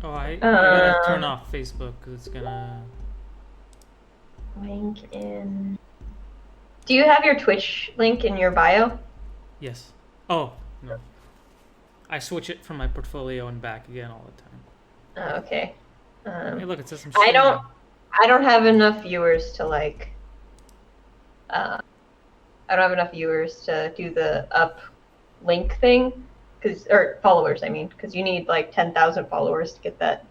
Oh, I gotta turn off Facebook because it's gonna. Link in. Do you have your Twitch link in your bio? Yes. Oh no. I switch it from my portfolio and back again all the time. Oh, okay. Hey, look, it says I'm I streaming. I don't have enough viewers to like. I don't have enough viewers to do the up link thing, or followers. I mean, because you need like 10,000 followers to get that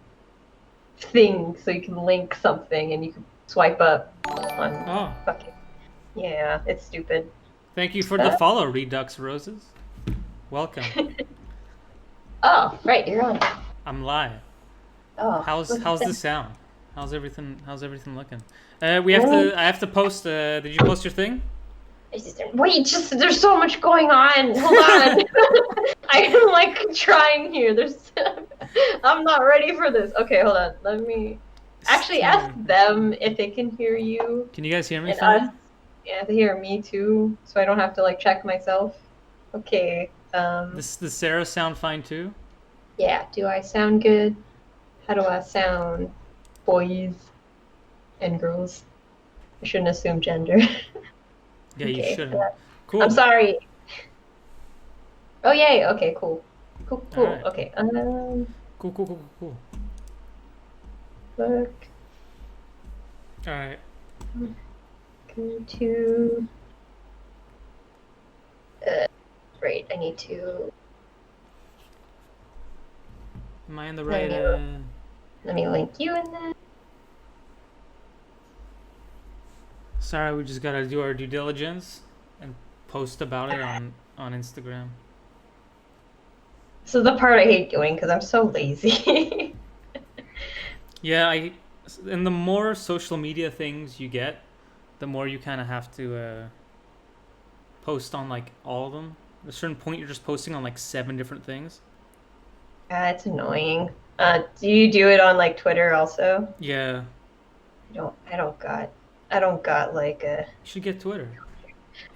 thing, so you can link something and you can swipe up on. Oh. Fucking. Yeah, it's stupid. Thank you for the follow, Redux Roses. Welcome. Oh, right, you're on. I'm live. Oh, how's the sound? How's everything looking? I have to post. Did you post your thing? Wait, there's so much going on. Hold on. I'm like trying here. I'm not ready for this. Okay, hold on. Let me actually ask them if they can hear you. Can you guys hear me fine? Yeah, they hear me too, so I don't have to like check myself. Okay. Does Sarah sound fine too? Yeah. Do I sound good? How do I sound, boys and girls? I shouldn't assume gender. Yeah, you shouldn't. Cool. I'm sorry. Oh, yay. Okay, cool. Cool. Right. Okay. Cool. Look. All right. Go to. Right. I need to. Am I in the right? Let me link you in there. Sorry, we just gotta do our due diligence and post about it on Instagram. This is the part I hate doing because I'm so lazy. Yeah, and the more social media things you get, the more you kind of have to post on like all of them. At a certain point, you're just posting on like 7 different things. It's annoying. Do you do it on like Twitter also? Yeah. I don't got like a. You should get Twitter.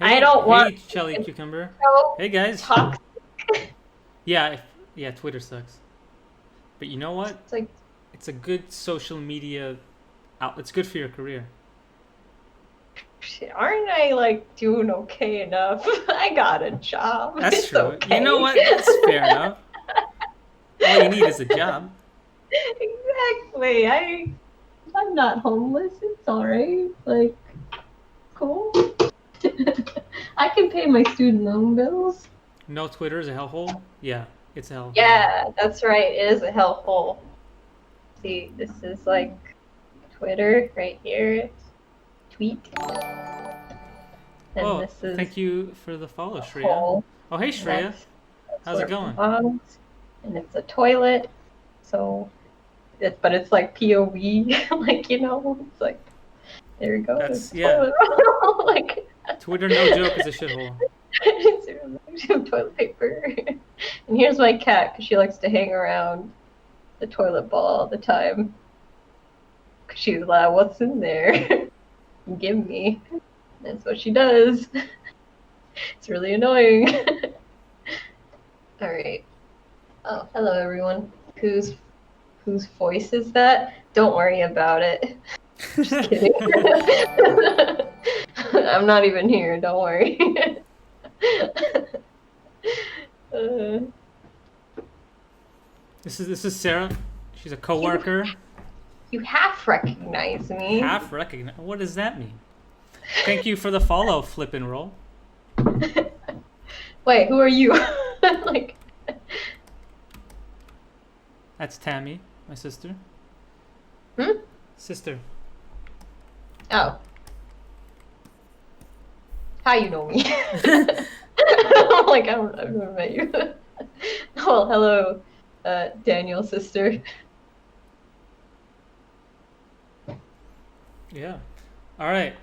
I don't want. Hey, Chelly Cucumber. So Hey guys. toxic. Yeah, Twitter sucks. But you know what? It's like. It's a good social media out. It's good for your career. Aren't I like doing okay enough? I got a job. That's true. Okay. You know what? That's fair enough. All you need is a job. Exactly. I'm not homeless. It's alright. Like, cool. I can pay my student loan bills. No, Twitter is a hellhole? Yeah, it's a hellhole. Yeah, that's right. It is a hellhole. See, this is like Twitter right here. Tweet. And this is. Thank you for the follow, Shreya. Hole. Oh, hey, Shreya. How's it going? And it's a toilet. So, but it's like POV. Like, it's like, there you go. That's, yeah. Like, Twitter, no joke, is a shithole. It's toilet paper. And here's my cat, because she likes to hang around the toilet bowl all the time. Because she's like, what's in there? Give me. That's what she does. It's really annoying. Alright. Oh, hello everyone. Whose voice is that? Don't worry about it. Just kidding. I'm not even here, don't worry. This is Sarah. She's a coworker. You half recognize me. Half recognize? What does that mean? Thank you for the follow, Flip and Roll. Wait, who are you? Like. That's Tammy, my sister. Sister. Oh. How you know me? I'm like, I've never met you. Well, hello, Daniel's sister. Yeah. All right.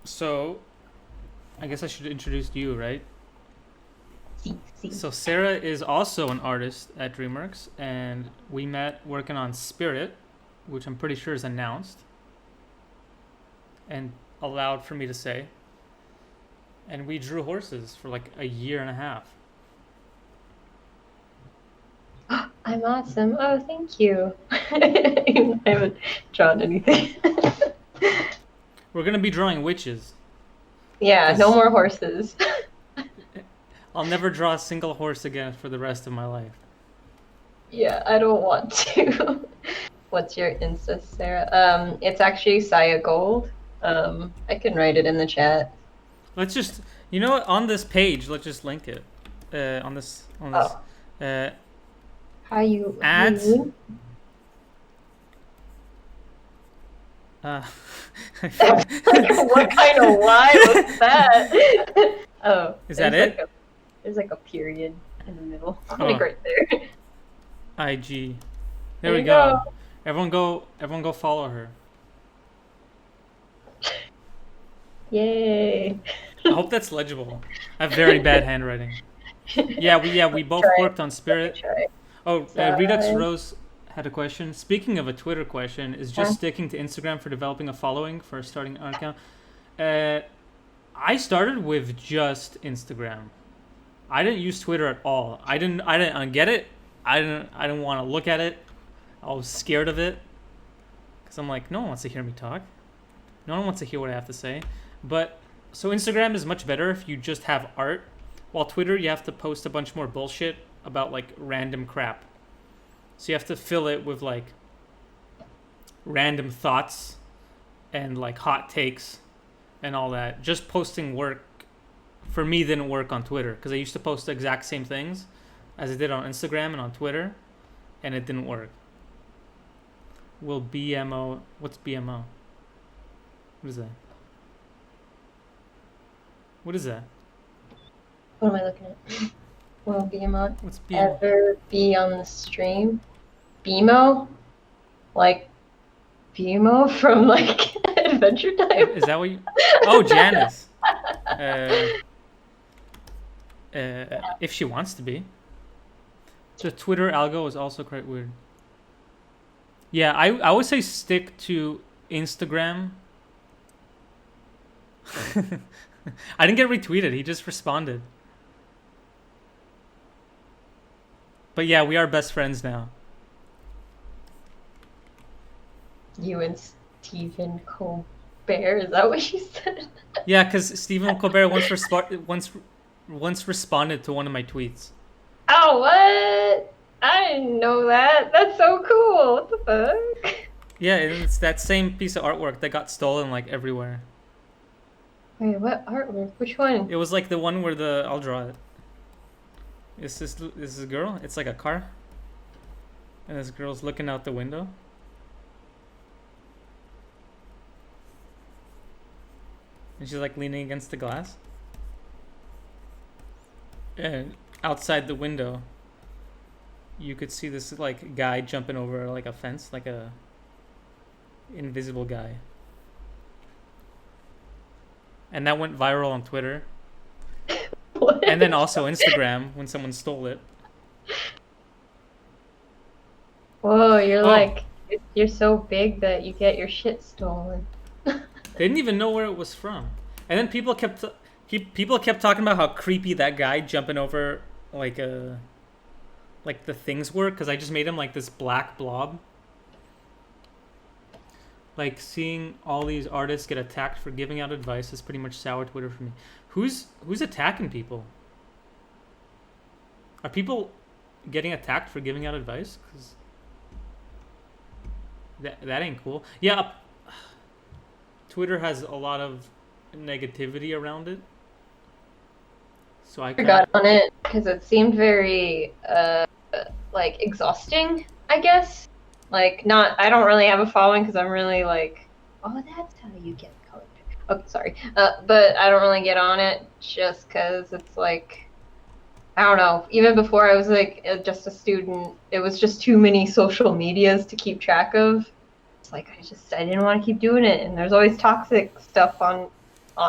So, I guess I should introduce you, right? So Sarah is also an artist at DreamWorks, and we met working on Spirit, which I'm pretty sure is announced and allowed for me to say. And we drew horses for like a year and a half. I'm awesome. Oh, thank you. I haven't drawn anything. We're gonna be drawing witches. Yeah, no more horses. I'll never draw a single horse again for the rest of my life. Yeah, I don't want to. What's your Insta, Sarah? It's actually Sayah Gold. I can write it in the chat. Let's just, you know what? On this page, let's just link it. On this. How you Ads. What kind of lie was that? Oh, is that it? There's like a period in the middle, Oh. like right there. IG. There we go. Everyone go follow her. Yay. I hope that's legible. I have very bad handwriting. Yeah, we both worked on Spirit. Oh, Redux Rose had a question. Speaking of a Twitter question, is just sticking to Instagram for developing a following for starting an account? I started with just Instagram. I didn't use Twitter at all. I didn't get it. I didn't want to look at it. I was scared of it because I'm like, no one wants to hear me talk. No one wants to hear what I have to say. But so Instagram is much better if you just have art, while Twitter you have to post a bunch more bullshit about like random crap. So you have to fill it with like random thoughts and like hot takes and all that. Just posting work for me didn't work on Twitter because I used to post the exact same things as I did on Instagram and on Twitter, and it didn't work. Will BMO? What's BMO? What is that? What is that? What am I looking at? Will BMO What's BMO? ever be on the stream? BMO? Like BMO from like Adventure Time? Is that what you... Oh, Janice. If she wants to be. The Twitter algo is also quite weird. Yeah, I would say stick to Instagram. I didn't get retweeted. He just responded. But yeah, we are best friends now. You and Stephen Colbert, is that what she said? Yeah, because Stephen Colbert once responded to one of my tweets. Oh, what? I didn't know that. That's so cool. What the fuck? Yeah, it's that same piece of artwork that got stolen like everywhere. Wait, what artwork? Which one? It was like the one where the... I'll draw it. Is this a girl? It's like a car. And this girl's looking out the window. And she's like leaning against the glass. And outside the window, you could see this like guy jumping over like a fence, like a invisible guy. And that went viral on Twitter. What? And then also Instagram when someone stole it. Whoa, you're so big that you get your shit stolen. They didn't even know where it was from. And then people kept talking about how creepy that guy jumping over like the things were, because I just made him like this black blob. Like seeing all these artists get attacked for giving out advice is pretty much sour Twitter for me. Who's attacking people? Are people getting attacked for giving out advice? 'Cause that ain't cool. Yeah, Twitter has a lot of negativity around it. So I got on it because it seemed very like exhausting, I guess. Like I don't really have a following because I'm really like, oh, that's how you get colored. Okay, sorry. But I don't really get on it just because it's like, I don't know. Even before I was like just a student, it was just too many social medias to keep track of. It's like I didn't want to keep doing it, and there's always toxic stuff on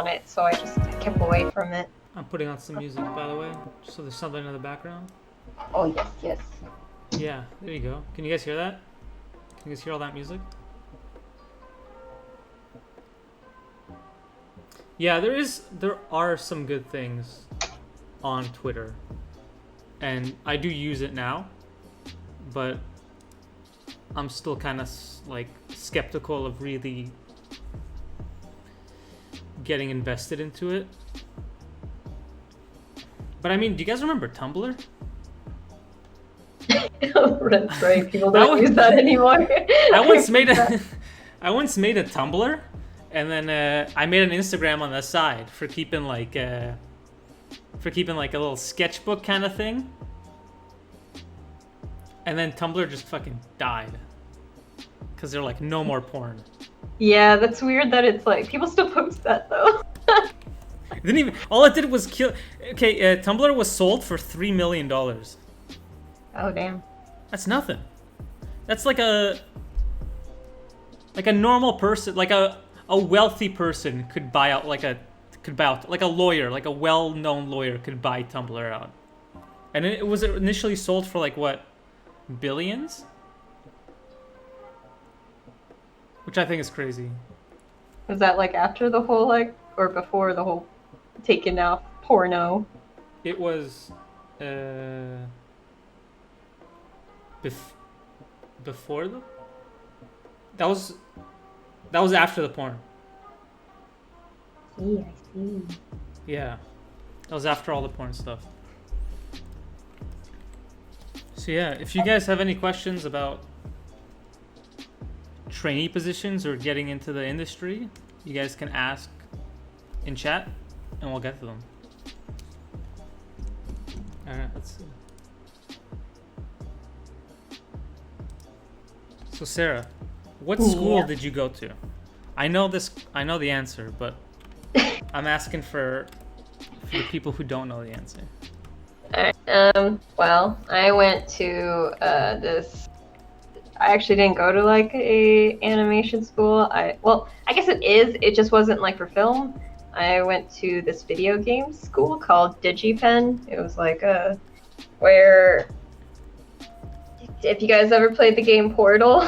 it, so I kept away from it. I'm putting on some music, by the way, just so there's something in the background. Oh yes. Yeah, there you go. Can you guys hear that? Can you guys hear all that music? Yeah, there are some good things on Twitter, and I do use it now, but I'm still kind of like skeptical of really getting invested into it. But I mean, do you guys remember Tumblr? That's right. People don't use that anymore. I once made a Tumblr, and then I made an Instagram on the side for keeping like a little sketchbook kind of thing. And then Tumblr just fucking died because they're like, no more porn. Yeah, that's weird that it's like people still post that though. It didn't even. All it did was kill. Okay, Tumblr was sold for $3 million. Oh damn. That's nothing. That's like a normal person, like a wealthy person could buy out like a lawyer, like a well-known lawyer could buy Tumblr out. And it was initially sold for like what, billions? Which I think is crazy. Was that like after the whole like, or before the whole taken out porno? It was before the. That was after the porn. I see. Yeah, that was after all the porn stuff. So yeah, if you guys have any questions about trainee positions or getting into the industry, you guys can ask in chat, and we'll get to them. All right, let's see. So Sarah, what school did you go to? I know the answer, but I'm asking for the people who don't know the answer. Alright, well, I went to this. I actually didn't go to like a animation school. I guess it is. It just wasn't like for film. I went to this video game school called DigiPen. It was like where, if you guys ever played the game Portal,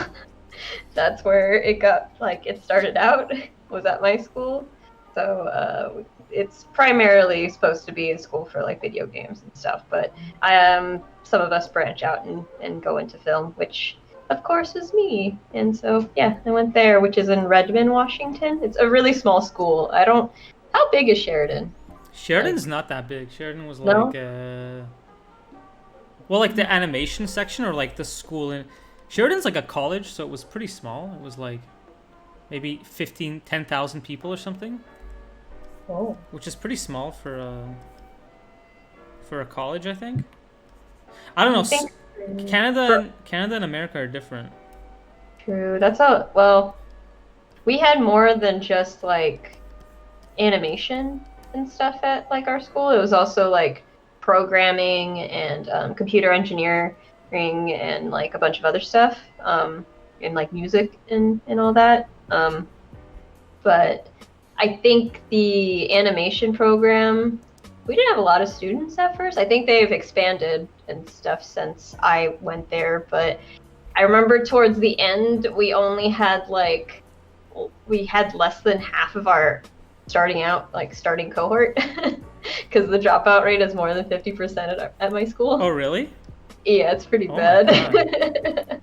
that's where it started out, was at my school. So it's primarily supposed to be a school for like video games and stuff, but some of us branch out and go into film, which of course is me. And so yeah, I went there, which is in Redmond, Washington. It's a really small school. How big is Sheridan? Sheridan's not that big. Sheridan was like like the animation section, or like the school in Sheridan's like a college, so it was pretty small. It was like maybe 10,000 people or something. Oh. Which is pretty small for a college, I think. I don't know. Canada and America are different. True. That's how. Well, we had more than just like animation and stuff at like our school. It was also like programming and computer engineering and like a bunch of other stuff, and like music and all that. But I think the animation program, we didn't have a lot of students at first. I think they've expanded and stuff since I went there, but I remember towards the end we only had less than half of our starting cohort, because the dropout rate is more than 50% at my school. Oh really? Yeah, it's pretty bad.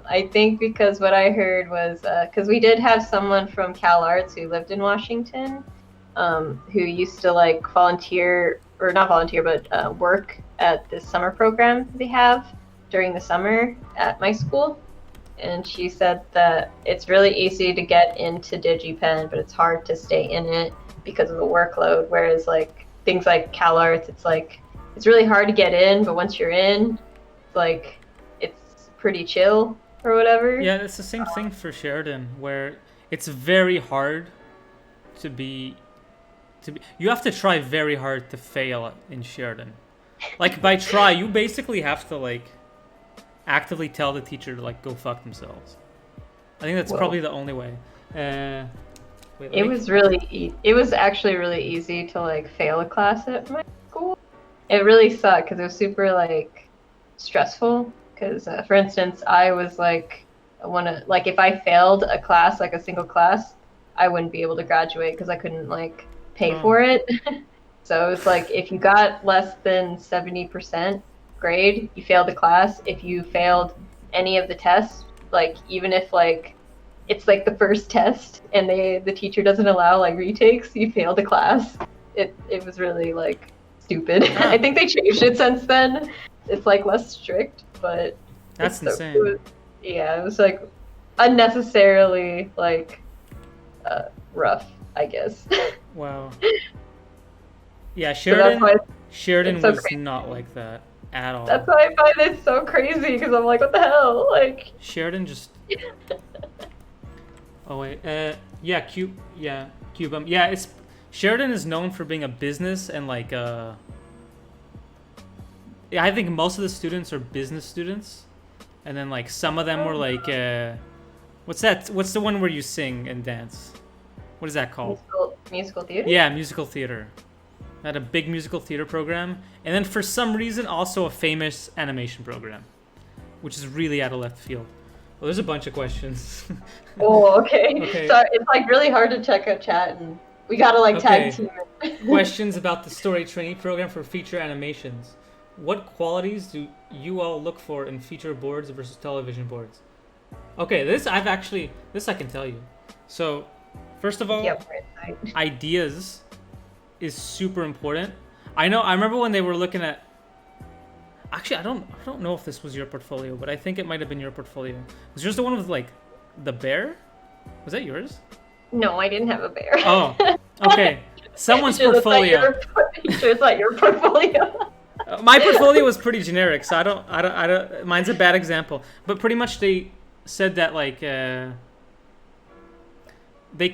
I think because what I heard was because we did have someone from Cal Arts who lived in Washington, who used to like volunteer, or not volunteer, but work at this summer program they have during the summer at my school. And she said that it's really easy to get into DigiPen, but it's hard to stay in it because of the workload. Whereas like things like Cal Arts, it's really hard to get in, but once you're in, it's pretty chill or whatever. Yeah, it's the same thing for Sheridan, where it's very hard to be you have to try very hard to fail in Sheridan. Like by try, you basically have to like actively tell the teacher to like go fuck themselves. I think that's probably the only way. It was actually really easy to like fail a class at my school. It really sucked because it was super like stressful. Because for instance, I was like, if I failed a class, like a single class, I wouldn't be able to graduate because I couldn't like pay for it. So it's like if you got less than 70% grade, you failed the class. If you failed any of the tests, like even if like it's like the first test and the teacher doesn't allow like retakes, you fail the class. It was really like stupid. I think they changed it since then. It's like less strict, but That's insane. It was like unnecessarily like rough, I guess. Wow. Yeah, So Sheridan so was crazy. not like that at all. That's why I find it so crazy because I'm like, what the hell? Like Sheridan just. Oh wait, Cubum. Yeah, it's Sheridan is known for being a business and like yeah, I think most of the students are business students, and then like some of them were like what's that? What's the one where you sing and dance? What is that called? musical theater. Yeah, musical theater. I had a big musical theater program, and then for some reason also a famous animation program, which is really out of left field. Well, there's a bunch of questions. Oh, okay. Okay. So it's like really hard to check out chat, and we gotta like tag team it. Questions about the story trainee program for feature animations. What qualities do you all look for in feature boards versus television boards? Okay, this I can tell you. So, first of all, ideas is super important. I remember when they were looking at. Actually, I don't know if this was your portfolio, but I think it might have been your portfolio. Was yours the one with like the bear? Was that yours? No, I didn't have a bear. Oh, okay. Someone's portfolio. It's like your portfolio. My portfolio was pretty generic, so I don't. Mine's a bad example, but pretty much they said that like they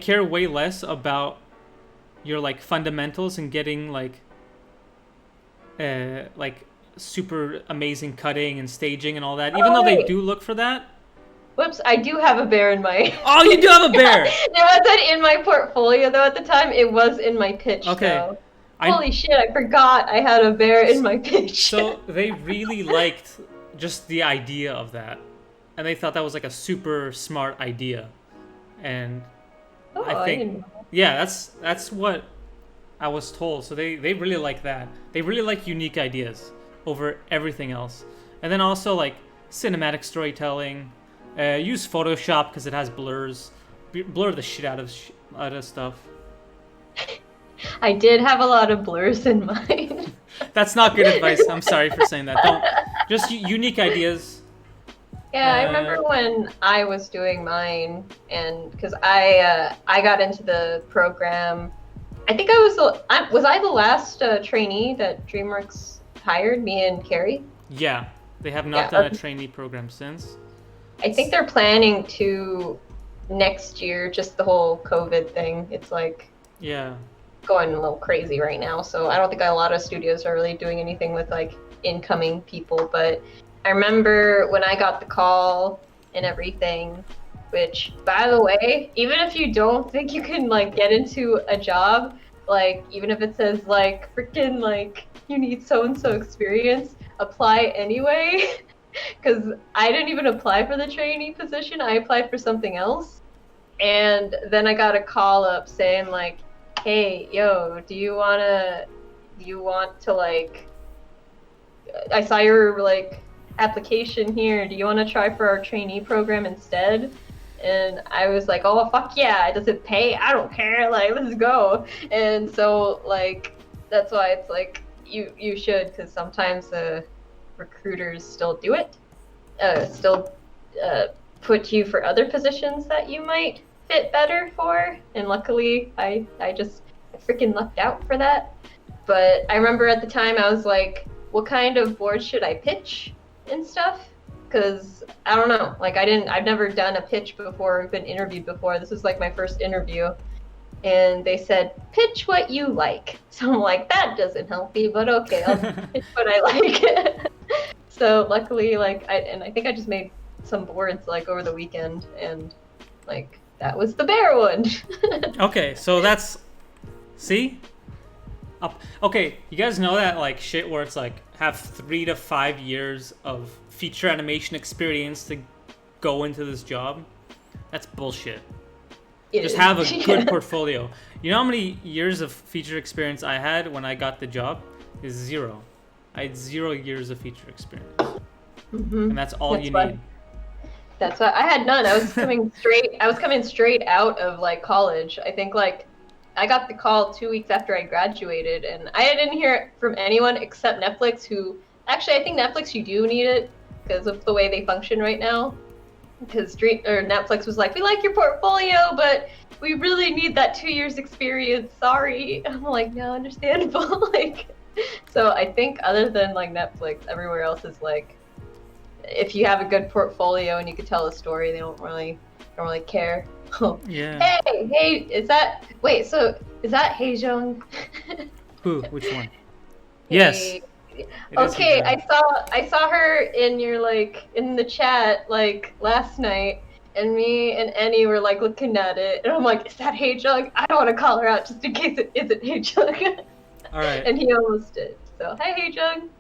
care way less about your like fundamentals and getting like super amazing cutting and staging and all that. Even though they do look for that. Whoops, I do have a bear in my... Oh, you do have a bear! It wasn't in my portfolio, though, at the time. It was in my pitch, okay. though. Holy shit, I forgot I had a bear in my pitch. So they really liked just the idea of that. And they thought that was like a super smart idea. And I think... Yeah, that's what I was told. So they really like that. They really like unique ideas over everything else. And then also like cinematic storytelling. Use Photoshop because it has blurs. Blur the shit out of stuff. I did have a lot of blurs in mine. That's not good advice. I'm sorry for saying that. Don't. Just unique ideas. Yeah, I remember when I was doing mine, and because I got into the program. I think was I the last trainee that DreamWorks hired, me and Carrie? Yeah, they have not done a trainee program since. I think they're planning to next year, just the whole COVID thing. It's like going a little crazy right now. So I don't think a lot of studios are really doing anything with like incoming people. But I remember when I got the call and everything, which by the way, even if you don't think you can like get into a job, like even if it says like freaking like you need so-and-so experience, apply anyway. Because I didn't even apply for the trainee position. I applied for something else. And then I got a call up saying like, hey, yo, do you want to like, I saw your like application here. Do you want to try for our trainee program instead? And I was like, oh, fuck yeah. Does it pay? I don't care. Like, let's go. And so like, that's why it's like, you should, because sometimes recruiters still do it, still put you for other positions that you might fit better for. And luckily, I freaking lucked out for that. But I remember at the time I was like, what kind of board should I pitch and stuff? Because I don't know, like I've never done a pitch before, been interviewed before. This was like my first interview. And they said, pitch what you like. So I'm like, that doesn't help me, but okay, I'll pitch what I like. So luckily, like, I think I just made some boards like over the weekend, and like that was the bear one. Okay, so that's, see? Okay, you guys know that like shit where it's like have 3 to 5 years of feature animation experience to go into this job? That's bullshit. Just have a good portfolio. You know how many years of feature experience I had when I got the job? Is 0. I had 0 years of feature experience, Mm-hmm. and that's all That's you why. need. That's what I had none. I was coming straight. I was coming straight out of like college. I think like I got the call 2 weeks after I graduated, and I didn't hear it from anyone except Netflix. Who actually, I think Netflix, you do need it because of the way they function right now. Because Netflix was like, we like your portfolio, but we really need that 2 years experience. Sorry. I'm like, no, understandable. Like, so I think other than like Netflix, everywhere else is like, if you have a good portfolio and you could tell a story, they don't really care. Yeah. Hey, is that wait? So is that Heijung? Who? Which one? Yes. Hey. It is Okay, Hijab. I saw her in your like in the chat like last night, and me and Annie were like looking at it, and I'm like, is that Heijung? I don't want to call her out just in case it isn't Heijung. All right. And he almost did. So hi Heijung.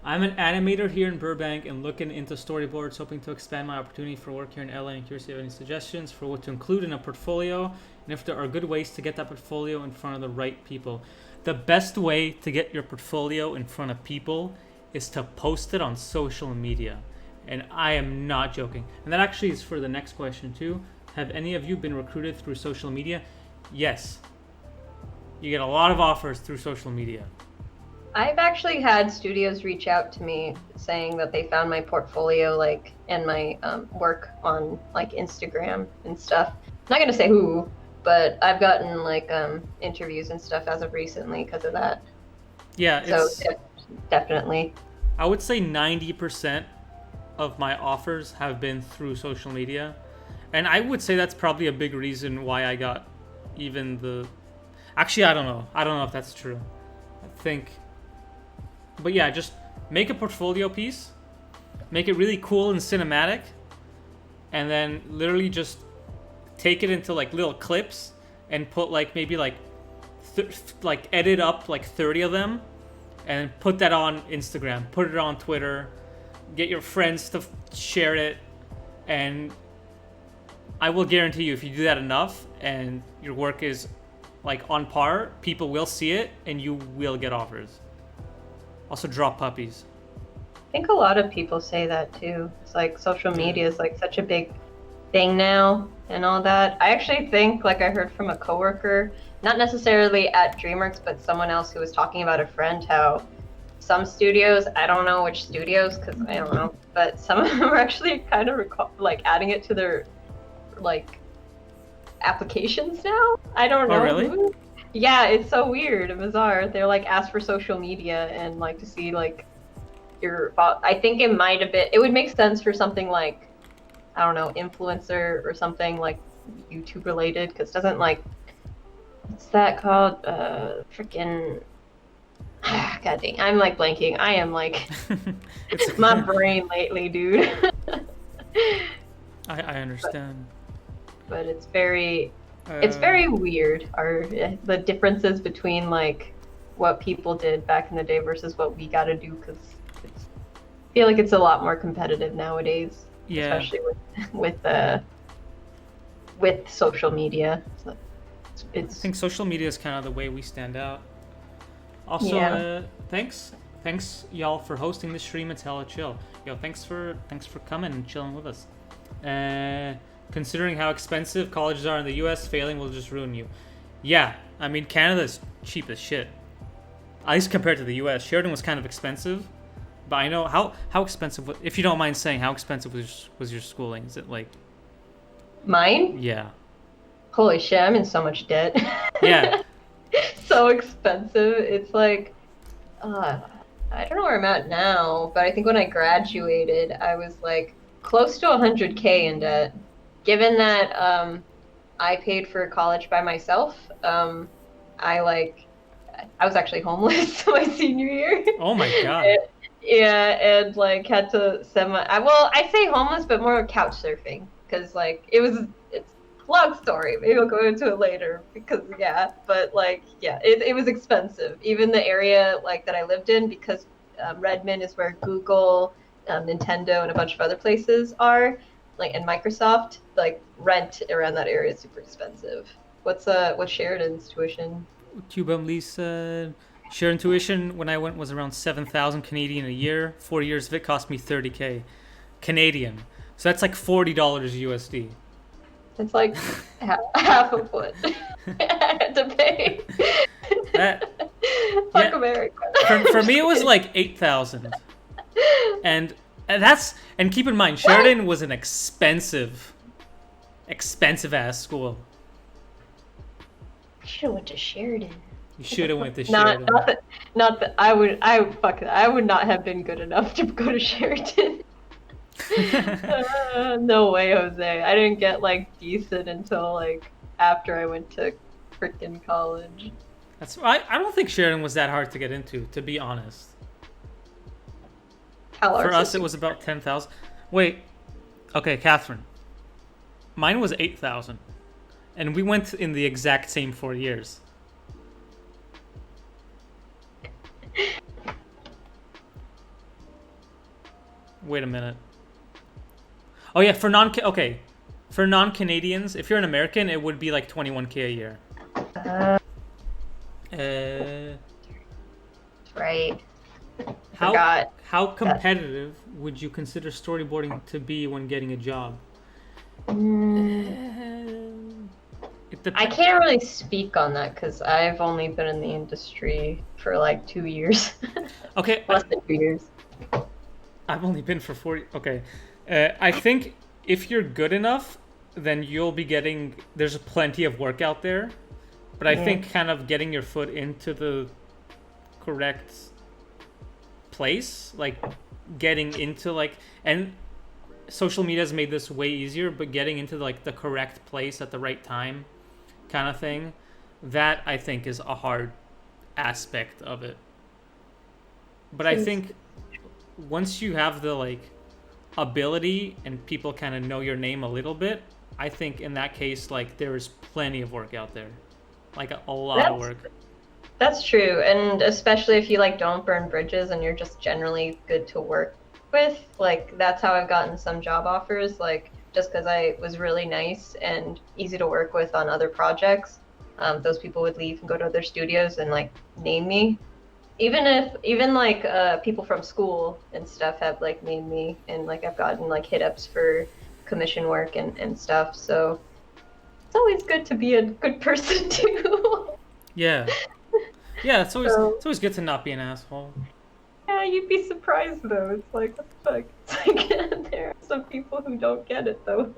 I'm an animator here in Burbank and looking into storyboards, hoping to expand my opportunity for work here in LA. And curious if you have any suggestions for what to include in a portfolio, and if there are good ways to get that portfolio in front of the right people. The best way to get your portfolio in front of people is to post it on social media. And I am not joking. And that actually is for the next question too. Have any of you been recruited through social media? Yes. You get a lot of offers through social media. I've actually had studios reach out to me saying that they found my portfolio like and my work on like Instagram and stuff. I'm not gonna say who, but I've gotten like interviews and stuff as of recently because of that. Yeah, So it's definitely. I would say 90% of my offers have been through social media. And I would say that's probably a big reason why I got even the Actually, I don't know. I don't know if that's true. I think But yeah, just make a portfolio piece, make it really cool and cinematic, and then literally just take it into like little clips and put like maybe like like edit up like 30 of them and put that on Instagram, put it on Twitter, get your friends to share it, and I will guarantee you if you do that enough and your work is like on par, people will see it and you will get offers. Also draw puppies. I think a lot of people say that too. It's like social media is like such a big thing now and all that. I actually think, like I heard from a coworker, not necessarily at DreamWorks, but someone else who was talking about a friend, how some studios, I don't know which studios because I don't know, but some of them are actually kind of like adding it to their like applications now. I don't know. Oh, really? Yeah, it's so weird and bizarre. They're like ask for social media and like to see like your. I think it might have been. It would make sense for something like, I don't know, influencer or something like YouTube related, because doesn't like what's that called? Freaking. God dang, I'm like blanking. I am like my brain lately, dude. I understand. But it's very weird. The differences between like what people did back in the day versus what we got to do, because I feel like it's a lot more competitive nowadays. Yeah. Especially with social media. So I think social media is kind of the way we stand out. Also, yeah. Thanks y'all for hosting this stream. It's hella chill. Yo, thanks for coming and chilling with us. Considering how expensive colleges are in the US, failing will just ruin you. Yeah, I mean, Canada's cheap as shit. At least compared to the US. Sheridan was kind of expensive, but I know how expensive, if you don't mind saying, how expensive was your schooling? Is it like... Mine? Yeah. Holy shit, I'm in so much debt. Yeah. So expensive. It's like, I don't know where I'm at now, but I think when I graduated, I was like close to 100K in debt. Given that I paid for college by myself, I was actually homeless my senior year. Oh my god. And like had to I say homeless, but more couch surfing, because like it's a long story. Maybe I'll go into it later because it was expensive. Even the area like that I lived in, because Redmond is where Google, Nintendo, and a bunch of other places are. Like, and Microsoft, like rent around that area is super expensive. What's Sheridan's tuition? Cuban Lisa, Shared tuition when I went was around 7,000 Canadian a year. 4 years of it cost me 30K Canadian. So that's like $40 USD. It's like half of what I had to pay. That, Fuck yeah. America. For me, it was like 8,000. And and keep in mind, Sheridan was an expensive ass school. I should have went to Sheridan. You should have went to Sheridan. Not that I would not have been good enough to go to Sheridan. No way, Jose. I didn't get like decent until like after I went to freaking college. I don't think Sheridan was that hard to get into, to be honest. For us, it was about 10,000. Wait, okay, Catherine. Mine was 8,000, and we went in the exact same 4 years. Wait a minute. Oh yeah, for non-Canadians, if you're an American, it would be like 21K a year. Right. How competitive would you consider storyboarding to be when getting a job? I can't really speak on that because I've only been in the industry for like 2 years. Okay. Less than 2 years. I've only been for 40. Okay. I think if you're good enough, then you'll be getting... There's plenty of work out there. But I think kind of getting your foot into the correct place, like getting into like... And social media has made this way easier, but getting into like the correct place at the right time kind of thing, that I think is a hard aspect of it. But I think once you have the like ability and people kind of know your name a little bit, I think in that case, like there is plenty of work out there, like a lot of work. That's true, and especially if you like don't burn bridges and you're just generally good to work with, like that's how I've gotten some job offers, like just because I was really nice and easy to work with on other projects. Those people would leave and go to other studios and like name me. Even like people from school and stuff have like named me, and like I've gotten like hit ups for commission work and stuff. So it's always good to be a good person too. Yeah, it's always good to not be an asshole. Yeah, you'd be surprised though. It's like, what the fuck? It's like there are some people who don't get it though.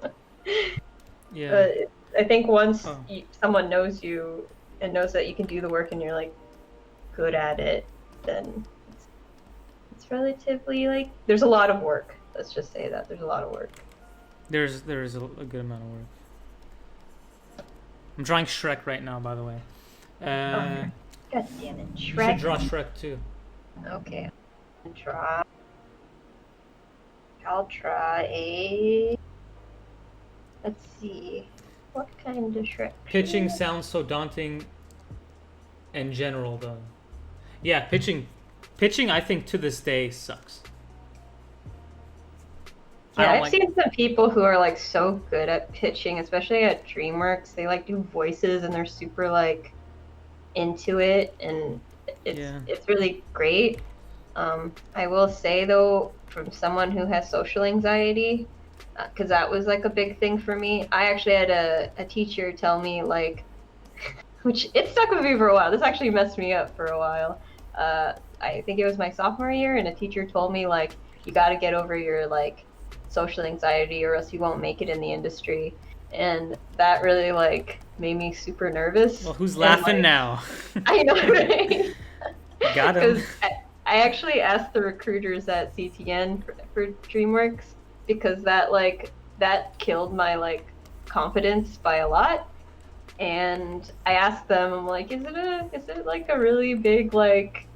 Yeah. But I think once someone knows you and knows that you can do the work and you're like good at it, then it's relatively like there's a lot of work. Let's just say that there's a lot of work. There's a good amount of work. I'm drawing Shrek right now, by the way. God damn it, Shrek. You should draw Shrek too. Okay, I'll try a. Let's see, what kind of Shrek? Pitching sounds so daunting. In general, though. Yeah, pitching. I think to this day sucks. Yeah, I've seen some people who are like so good at pitching, especially at DreamWorks. They like do voices and they're super like into it, and it's really great. I will say though, from someone who has social anxiety, because that was like a big thing for me. I actually had a teacher tell me like, which it stuck with me for a while. This actually messed me up for a while. I think it was my sophomore year, and a teacher told me like, you got to get over your like social anxiety or else you won't make it in the industry. And that really like made me super nervous. Well, who's laughing like, now? I know, right? Got him. Because I actually asked the recruiters at CTN for DreamWorks, because that killed my like confidence by a lot. And I asked them, I'm like, is it like a really big like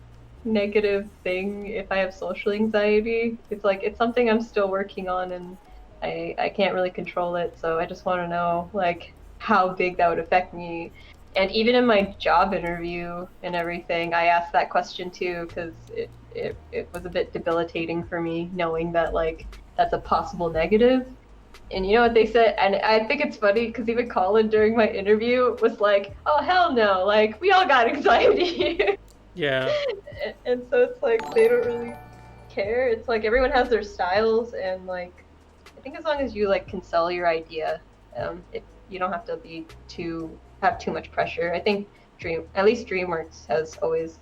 negative thing if I have social anxiety? It's like, it's something I'm still working on, and I can't really control it. So I just want to know like how big that would affect me. And even in my job interview and everything, I asked that question too, because it was a bit debilitating for me knowing that like that's a possible negative. And you know what they said? And I think it's funny because even Colin during my interview was like, oh, hell no. Like, we all got anxiety. Yeah. And so it's like they don't really care. It's like everyone has their styles, and like I think as long as you like can sell your idea, if you don't have to be have too much pressure. I think at least DreamWorks has always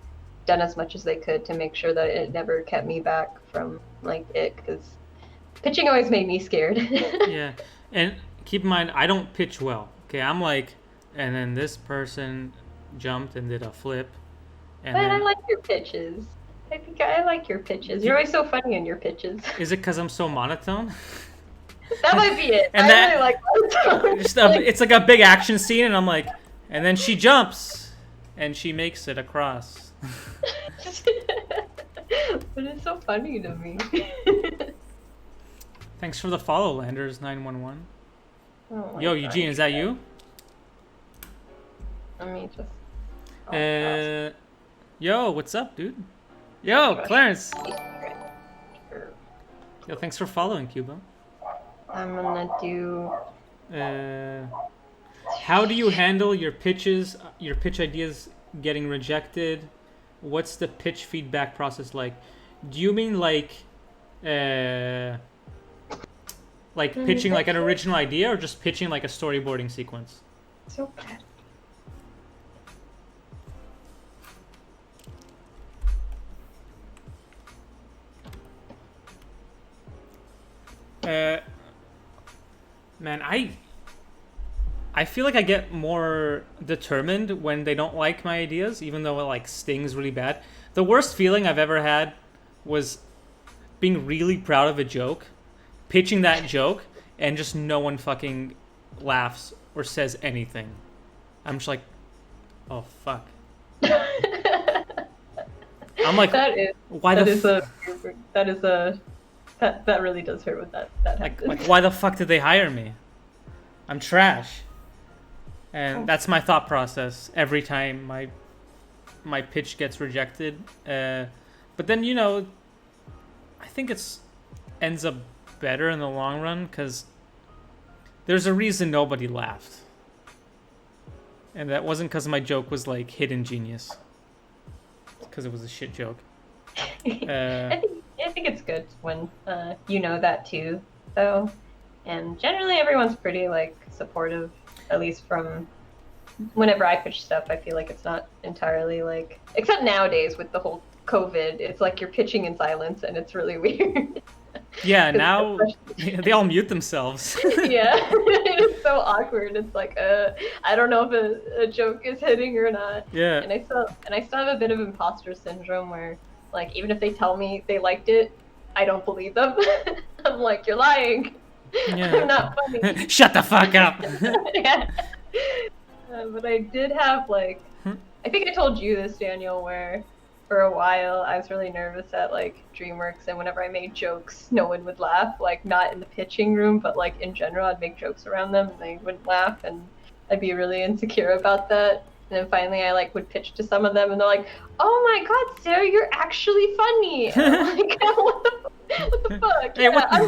done as much as they could to make sure that it never kept me back from like it, because pitching always made me scared. Yeah. And keep in mind, I don't pitch well. Okay, I'm like, and then this person jumped and did a flip, and But I then like your pitches. I think I like your pitches. You're always so funny in your pitches. is it because I'm so monotone? That might be it. And I that- really like It's like a big action scene, and I'm like, and then she jumps, and she makes it across. But it's so funny to me. Thanks for the follow, Landers911. Oh my Yo, God. Eugene, is that you? Let me just. Yo, what's up, dude? Yo, Clarence. Sure. Yo, thanks for following, Cuba. I'm gonna do. How do you handle your pitch ideas getting rejected? What's the pitch feedback process like? Do you mean like pitching like an original idea, or just pitching like a storyboarding sequence? So bad. Man, I feel like I get more determined when they don't like my ideas, even though it like stings really bad. The worst feeling I've ever had was being really proud of a joke, pitching that joke, and just no one fucking laughs or says anything. I'm just like, oh fuck. I'm like, That is. why That the is a. That is a. That really does hurt when that happens. like why the fuck did they hire me? I'm trash. And that's my thought process every time my pitch gets rejected. But then I think it's ends up better in the long run, because there's a reason nobody laughed, and that wasn't because my joke was like hidden genius. It's because it was a shit joke. I think it's good when you know that too, though. And generally, everyone's pretty like supportive. At least from whenever I pitch stuff, I feel like it's not entirely like, except nowadays with the whole COVID, it's like you're pitching in silence, and it's really weird. Yeah, now they all mute themselves. Yeah, it's so awkward. It's like, I don't know if a joke is hitting or not. Yeah. And I still have a bit of imposter syndrome where, like, even if they tell me they liked it, I don't believe them. I'm like, you're lying. Yeah. I'm not funny. Shut the fuck up. Yeah. But I did have like, I think I told you this, Daniel, where for a while I was really nervous at like DreamWorks, and whenever I made jokes, no one would laugh. Like, not in the pitching room, but like in general, I'd make jokes around them and they wouldn't laugh, and I'd be really insecure about that. And then finally I like would pitch to some of them, and they're like, "Oh my God, Sarah, you're actually funny." And I'm like, what the fuck? Hey, Yeah, I'm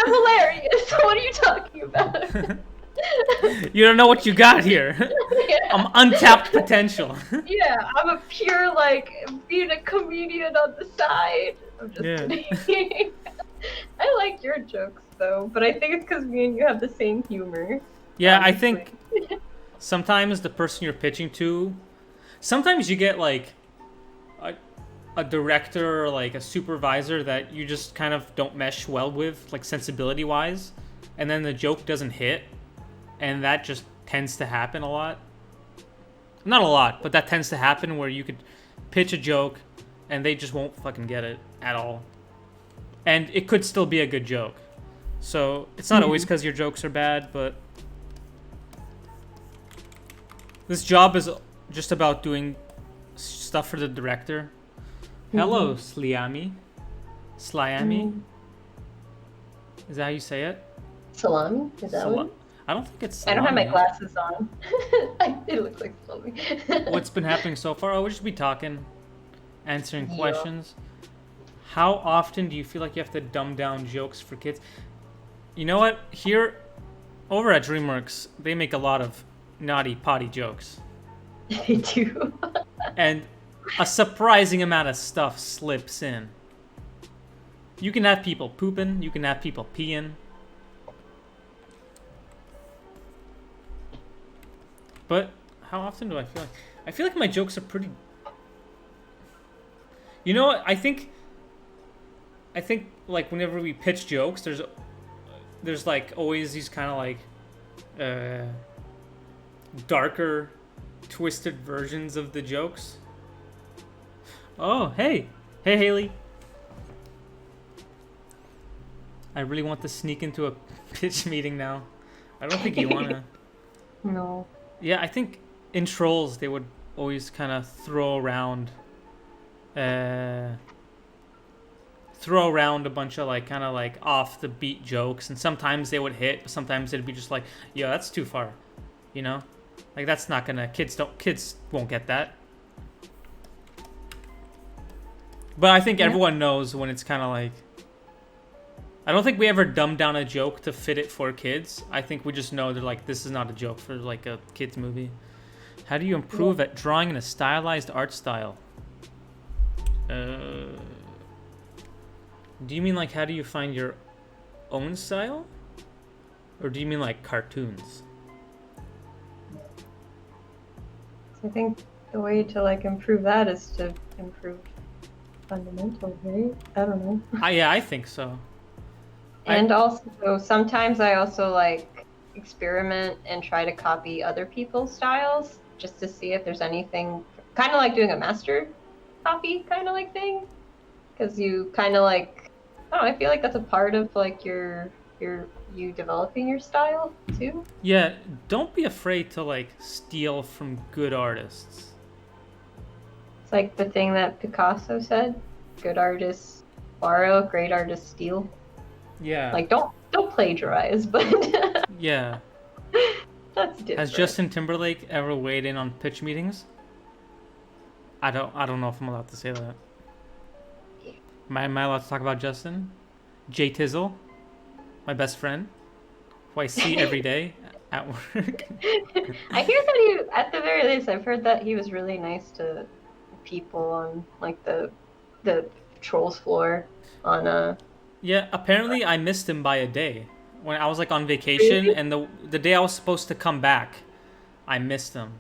hilarious. What are you talking about? You don't know what you got here. Yeah. I'm untapped potential. Yeah, I'm a pure, like, being a comedian on the side. I'm just kidding. I like your jokes, though, but I think it's because me and you have the same humor. Yeah, I honestly. think sometimes the person you're pitching to, sometimes you get like a director or like a supervisor that you just kind of don't mesh well with, like sensibility wise, and then the joke doesn't hit, and that just tends to happen a lot. Not a lot, but that tends to happen where you could pitch a joke and they just won't fucking get it at all, and it could still be a good joke. So it's not always because your jokes are bad, but this job is just about doing stuff for the director. Hello, Sliami. Sliami? Is that how you say it? Salami? Is that one? I don't think it's I don't have my salami. glasses on. It looks like salami. What's been happening so far? Oh, we'll just be talking, answering Yeah. questions. How often do you feel like you have to dumb down jokes for kids? You know what? Here, over at DreamWorks, they make a lot of naughty potty jokes. They do. And a surprising amount of stuff slips in. You can have people pooping, you can have people peeing. But how often do I feel like... I feel like my jokes are pretty... You know what? I think like whenever we pitch jokes, there's like always these kind of like darker, twisted versions of the jokes. Oh, hey Haley. I really want to sneak into a pitch meeting now. I don't think you wanna. No. Yeah, I think in Trolls they would always kind of throw around a bunch of like kind of like off the beat jokes, and sometimes they would hit, but sometimes it'd be just like, yo, that's too far, you know, like that's not gonna, kids won't get that. But I think everyone knows when it's kind of like, I don't think we ever dumb down a joke to fit it for kids. I think we just know they're like, this is not a joke for like a kids movie. How do you improve at drawing in a stylized art style? Do you mean like how do you find your own style? Or do you mean like cartoons? I think the way to like improve that is to improve fundamentals, right? I don't know. Yeah, I think so. And also sometimes I also like experiment and try to copy other people's styles just to see if there's anything, kind of like doing a master copy kind of like thing, because you kind of like, I don't know, I feel like that's a part of like you developing your style too. Yeah, don't be afraid to like steal from good artists. It's like the thing that Picasso said, good artists borrow, great artists steal. Yeah. Like don't plagiarize, but yeah. That's different. Has Justin Timberlake ever weighed in on pitch meetings? I don't know if I'm allowed to say that. Am I allowed to talk about Justin? Jay Tizzle, my best friend, who I see every day at work. I hear that at the very least, I've heard that he was really nice to people on like the Trolls floor on Yeah, apparently I missed him by a day. When I was like on vacation, and the day I was supposed to come back, I missed him.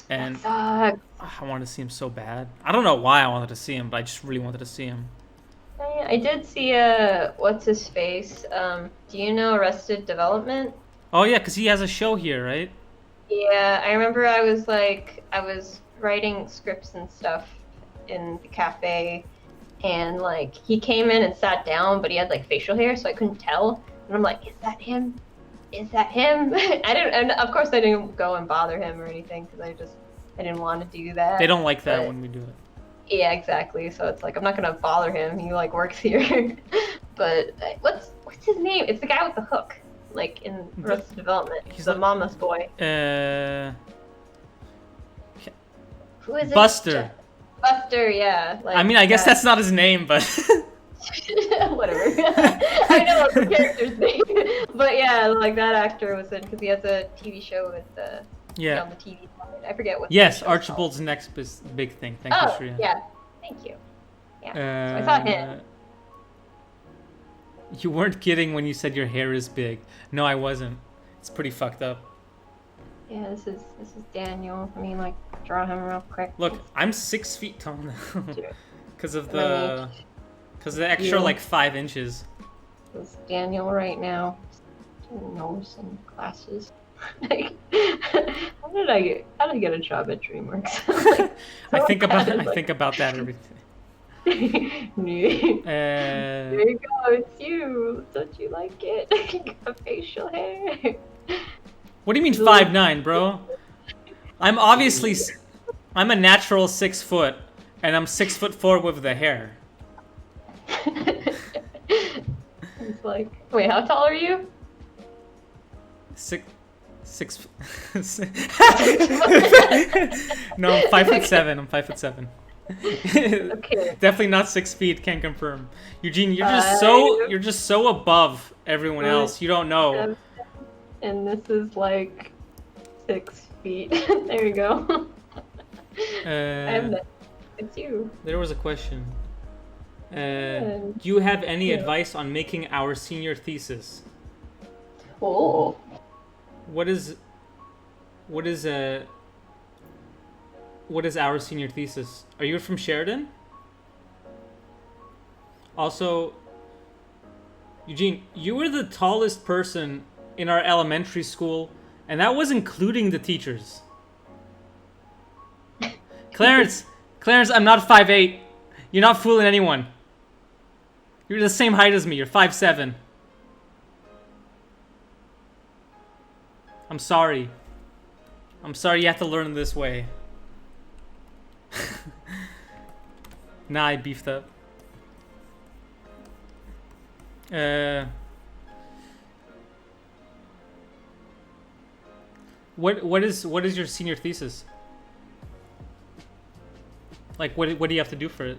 And that sucks. I wanted to see him so bad. I don't know why I wanted to see him, but I just really wanted to see him. I did see what's his face? Do you know Arrested Development? Oh yeah, because he has a show here, right? Yeah, I remember I was writing scripts and stuff in the cafe, and like he came in and sat down, but he had like facial hair, so I couldn't tell. And I'm like, is that him? Is that him? And of course I didn't go and bother him or anything because I didn't want to do that. They don't like that when we do it. Yeah, exactly. So it's like I'm not gonna bother him. He like works here. But what's his name? It's the guy with the hook, like in Arrested Development. He's the mama's boy. Who is it? Buster. Buster, yeah. Like, I mean, I guess that's not his name, but whatever. I know the character's name, but yeah, like that actor was in because he has a TV show with on the TV side. I forget what. Yes, Archibald's next big thing. Thank you, Shreya. Yeah, thank you. Yeah, so I saw him. You weren't kidding when you said your hair is big. No, I wasn't. It's pretty fucked up. Yeah, this is Daniel. I mean, like, draw him real quick. Look, I'm 6 feet tall now because of the extra like 5 inches. This is Daniel right now. Nose and glasses. Like, how did I get a job at DreamWorks? Like, I think about that every day. There you go, it's you. Don't you like it? Got facial hair. What do you mean 5'9", bro? I'm a natural 6 foot, and I'm 6'4" with the hair. It's like, wait, how tall are you? Six. No, I'm 5'7". I'm 5'7". Okay. Definitely not 6 feet. Can't confirm. Eugene, you're just so above everyone else. You don't know. And this is like 6 feet. There you go. It's you. There was a question. Yeah. Do you have any Yeah. advice on making our senior thesis? Oh. What is our senior thesis? Are you from Sheridan? Also, Eugene, you were the tallest person in our elementary school, and that was including the teachers. Clarence, I'm not 5'8". You're not fooling anyone. You're the same height as me. You're 5'7". I'm sorry. You have to learn this way. Nah, I beefed up. What is your senior thesis? Like, what do you have to do for it?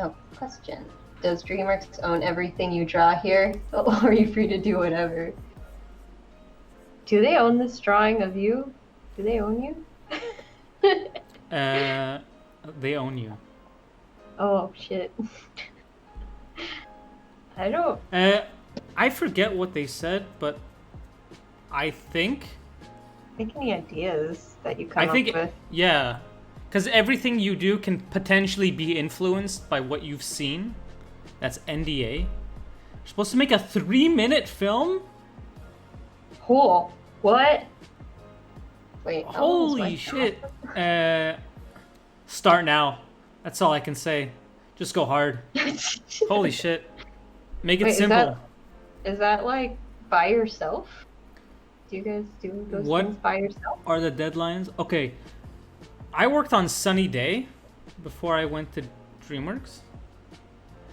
Oh, question. Does DreamWorks own everything you draw here? Or are you free to do whatever? Do they own this drawing of you? Do they own you? They own you. Oh, shit. I don't... I forget what they said, but I think... think any ideas that you come up with. Yeah. Because everything you do can potentially be influenced by what you've seen. That's NDA. You're supposed to make a 3-minute film? Cool. What? Wait. Holy shit. Start now. That's all I can say. Just go hard. Holy shit. Make it simple. Is that like by yourself? Do you guys do those things by yourself? Are the deadlines? Okay. I worked on Sunny Day before I went to DreamWorks.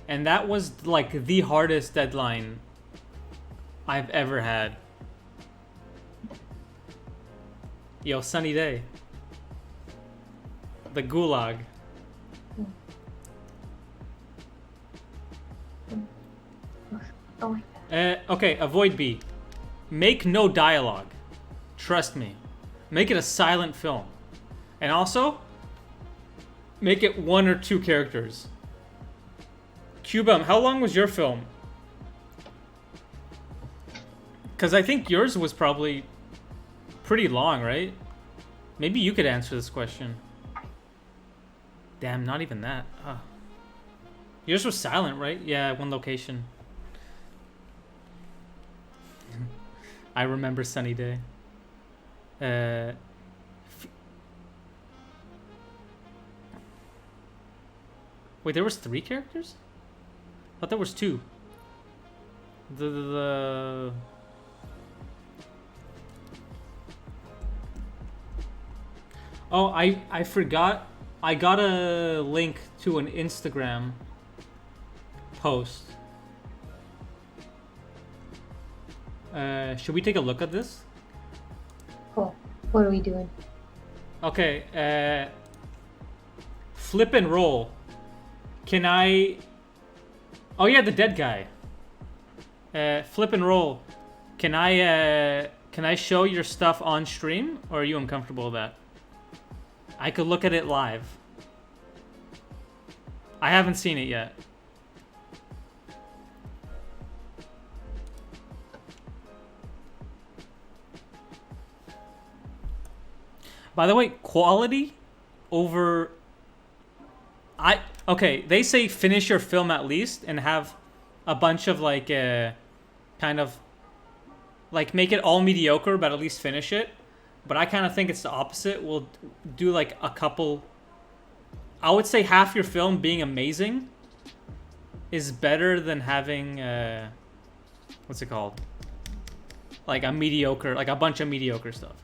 And that was like the hardest deadline I've ever had. Yo, Sunny Day. The Gulag. Oh. Okay, avoid B. Make no dialogue. Trust me. Make it a silent film. And also, make it 1 or 2 characters. Cubum, how long was your film? Because I think yours was probably pretty long, right? Maybe you could answer this question. Damn, not even that. Oh. Yours was silent, right? Yeah, 1 location. I remember Sunny Day. Wait, there was 3 characters? I thought there was 2. Oh, I forgot. I got a link to an Instagram post. Should we take a look at this? Cool. What are we doing? Okay, flip and roll. Can I... Oh yeah, the dead guy. Flip and roll. Can I show your stuff on stream? Or are you uncomfortable with that? I could look at it live. I haven't seen it yet. By the way, quality over... Okay, they say finish your film at least and have a bunch of like kind of like make it all mediocre but at least finish it. But I kind of think it's the opposite. We'll do like a couple... I would say half your film being amazing is better than having what's it called? Like a bunch of mediocre stuff.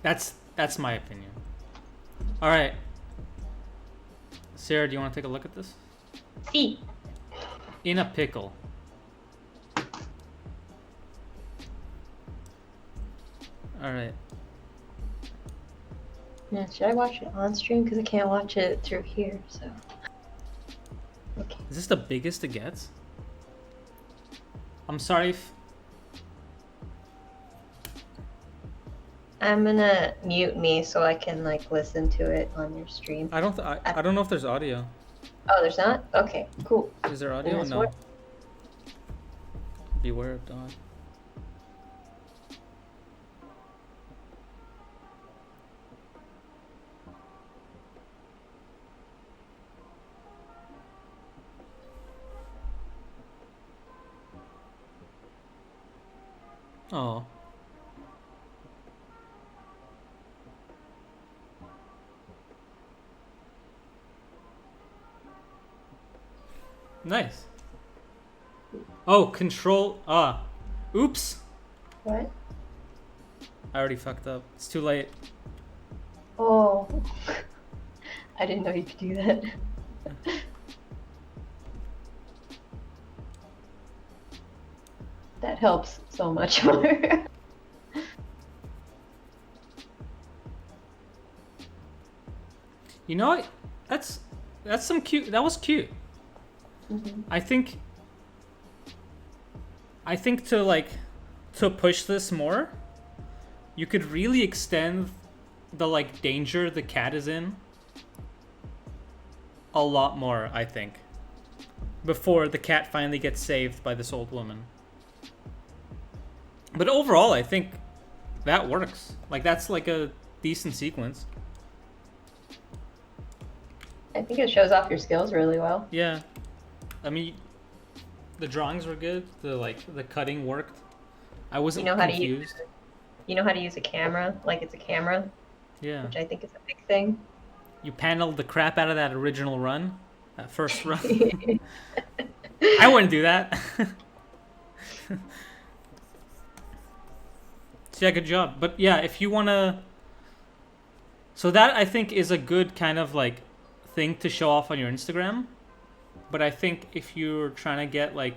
That's my opinion. All right. Sarah, do you want to take a look at this? See. In a pickle. All right. Yeah, should I watch it on stream? Because I can't watch it through here, so. Okay. Is this the biggest it gets? I'm sorry if... I'm gonna mute me so I can like listen to it on your stream. I don't know if there's audio. Oh, there's not? Okay, cool. Is there audio? No. What? Beware of dog. Oh. Nice. Oh, control. Oops. What? I already fucked up. It's too late. Oh. I didn't know you could do that. That helps so much more. You know what? That's some cute. That was cute. Mm-hmm. I think to push this more, you could really extend the like danger the cat is in a lot more, I think. Before the cat finally gets saved by this old woman. But overall, I think that works. Like that's like a decent sequence. I think it shows off your skills really well. Yeah. I mean, the drawings were good. The cutting worked. I wasn't confused. You know how to use a camera, like it's a camera. Yeah. Which I think is a big thing. You paneled the crap out of that original run, that first run. I wouldn't do that. So yeah, good job. But yeah, if you wanna, so that I think is a good kind of like thing to show off on your Instagram. But I think if you're trying to get like,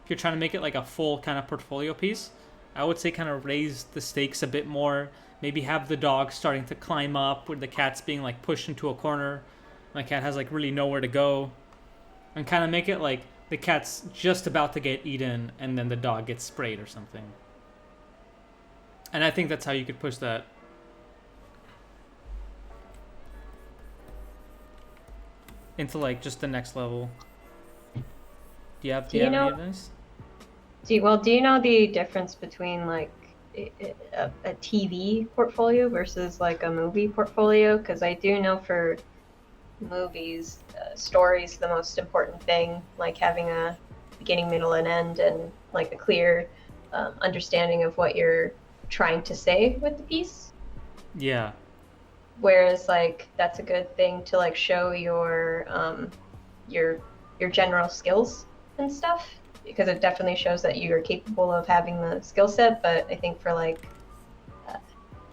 if you're trying to make it like a full kind of portfolio piece, I would say kind of raise the stakes a bit more. Maybe have the dog starting to climb up, where the cat's being like pushed into a corner. And the cat has like really nowhere to go, and kind of make it like the cat's just about to get eaten, and then the dog gets sprayed or something. And I think that's how you could push that. Into like just the next level. Do you have any advice? Do you know the difference between like a TV portfolio versus like a movie portfolio? Because I do know for movies, story's the most important thing, like having a beginning, middle, and end, and like a clear understanding of what you're trying to say with the piece. Yeah. Whereas like that's a good thing to like show your general skills and stuff, because it definitely shows that you're capable of having the skill set. But I think for like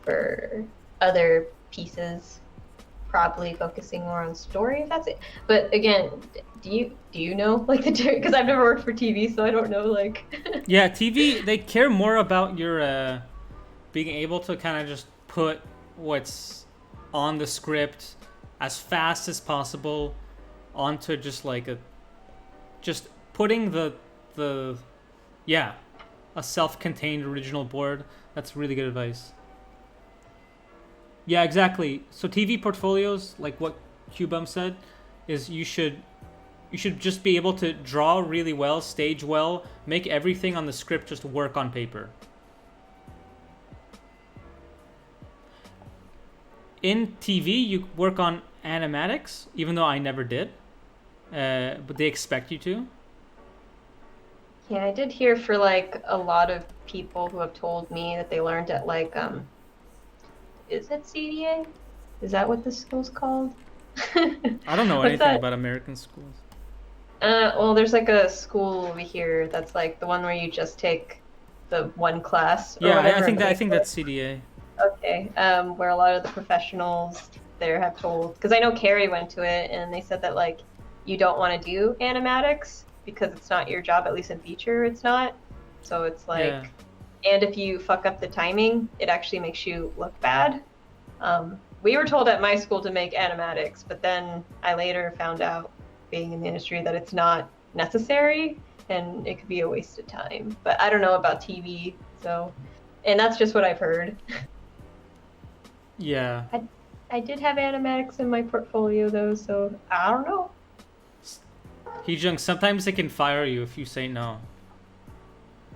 for other pieces, probably focusing more on story, if that's it. But again, do you know like the difference? Because I've never worked for TV, so I don't know like. Yeah, TV, they care more about your being able to kind of just put what's on the script as fast as possible onto just like just putting a self-contained original board. That's really good advice. Yeah, exactly. So TV portfolios, like what Qbum said, is you should just be able to draw really well, stage well, make everything on the script just work on paper. In TV, you work on animatics, even though I never did, but they expect you to. Yeah, I did hear for like a lot of people who have told me that they learned at like is it CDA? Is that what the school's called? I don't know anything about American schools. Well, there's like a school over here that's like the one where you just take the one class or Yeah, whatever. I think that's CDA. Okay. Where a lot of the professionals there have told, because I know Carrie went to it and they said that like you don't want to do animatics because it's not your job, at least in feature, it's not. So it's like, and if you fuck up the timing, it actually makes you look bad. We were told at my school to make animatics, but then I later found out, being in the industry, that it's not necessary and it could be a waste of time. But I don't know about TV, so, and that's just what I've heard. Yeah. I did have animatics in my portfolio though, so I don't know. Heejung, sometimes they can fire you if you say no.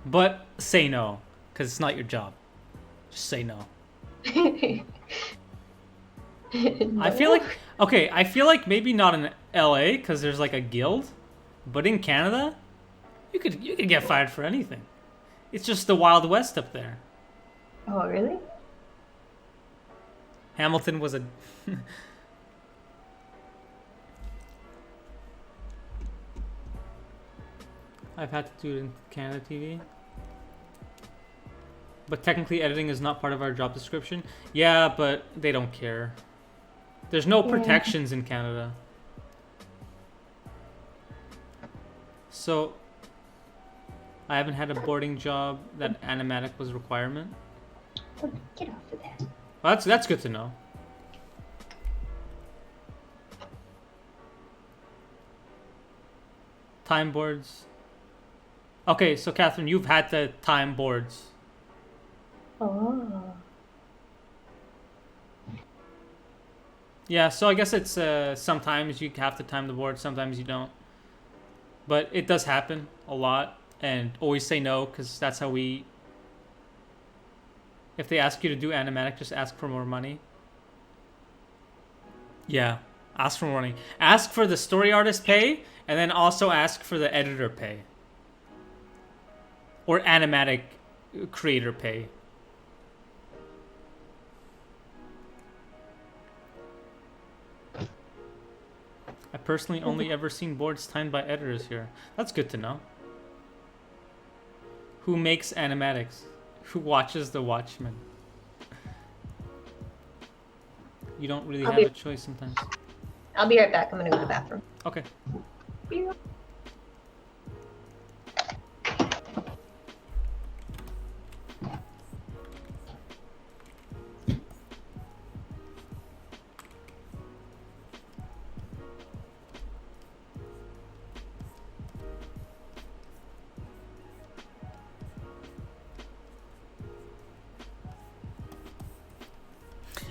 But say no, because it's not your job. Just say no. No. I feel like, okay, I feel like maybe not in LA because there's like a guild, but in Canada, you could get fired for anything. It's just the Wild West up there. Oh, really? Hamilton was a I've had to do it in Canada TV. But technically editing is not part of our job description. Yeah, but they don't care. There's no protections in Canada. So I haven't had a boarding job that animatic was a requirement. Get off of that. Well, that's good to know. Time boards. Okay, so Catherine, you've had the time boards. Oh. Yeah, so I guess it's sometimes you have to time the board, sometimes you don't. But it does happen a lot, and always say no, because that's how we... If they ask you to do animatic, just ask for more money. Yeah, ask for more money. Ask for the story artist pay, and then also ask for the editor pay. Or animatic creator pay. I personally only ever seen boards timed by editors here. That's good to know. Who makes animatics? Who watches The Watchmen? You don't really have a choice sometimes. I'll be right back. I'm gonna go to the bathroom. Okay. Yeah.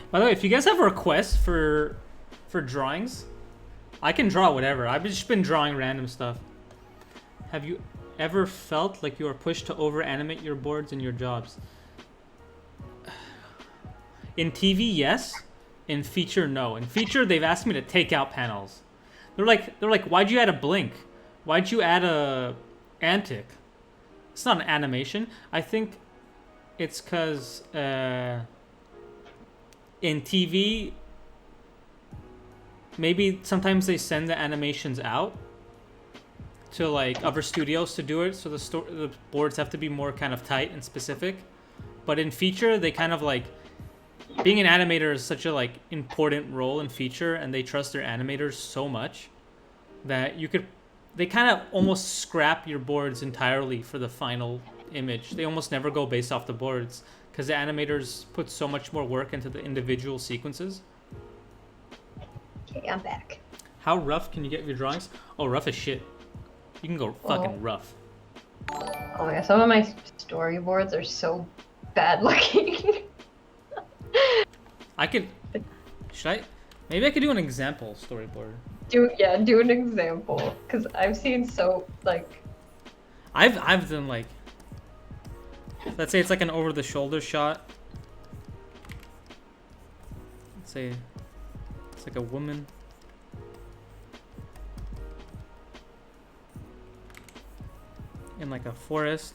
By the way, if you guys have requests for drawings, I can draw whatever. I've just been drawing random stuff. Have you ever felt like you are pushed to over-animate your boards and your jobs? In TV, yes. In feature, no. In feature, they've asked me to take out panels. They're like, why'd you add a blink? Why'd you add a antic? It's not an animation. I think it's because in TV, maybe sometimes they send the animations out to like other studios to do it, so the boards have to be more kind of tight and specific. But in feature, they kind of like, being an animator is such a like important role in feature, and they trust their animators so much that they kind of almost scrap your boards entirely for the final image. They almost never go based off the boards because the animators put so much more work into the individual sequences. Okay, I'm back. How rough can you get your drawings? Oh, rough as shit. You can go fucking rough. Oh yeah, some of my storyboards are so bad looking. Maybe I could do an example storyboard. Do an example, because I've seen so like. I've done like, let's say it's like an over the shoulder shot. Let's say it's like a woman. In like a forest.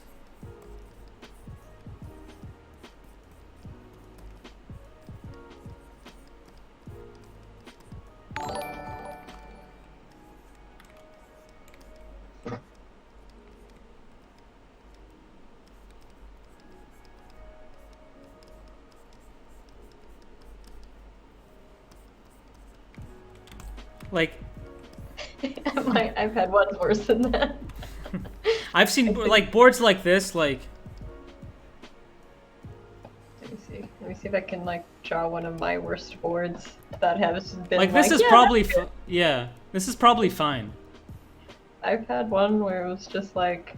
Like, I've had ones worse than that. I've seen like boards like this, like. Let me see if I can like draw one of my worst boards that has been Like this is probably yeah. This is probably fine. I've had one where it was just like,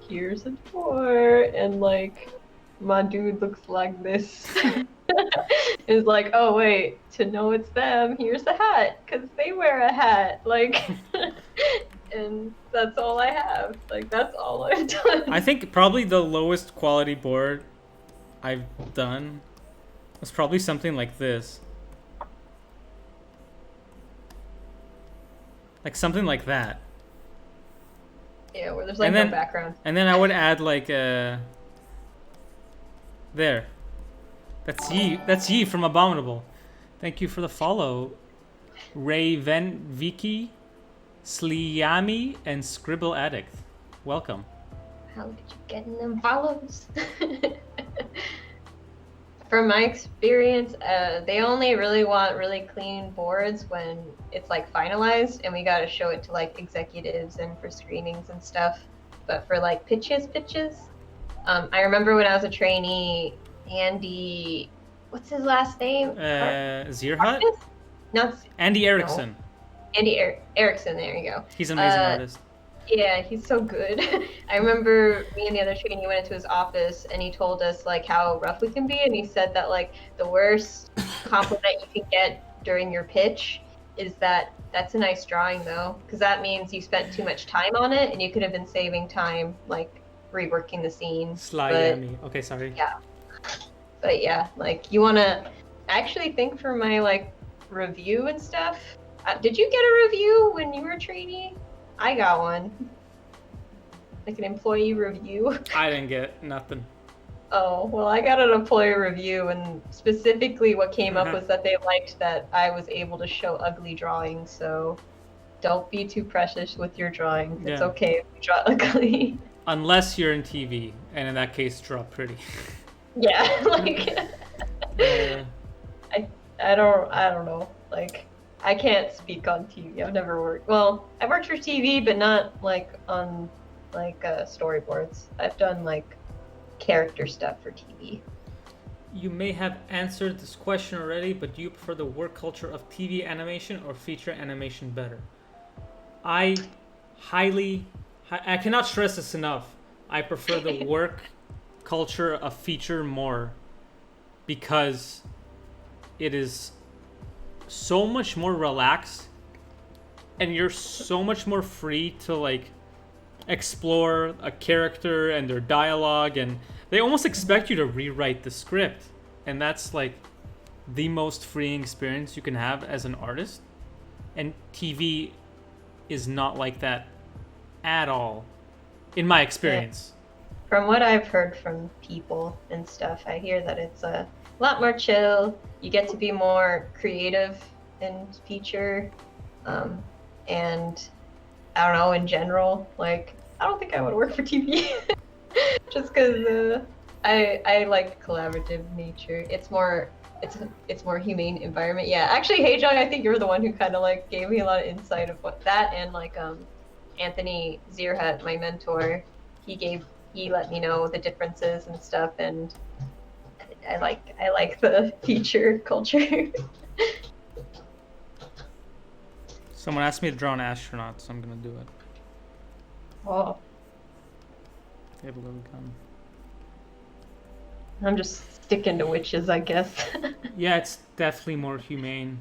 here's a door, and like my dude looks like this. It's like, oh wait, to know it's them, here's a hat, because they wear a hat. Like, and that's all I have. Like, that's all I've done. I think probably the lowest quality board I've done was probably something like this. Like something like that. Yeah, where there's like no background. And then I would add like there. That's Yi from Abominable. Thank you for the follow. Raven Vicky, Sliami, and Scribble Addict. Welcome. How did you get in them follows? From my experience, they only really want really clean boards when it's like finalized, and we gotta show it to like executives and for screenings and stuff. But for like pitches, I remember when I was a trainee, Andy, what's his last name? Zierhut? Not Andy Erickson. No. Andy Erickson, there you go. He's an amazing artist. Yeah, he's so good. I remember me and the other trainee went into his office and he told us like how rough we can be, and he said that like the worst compliment you can get during your pitch is that that's a nice drawing though, because that means you spent too much time on it and you could have been saving time like reworking the scene. Okay, sorry. Yeah. But yeah, like you want to actually think for my like review and stuff. Did you get a review when you were a trainee? I got one. Like an employee review. I didn't get nothing. Oh, well, I got an employee review, and specifically what came up was that they liked that I was able to show ugly drawings, so don't be too precious with your drawings. It's okay if you draw ugly. Unless you're in TV, and in that case, draw pretty. Yeah, like... I don't know, like... I can't speak on TV. I've never worked. Well, I've worked for TV, but not like on like storyboards. I've done like character stuff for TV. You may have answered this question already, but do you prefer the work culture of TV animation or feature animation better? I cannot stress this enough. I prefer the work culture of feature more because it is so much more relaxed and you're so much more free to like explore a character and their dialogue, and they almost expect you to rewrite the script, and that's like the most freeing experience you can have as an artist. And TV is not like that at all in my experience. From what I've heard from people and stuff, I hear that it's a lot more chill. You get to be more creative in feature, and I don't know, in general, like I don't think I would work for TV just because I like collaborative nature. It's more humane environment. Yeah, actually, Hey Jung, I think you're the one who kind of like gave me a lot of insight of what that, and like Anthony Zierhut, my mentor, he let me know the differences and stuff, and I like the feature culture. Someone asked me to draw an astronaut, so I'm gonna do it. Oh. They have a little gun. I'm just sticking to witches, I guess. Yeah, it's definitely more humane.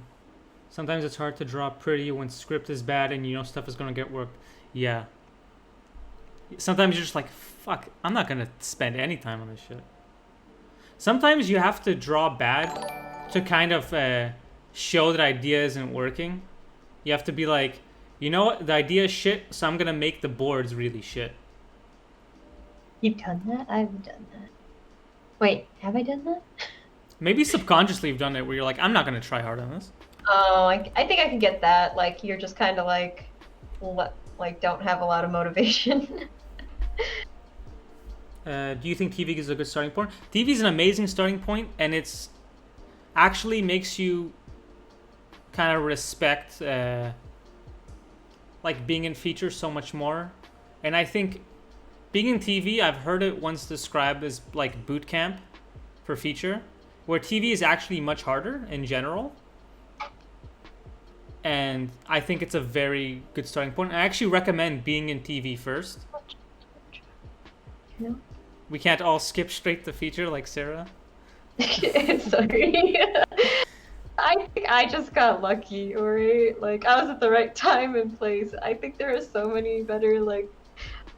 Sometimes it's hard to draw pretty when script is bad and you know stuff is gonna get worked. Yeah. Sometimes you're just like, fuck, I'm not gonna spend any time on this shit. Sometimes you have to draw bad to kind of show that idea isn't working. You have to be like, you know what, the idea is shit, so I'm gonna make the boards really shit. You've done that? I've done that. Wait, have I done that? Maybe subconsciously you've done it where you're like, I'm not gonna try hard on this. Oh, I think I can get that. Like, you're just kind of like don't have a lot of motivation. Do you think TV is a good starting point? TV is an amazing starting point, and it's actually makes you kind of respect like being in feature so much more. And I think being in TV, I've heard it once described as like boot camp for feature, where TV is actually much harder in general. And I think it's a very good starting point. I actually recommend being in TV first. No. We can't all skip straight to feature like Sarah. Sorry. I think I just got lucky, alright? Like, I was at the right time and place. I think there are so many better, like,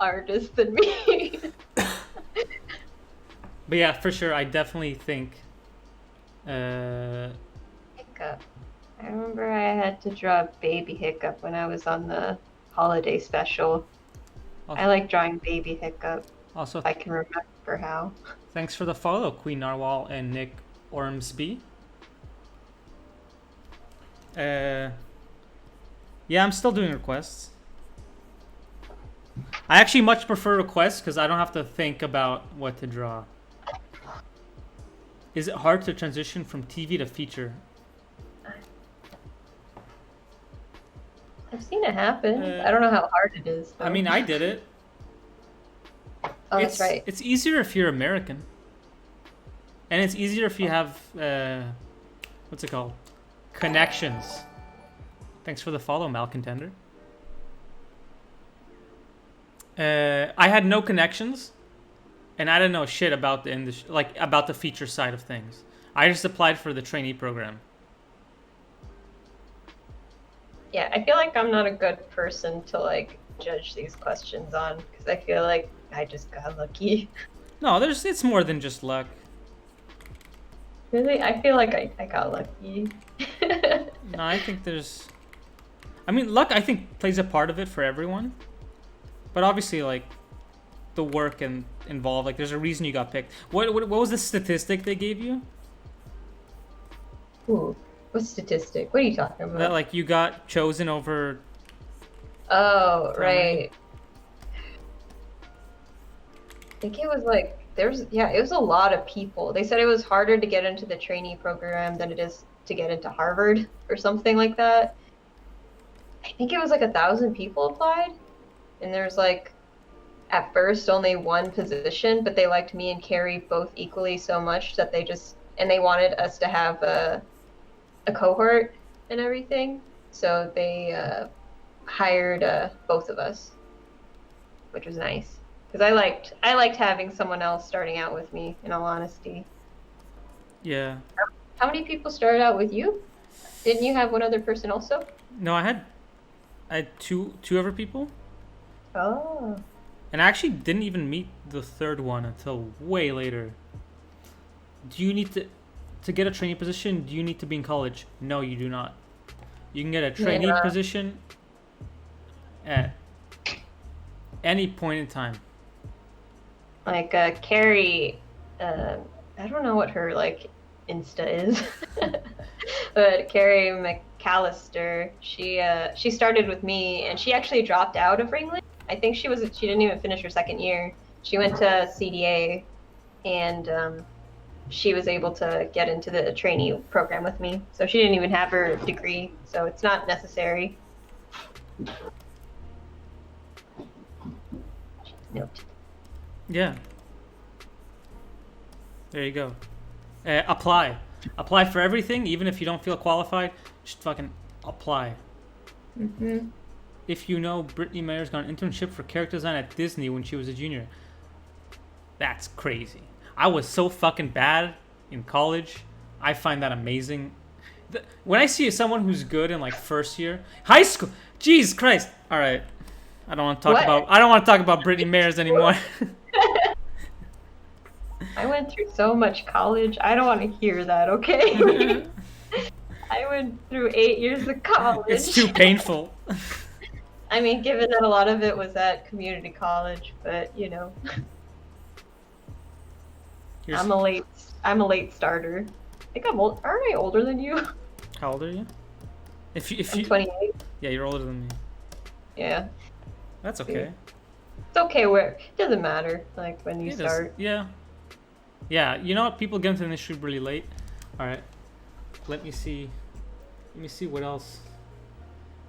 artists than me. But yeah, for sure, I definitely think... Hiccup. I remember I had to draw Baby Hiccup when I was on the holiday special. Also, I like drawing Baby Hiccup, also if I can remember how. thanks for the follow, Queen Narwhal and Nick Ormsby. Yeah, I'm still doing requests. I actually much prefer requests because I don't have to think about what to draw. Is it hard to transition from TV to feature? I've seen it happen. I don't know how hard it is, though. I mean, I did it. Oh, that's right. It's easier if you're American. And it's easier if you have, what's it called? Connections. Thanks for the follow, Malcontender. I had no connections, and I didn't know shit about the industry, like about the feature side of things. I just applied for the trainee program. Yeah, I feel like I'm not a good person to like judge these questions on because I feel like I just got lucky. No, it's more than just luck. Really? I feel like I got lucky. No, I think there's... I mean, luck, I think, plays a part of it for everyone. But obviously, like, the work and involved, like, there's a reason you got picked. What was the statistic they gave you? Ooh, what statistic? What are you talking about? That, like, you got chosen over... Oh, right. I think it was like, it was a lot of people. They said it was harder to get into the trainee program than it is to get into Harvard or something like that. I think it was like 1,000 people applied. And there's like, at first only one position, but they liked me and Carrie both equally so much that they wanted us to have a cohort and everything. So they hired both of us, which was nice. Because I liked having someone else starting out with me, in all honesty. Yeah. How many people started out with you? Didn't you have one other person also? No, I had two other people. Oh. And I actually didn't even meet the third one until way later. Do you need to get a trainee position, do you need to be in college? No, you do not. You can get a trainee position at any point in time. Like Carrie, I don't know what her like Insta is, but Carrie McAllister, she started with me and she actually dropped out of Ringling. I think she didn't even finish her second year. She went to CDA, and she was able to get into the trainee program with me. So she didn't even have her degree, so it's not necessary. Nope. Yeah. There you go. Apply. Apply for everything, even if you don't feel qualified. Just fucking apply. Mm-hmm. If you know, Brittany Mayers got an internship for character design at Disney when she was a junior. That's crazy. I was so fucking bad in college. I find that amazing. When I see someone who's good in like first year, high school, Jesus Christ. All right, I don't want to talk about Brittany Mayers anymore. I went through so much college. I don't want to hear that. Okay. I went through 8 years of college. It's too painful. I mean, given that a lot of it was at community college, but you know, I'm a late starter. I think I'm old. Aren't I older than you? How old are you? I'm 28. Yeah, you're older than me. Yeah. That's okay. It's okay where it doesn't matter. Like when you start. Yeah. Yeah. You know what? People get into the industry really late. All right. Let me see. Let me see what else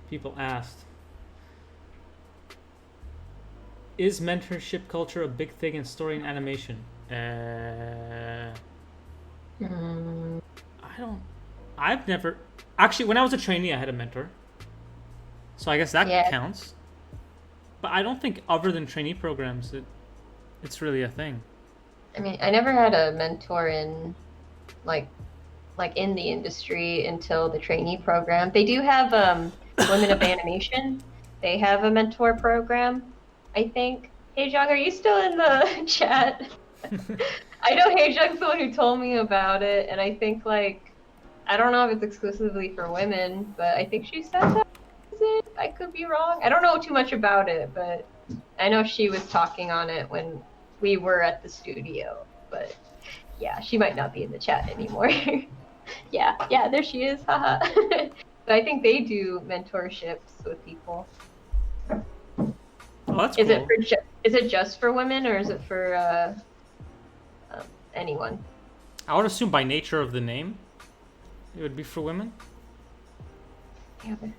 people asked. Is mentorship culture a big thing in story and animation? I've never. Actually, when I was a trainee, I had a mentor. So I guess that counts. But I don't think other than trainee programs, it's really a thing. I mean, I never had a mentor in, like in the industry until the trainee program. They do have Women of Animation. They have a mentor program, I think. Hey, Jung, are you still in the chat? I know Hey Jung's the one who told me about it, and I think, like, I don't know if it's exclusively for women, but I think she said that. Is it? I could be wrong. I don't know too much about it, but I know she was talking on it when we were at the studio. But yeah, she might not be in the chat anymore. yeah, there she is. Haha. But I think they do mentorships with people. Oh, that's cool. Is it just for women, or is it for anyone? I would assume by nature of the name, it would be for women. Yeah, but...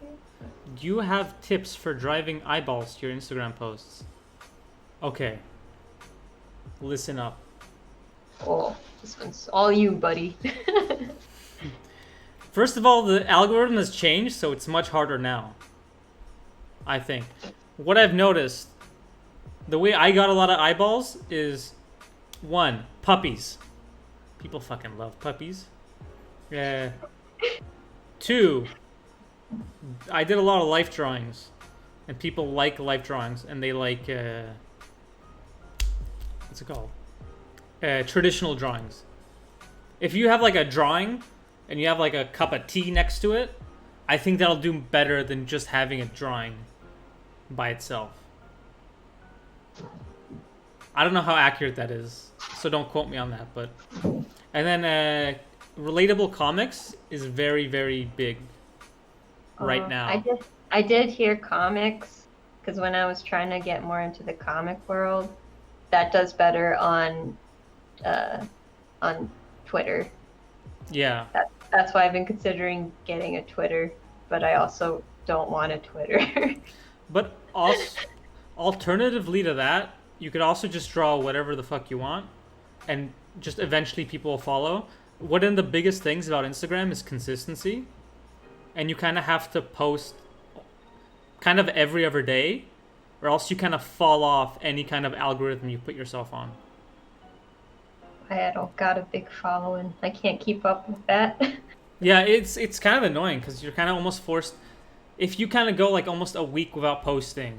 Do you have tips for driving eyeballs to your Instagram posts? Okay. Listen up. Oh, this one's all you, buddy. First of all, the algorithm has changed, so it's much harder now. I think. What I've noticed, the way I got a lot of eyeballs is, 1, puppies. People fucking love puppies. 2, I did a lot of life drawings, and people like life drawings, and they like what's it called? Traditional drawings. If you have like a drawing, and you have like a cup of tea next to it, I think that'll do better than just having a drawing by itself. I don't know how accurate that is, so don't quote me on that. But and then relatable comics is very, very big right now. I did hear comics, because when I was trying to get more into the comic world, that does better on Twitter. Yeah. That's why I've been considering getting a Twitter, but I also don't want a Twitter. But also, alternatively to that, you could also just draw whatever the fuck you want, and just eventually people will follow. One of the biggest things about Instagram is consistency, and you kind of have to post kind of every other day, or else you kind of fall off any kind of algorithm you put yourself on. I don't got a big following. I can't keep up with that. Yeah, it's kind of annoying, because you're kind of almost forced. If you kind of go like almost a week without posting,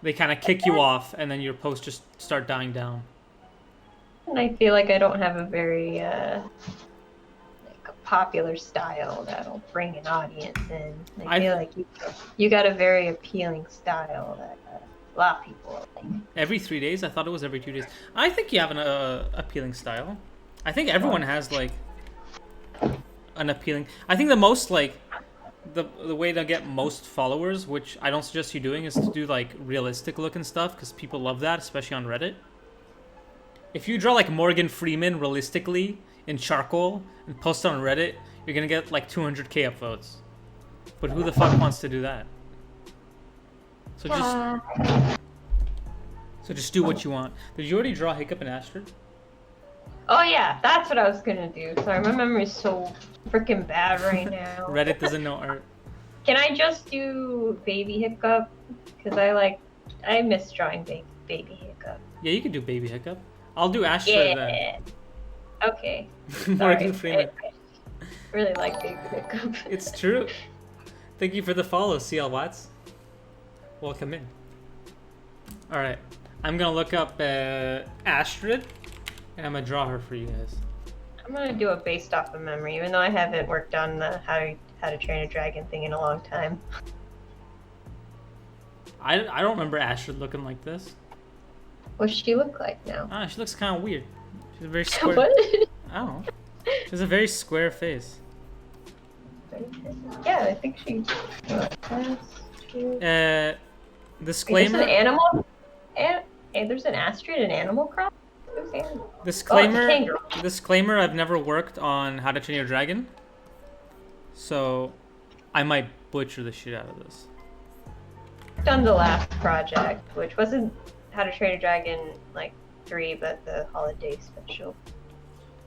they kind of kick you off, and then your posts just start dying down. And I feel like I don't have a very like a popular style that'll bring an audience in. I feel like you got a very appealing style that a lot of people like. Every 3 days? I thought it was every 2 days. I think you have an appealing style. I think everyone has like an appealing. I think the most like the way to get most followers, which I don't suggest you doing, is to do like realistic looking stuff, because people love that, especially on Reddit. If you draw like Morgan Freeman realistically in charcoal and post it on Reddit, you're gonna get like 200k upvotes. But who the fuck wants to do that? So just do what you want. Did you already draw Hiccup and Astrid? Oh yeah, that's what I was gonna do. Sorry, my memory's so freaking bad right now. Reddit doesn't know art. Can I just do Baby Hiccup? Because I miss drawing Baby Hiccup. Yeah, you can do Baby Hiccup. I'll do Astrid then. Okay. Morgan Freeman. I really like Baby Hiccup. It's true. Thank you for the follow, CL Watts. Welcome in. Alright. I'm gonna look up Astrid, and I'm gonna draw her for you guys. I'm gonna do it based off of memory, even though I haven't worked on the how to train a dragon thing in a long time. I don't remember Astrid looking like this. What's she look like now? She looks kind of weird. She's a very square. What? I don't know. She has a very square face. Yeah, I think she. Disclaimer. There's an animal. There's an Astrid in Animal Crossing. Disclaimer. Disclaimer. I've never worked on How to Train Your Dragon, So I might butcher the shit out of this. Done the last project, which wasn't How to Train a Dragon like 3, but the holiday special.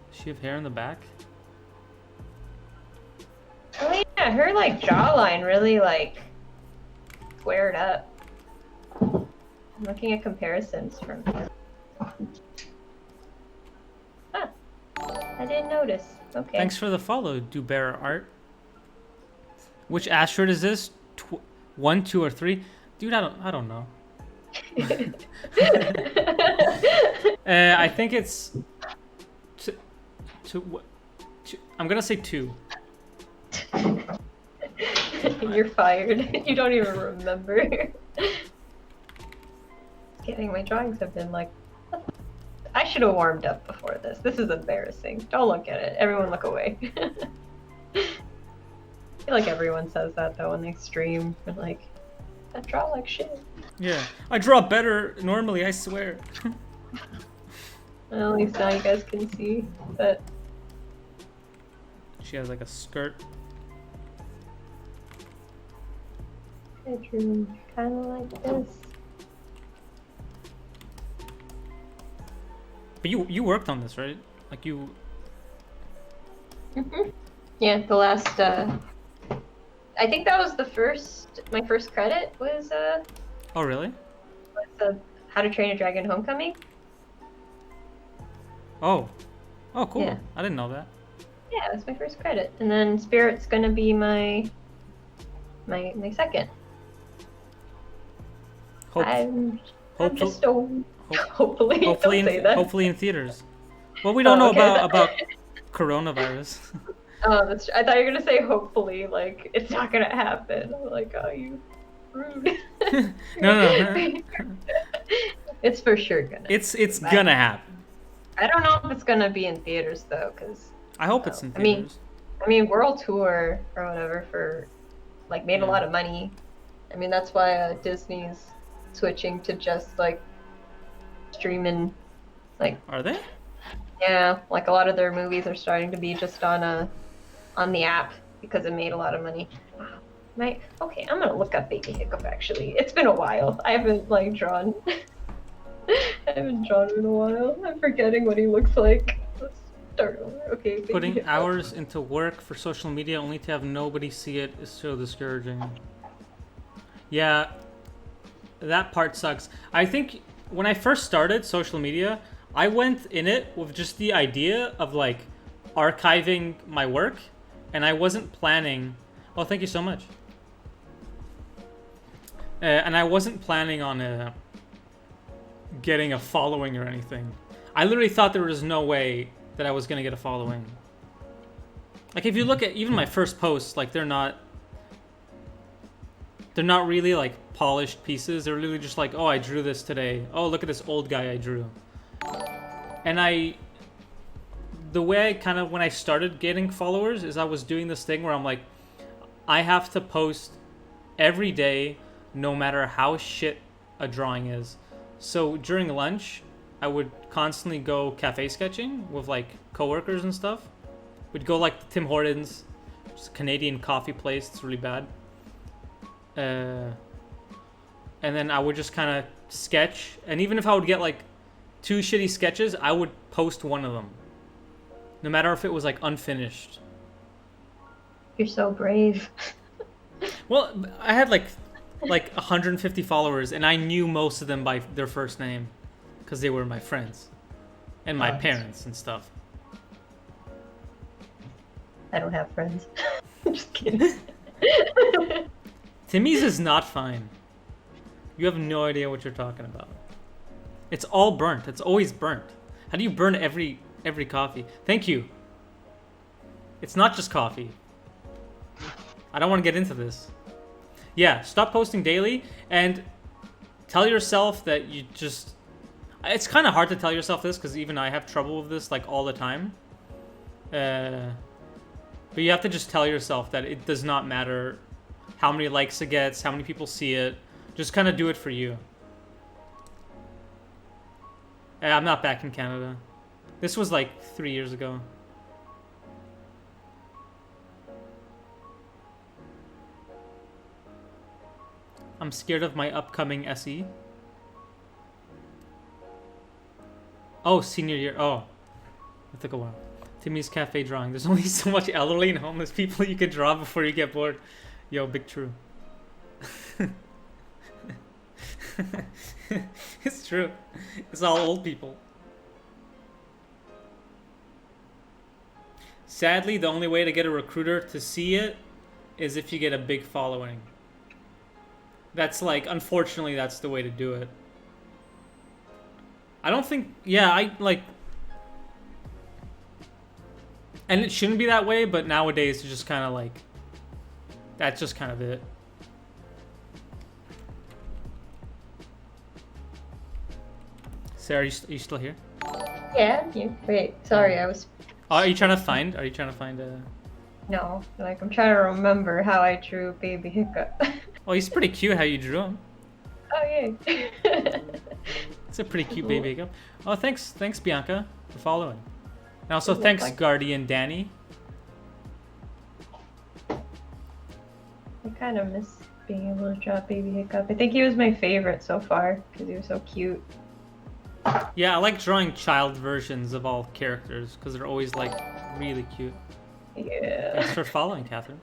Does she have hair in the back? Oh yeah, her like jawline really like squared up. I'm looking at comparisons from. Huh. I didn't notice. Okay. Thanks for the follow, Do Bearer Art. Which asteroid is this? 1, 2, or 3? Dude, I don't know. I think it's two. I'm gonna say 2. You're fired. You don't even remember. Kidding. My drawings have been like. I should have warmed up before this. This is embarrassing. Don't look at it. Everyone look away. I feel like everyone says that though when they stream. They're like, I draw like shit. Yeah, I draw better normally, I swear. Well, at least now you guys can see that. She has like a skirt. Bedroom, kind of like this. But you worked on this, right? Like you. Yeah, the last. I think that was my first credit was Oh really? How to Train a Dragon Homecoming. Oh. Oh cool. Yeah. I didn't know that. Yeah, it was my first credit, and then Spirit's gonna be my second. I'm just hopefully don't say that. Hopefully in theaters. Well, we don't know about coronavirus. Oh, that's. I thought you were gonna say hopefully, like it's not gonna happen. I'm like, oh, you rude. No. It's for sure gonna. It's gonna happen. I don't know if it's gonna be in theaters though, because. I hope it's in theaters. I mean, World Tour or whatever for, like, made a lot of money. I mean, that's why Disney's switching to just like streaming, like. Are they? Yeah, like a lot of their movies are starting to be just on the app because it made a lot of money. Okay, I'm gonna look up Baby Hiccup actually. It's been a while. I haven't like drawn. I haven't drawn in a while. I'm forgetting what he looks like. Let's start over. Okay. Baby Putting Hiccup. hours into work for social media only to have nobody see it is so discouraging. Yeah, that part sucks. I think when I first started social media, I went in it with just the idea of like archiving my work, and I wasn't planning. Oh, thank you so much. And I wasn't planning on getting a following or anything. I literally thought there was no way that I was gonna get a following. Like if you look at even my first posts, like they're not really like polished pieces. They're really just like, oh, I drew this today. Oh, look at this old guy I drew. And the way I kind of, when I started getting followers is I was doing this thing where I'm like, I have to post every day, no matter how shit a drawing is. So during lunch, I would constantly go cafe sketching with like coworkers and stuff. We'd go like to Tim Hortons, it's a Canadian coffee place. It's really bad. And then I would just kind of sketch. And even if I would get like 2 shitty sketches, I would post one of them. No matter if it was like unfinished. You're so brave. Well, I had like 150 followers, and I knew most of them by their first name because they were my friends and my parents and stuff. I don't have friends. Just kidding. Timmy's is not fine. You have no idea what you're talking about. It's all burnt. It's always burnt. How do you burn every coffee? Thank you. It's not just coffee. I don't want to get into this. Yeah, stop posting daily and tell yourself that you just... It's kind of hard to tell yourself this because even I have trouble with this like all the time. But you have to just tell yourself that it does not matter how many likes it gets, how many people see it. Just kind of do it for you. I'm not back in Canada. This was like 3 years ago. I'm scared of my upcoming SE. Oh, senior year. Oh, it took a while. Timmy's cafe drawing. There's only so much elderly and homeless people you can draw before you get bored. Yo, big true. It's true. It's all old people. Sadly, the only way to get a recruiter to see it is if you get a big following. That's like, unfortunately, that's the way to do it. I don't think, yeah, I like, and it shouldn't be that way, but nowadays it's just kind of like, that's just kind of it. Sarah, are you still here? Yeah, you. Wait, sorry, I was. Oh, are you trying to find a... No, like I'm trying to remember how I drew Baby Hiccup. Oh, he's pretty cute how you drew him. Oh, yay. It's a pretty cute Baby Hiccup. Oh, thanks Bianca for following. And also thanks Guardian Danny. I kind of miss being able to draw Baby Hiccup. I think he was my favorite so far because he was so cute. Yeah, I like drawing child versions of all characters because they're always like really cute. Yeah. Thanks for following, Catherine.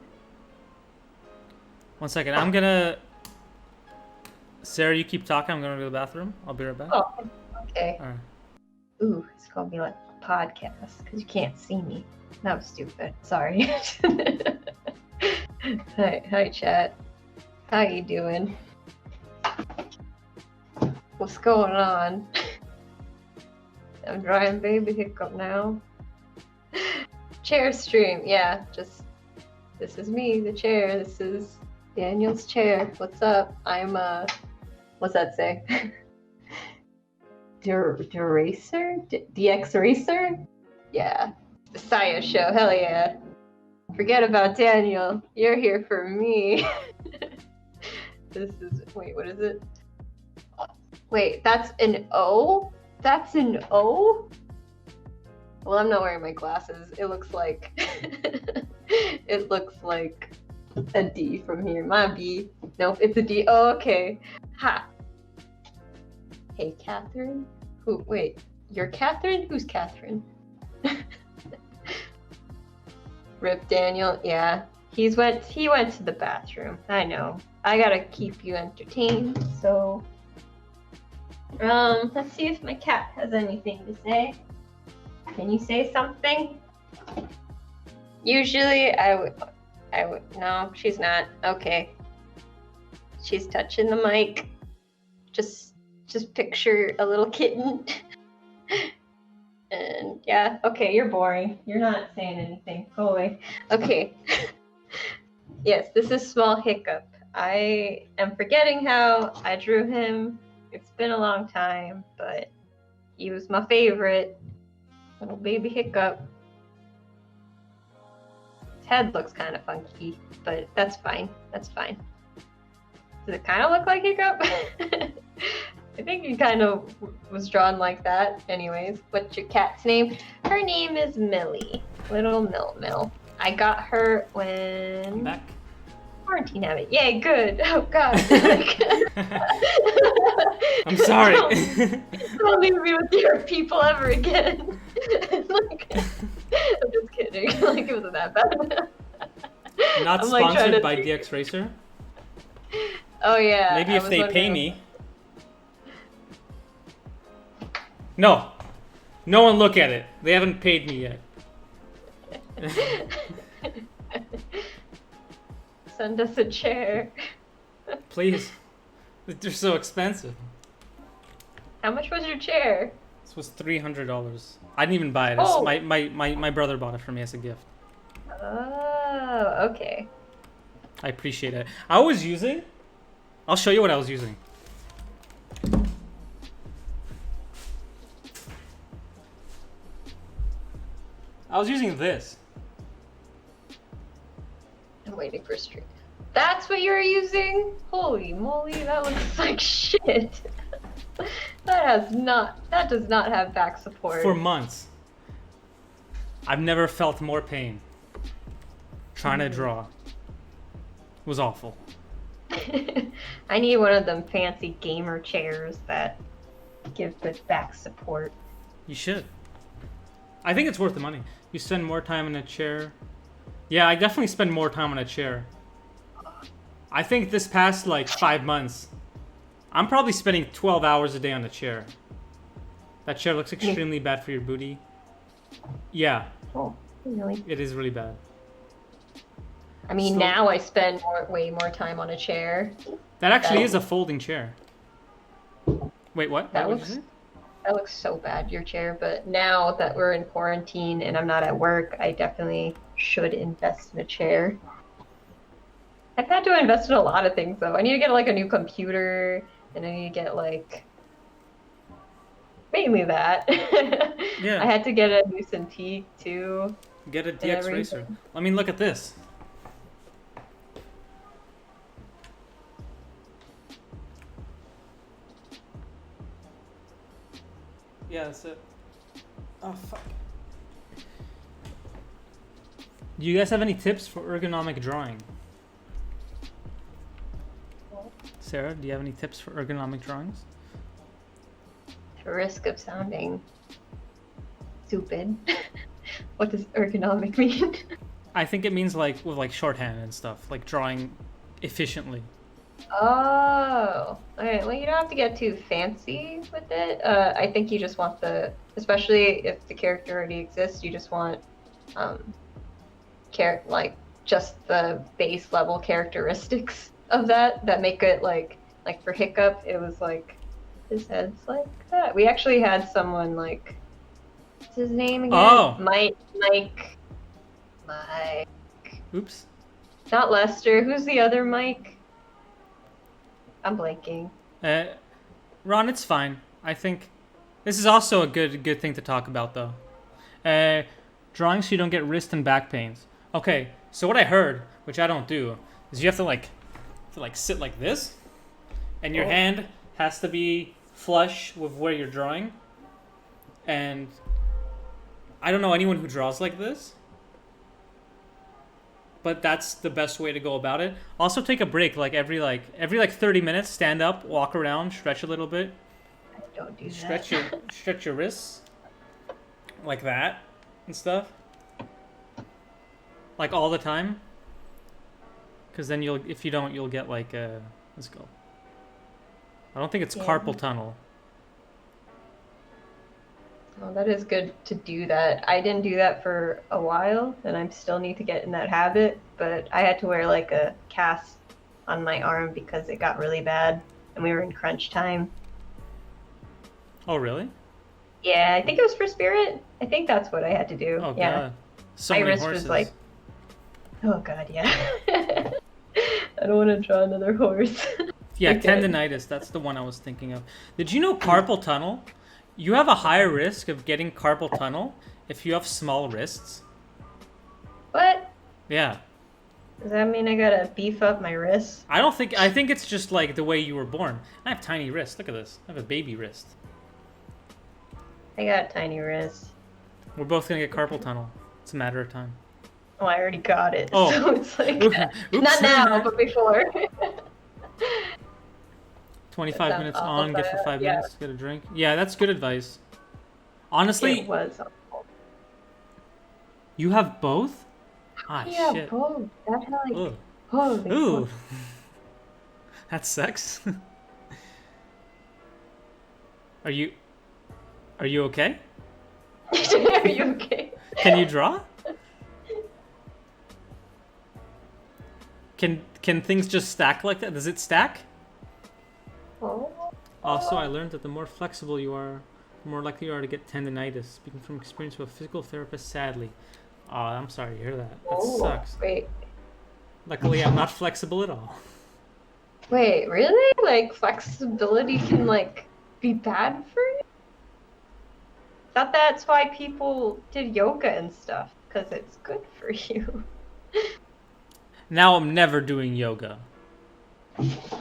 1 second, I'm gonna... Sarah, you keep talking. I'm gonna go to the bathroom. I'll be right back. Oh, okay. All right. Ooh, it's gonna be like a podcast because you can't see me. That was stupid. Sorry. Hi, chat. How you doing? What's going on? I'm drawing Baby Hiccup now. Chair stream, yeah. Just this is me, the chair. This is Daniel's chair. What's up? I'm what's that say? Deracer? DX Racer? Yeah. The Sayah show, hell yeah. Forget about Daniel. You're here for me. This is, wait, what is it? Wait, that's an O? That's an O? Well, I'm not wearing my glasses. It looks like it looks like a D from here. My B. Nope, it's a D. Oh, okay. Ha. Hey, Catherine. Who? Wait, you're Catherine? Who's Catherine? Rip Daniel. Yeah, he went to the bathroom. I know. I gotta keep you entertained. So, let's see if my cat has anything to say. Can you say something? Usually I would, no, she's not. Okay. She's touching the mic. Just picture a little kitten. And yeah, okay, you're boring. You're not saying anything. Go away. Okay. Yes, this is Small Hiccup. I am forgetting how I drew him. It's been a long time, but he was my favorite. Little Baby Hiccup. His head looks kind of funky, but that's fine. That's fine. Does it kind of look like Hiccup? I think he kind of was drawn like that. Anyways, what's your cat's name? Her name is Millie. Little Mill. I got her when... I'm back. Quarantine habit. Yay, good. Oh, God. I'm sorry. Don't leave me with your people ever again. Like, I'm just kidding. Like, it wasn't that bad. Not I'm, sponsored like, by DX Racer. Oh, yeah. Maybe if they pay me. No. No one look at it. They haven't paid me yet. Send us a chair. Please. They're so expensive. How much was your chair? This was $300. I didn't even buy it. Oh. My brother bought it for me as a gift. Oh, okay. I appreciate it. I was using... I'll show you what I was using. I was using this. I'm waiting for stream. That's what you were using? Holy moly, that looks like shit. That does not have back support. For months. I've never felt more pain. Trying to draw. It was awful. I need one of them fancy gamer chairs that give good back support. You should. I think it's worth the money. You spend more time in a chair. Yeah, I definitely spend more time on a chair. I think this past like 5 months, I'm probably spending 12 hours a day on a chair. That chair looks extremely bad for your booty. Yeah. Oh, really? It is really bad. I mean, now I spend way more time on a chair. That actually is a folding chair. Wait, what? That looks so bad, your chair. But now that we're in quarantine and I'm not at work, I definitely should invest in a chair. I've had to invest in a lot of things, though. I need to get, like, a new computer, and I need to get, like, mainly that. Yeah. I had to get a new Cintiq, too. Get a DX Racer. I mean, look at this. Yeah, that's it. Oh, fuck. Do you guys have any tips for ergonomic drawing? Sarah, do you have any tips for ergonomic drawings? At risk of sounding stupid, what does ergonomic mean? I think it means like with like shorthand and stuff, like drawing efficiently. Oh, okay. Well, you don't have to get too fancy with it. I think you just want especially if the character already exists, you just want, like just the base level characteristics of that make it like for Hiccup, it was like his head's like that. We actually had someone like, what's his name again? Oh, Mike. Oops. Not Lester. Who's the other Mike? I'm blanking. Ron, it's fine. I think this is also a good thing to talk about, though. Drawing so you don't get wrist and back pains. Okay, so what I heard, which I don't do, is you have to sit like this, and your hand has to be flush with where you're drawing. And I don't know anyone who draws like this, but that's the best way to go about it. Also, take a break, every 30 minutes. Stand up, walk around, stretch a little bit. I don't do that. Stretch your wrists, like that, and stuff. Like all the time. Because then if you don't, you'll get let's go. I don't think it's carpal tunnel. Oh, that is good to do that. I didn't do that for a while, and I still need to get in that habit, but I had to wear like a cast on my arm because it got really bad, and we were in crunch time. Oh, really? Yeah, I think it was for Spirit. I think that's what I had to do. Oh, yeah. God. So my many wrist horses. was like, oh, God, yeah. I don't want to draw another horse. Yeah, Okay. tendinitis. That's the one I was thinking of. Did you know carpal tunnel? You have a higher risk of getting carpal tunnel if you have small wrists. What? Yeah. Does that mean I gotta beef up my wrists? I think it's just like the way you were born. I have tiny wrists. Look at this. I have a baby wrist. I got tiny wrists. We're both gonna get carpal tunnel. It's a matter of time. Oh, I already got it. Oh. So it's like, Oops. not now, but before. 25 That minutes sounds on, awful, get for 5 yeah. minutes, get a drink. Yeah, that's good advice. Honestly, It was awful. you have both? Ah, Yeah, shit. both. That's how like, Ugh. holy Ooh. fuck. That sucks. Are you okay? Are you okay? Can you draw? Can things just stack like that? Does it stack? Oh. Also, I learned that the more flexible you are, the more likely you are to get tendinitis. Speaking from experience with a physical therapist, sadly. Oh, I'm sorry to hear that. That Oh, sucks. Wait, Luckily, I'm not flexible at all. really? Like flexibility can like be bad for you? Thought that's why people did yoga and stuff, because it's good for you. Now I'm never doing yoga.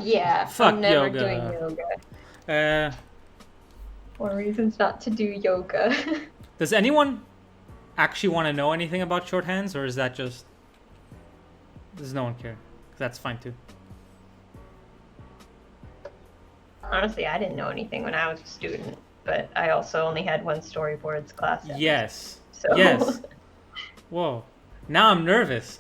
Yeah, Fuck I'm never yoga. doing yoga. More reasons not to do yoga. Does anyone actually want to know anything about shorthands, or is that just... Does no one care? That's fine too. Honestly, I didn't know anything when I was a student, but I also only had one storyboards class. Yes. So Yes. Whoa. Now I'm nervous.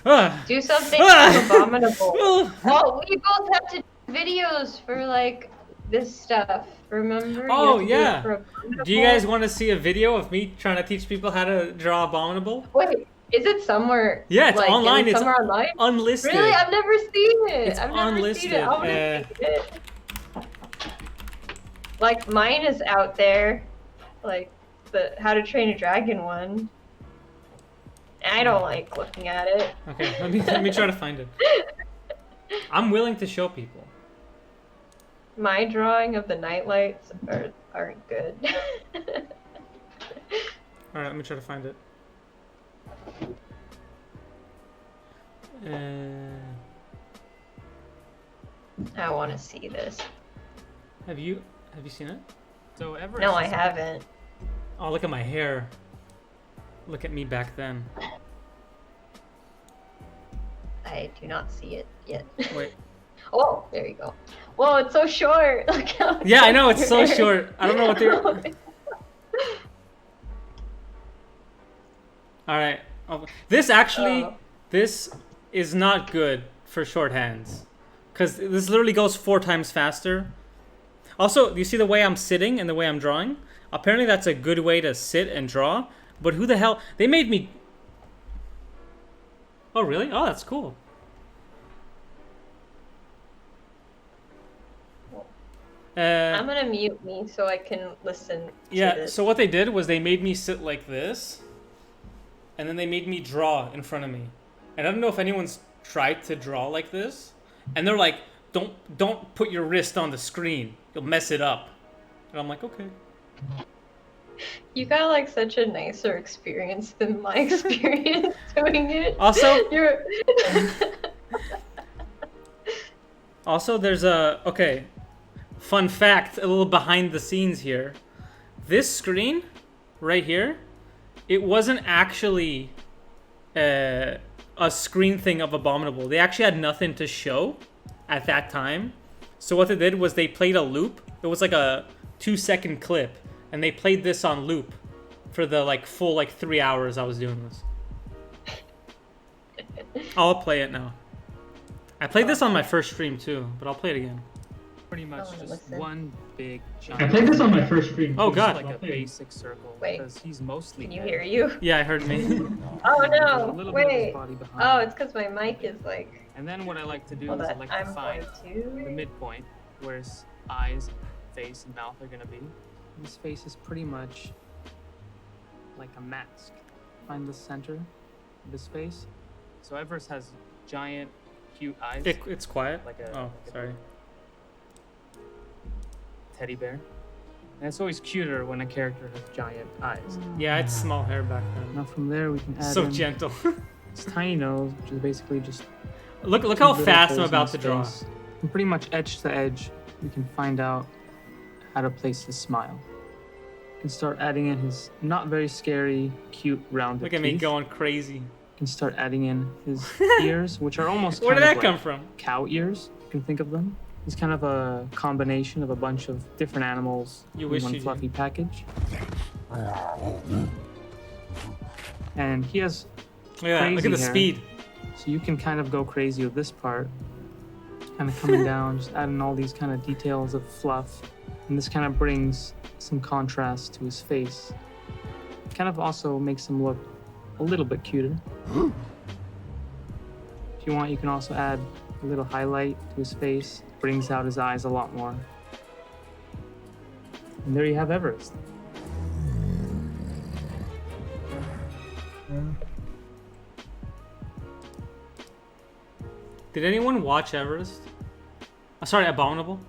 Ah. do something Ah. abominable. Ah. Oh, we both have to do videos for like this stuff. Remember? Oh, you have to yeah. do it for Abominable. Do you guys want to see a video of me trying to teach people how to draw Abominable? Wait, is it somewhere? Yeah, it's like, online. Is it It's somewhere online. unlisted. Really? I've never seen it. It's I've never seen it. I want to see it. Like mine is out there, like the How to Train a Dragon one. I don't like looking at it. Okay, let me try to find it. I'm willing to show people. My drawing of the nightlights aren't good. Alright, let me try to find it. I want to see this. Have you seen it? So Everest No, I is- haven't. Oh, look at my hair. Look at me back then. I do not see it yet. Wait. Oh, there you go. Whoa, it's so short. Look how Yeah, I know, it's so short. I don't know what they're... Alright. Oh, this actually... Oh. This is not good for shorthands. Because this literally goes 4 times faster. Also, do you see the way I'm sitting and the way I'm drawing? Apparently that's a good way to sit and draw. But who the hell... They made me... Oh, really? Oh, that's cool. I'm gonna mute me so I can listen to Yeah, this. so what they did was they made me sit like this. And then they made me draw in front of me. And I don't know if anyone's tried to draw like this. And they're like, don't put your wrist on the screen. You'll mess it up. And I'm like, okay. You got like such a nicer experience than my experience doing it. Also, You're Also, there's a... Okay. Fun fact, a little behind the scenes here. This screen, right here, it wasn't actually a screen thing of Abominable. They actually had nothing to show at that time. So what they did was they played a loop. It was like a 2-second clip. And they played this on loop for the like full like 3 hours I was doing this. I'll play it now. I played this on my first stream too, but I'll play it again. pretty much wanna just listen. one big I giant. played this on my first stream. Oh, too, God. so Like I'll a play it. basic circle Wait. because he's mostly Can you dead. hear you? Yeah, I heard me. Oh There's a no! little bit of his Wait. body behind. Oh, it's because my mic is like. And then what I like to do Hold is I on. like to I'm find going the to. midpoint where his eyes, face, and mouth are gonna be. His face is pretty much like a mask. Find the center of his face. So Everest has giant, cute eyes, It's quiet. like a, Oh, like a sorry. teddy bear. And it's always cuter when a character has giant eyes. Yeah, it's small hair back then. Now from there we can add So in gentle. his tiny nose, which is basically just Look how little fast I'm holes in about his to draw. face. And pretty much edge to edge, we can find out how to place his smile. We can start adding in his not very scary, cute, rounded Look at me teeth. going crazy. We can start adding in his ears, which are almost Where did kind that of come like from? cow ears. You can think of them. It's kind of a combination of a bunch of different animals You in wish one you fluffy package. And he has Look at that. Look at the crazy hair. speed. So you can kind of go crazy with this part, kind of coming down, just adding all these kind of details of fluff. And this kind of brings some contrast to his face. Kind of also makes him look a little bit cuter. If you want, you can also add a little highlight to his face. Brings out his eyes a lot more. And there you have Everest. Did anyone watch Everest? Sorry, Abominable?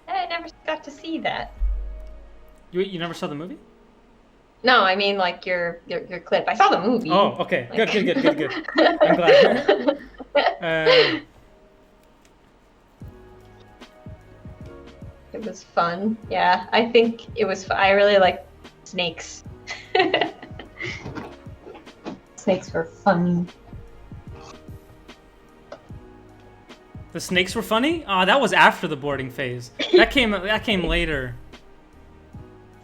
I never got to see that. You never saw the movie? No, I mean like your clip. I saw the movie. Oh, okay. Like- Good. I'm glad. It was fun. Yeah, I think it was. I really like snakes. Snakes were fun. The snakes were funny? Ah, that was after the boarding phase. That came later.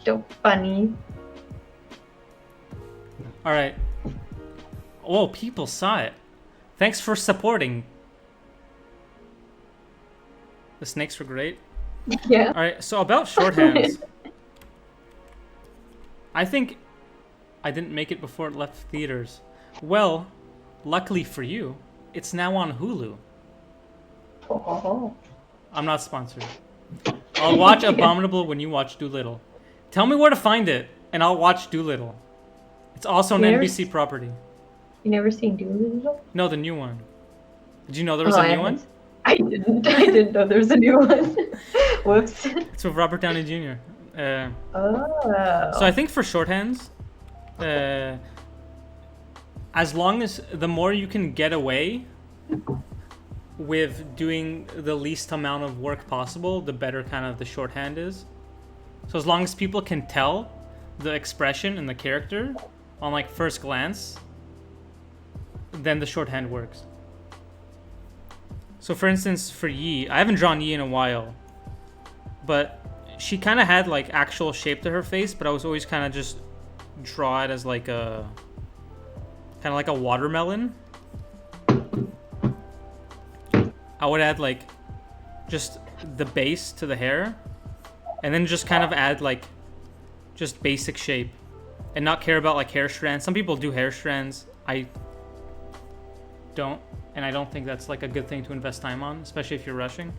So funny. All right. Whoa, people saw it. Thanks for supporting. The snakes were great. Yeah. All right, so about shorthands. I think I didn't make it before it left theaters. Well, luckily for you, it's now on Hulu. Oh. I'm not sponsored. I'll watch Abominable when you watch Doolittle. Tell me where to find it, and I'll watch Doolittle. It's also an NBC property. You never seen Doolittle? No, the new one. Did you know there was a new one? I didn't. I didn't know there was a new one. Whoops. It's with Robert Downey Jr. Oh. So I think for shorthands, as long as the more you can get away with doing the least amount of work possible, the better kind of the shorthand is. So as long as people can tell the expression and the character on like first glance, then the shorthand works. So for instance, for Yi, I haven't drawn Yi in a while, but she kind of had like actual shape to her face, but I was always kind of just draw it as like a kind of like a watermelon. I would add like just the base to the hair, and then just kind of add like just basic shape and not care about like hair strands. Some people do hair strands. I don't, and I don't think that's like a good thing to invest time on, especially if you're rushing.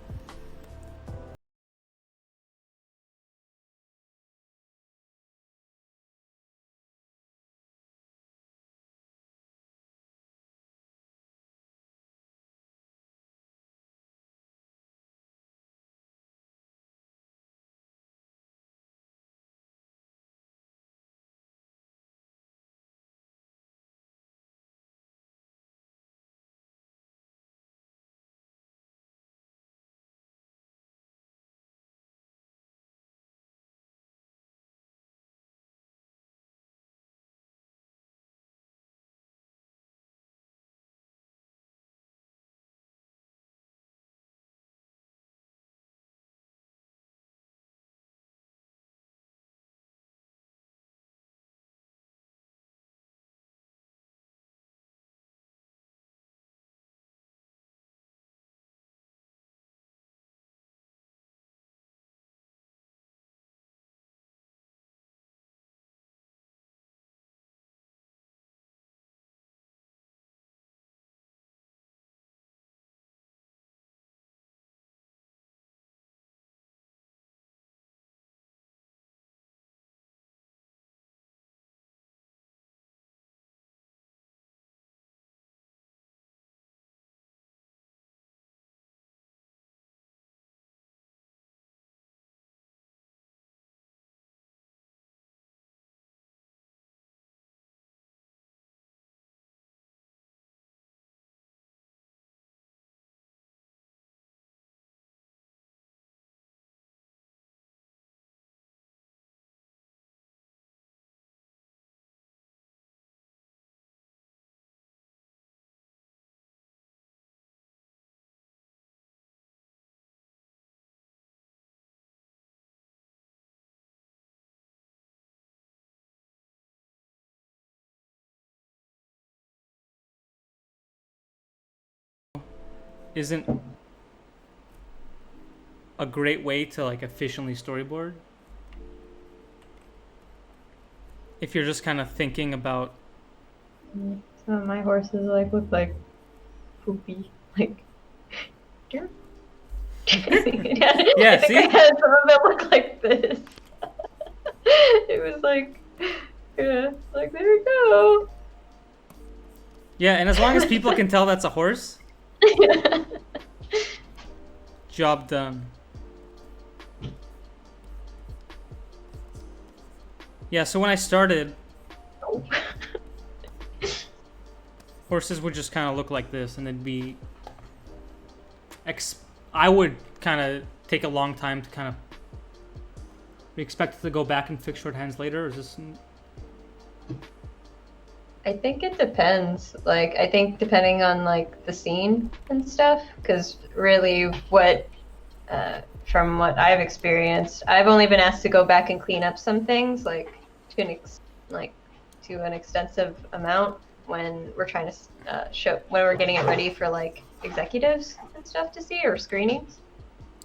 Isn't a great way to like efficiently storyboard if you're just kind of thinking about Some of my horses like look like poopy, like. Yeah, Yeah, I think see? I had some of them look like this. It was like, yeah, like there we go. yeah, and as long as people can tell that's a horse, job done. Yeah, so when I started, horses would just kind of look like this, and it'd be I would kind of take a long time to kind of. We expect to go back and fix shorthands later, or is this? I think it depends. Like, I think depending on like the scene and stuff, because really, from what I've experienced, I've only been asked to go back and clean up some things, like like to an extensive amount when we're trying to when we're getting it ready for like executives and stuff to see or screenings.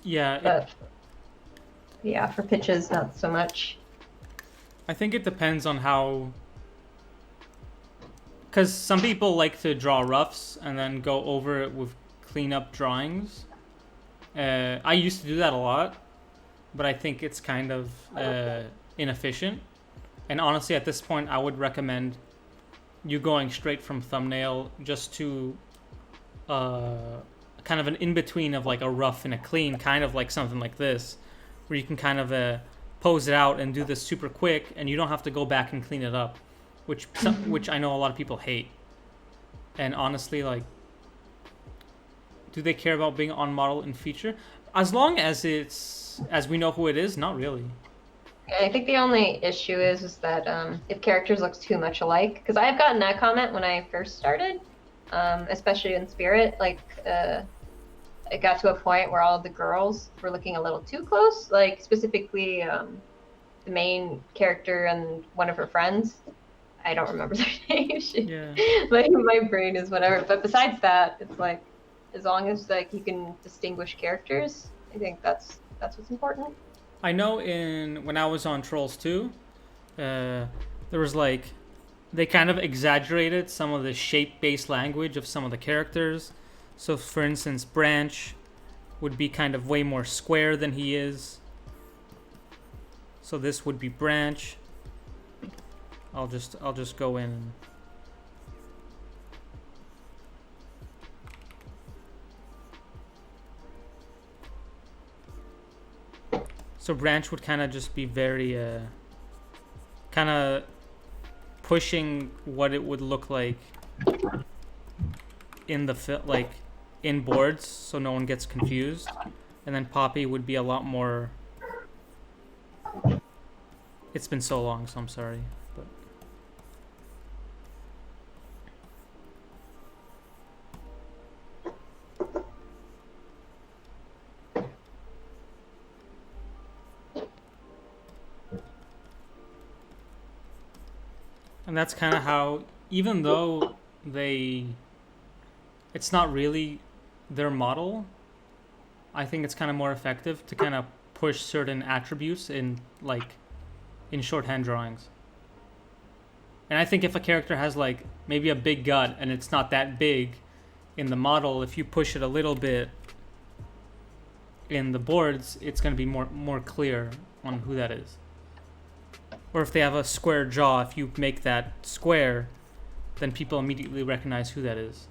Yeah. But yeah, for pitches, not so much. I think it depends on how. Because some people like to draw roughs and then go over it with clean-up drawings. I used to do that a lot, but I think it's kind of inefficient. And honestly, at this point, I would recommend you going straight from thumbnail just to kind of an in-between of like a rough and a clean, kind of like something like this, where you can kind of pose it out and do this super quick, and you don't have to go back and clean it up. Which I know a lot of people hate. And honestly, like, do they care about being on model in feature? As long as as we know who it is, not really. I think the only issue is that if characters look too much alike, because I've gotten that comment when I first started, especially in Spirit, like it got to a point where all of the girls were looking a little too close, like specifically the main character and one of her friends. I don't remember their names. Yeah. my brain is whatever. But besides that, it's like as long as like you can distinguish characters, I think that's what's important. I know when I was on Trolls 2, there was like they kind of exaggerated some of the shape-based language of some of the characters. So for instance, Branch would be kind of way more square than he is. So this would be Branch. I'll just go in. So Branch would kind of just be very kind of pushing what it would look like in the like in boards, so no one gets confused. And then Poppy would be a lot more. It's been so long, so I'm sorry. But and that's kind of how, even though it's not really their model, I think it's kind of more effective to kind of push certain attributes in shorthand drawings. And I think if a character has like maybe a big gut and it's not that big in the model, if you push it a little bit in the boards, it's going to be more clear on who that is. Or if they have a square jaw, if you make that square, then people immediately recognize who that is.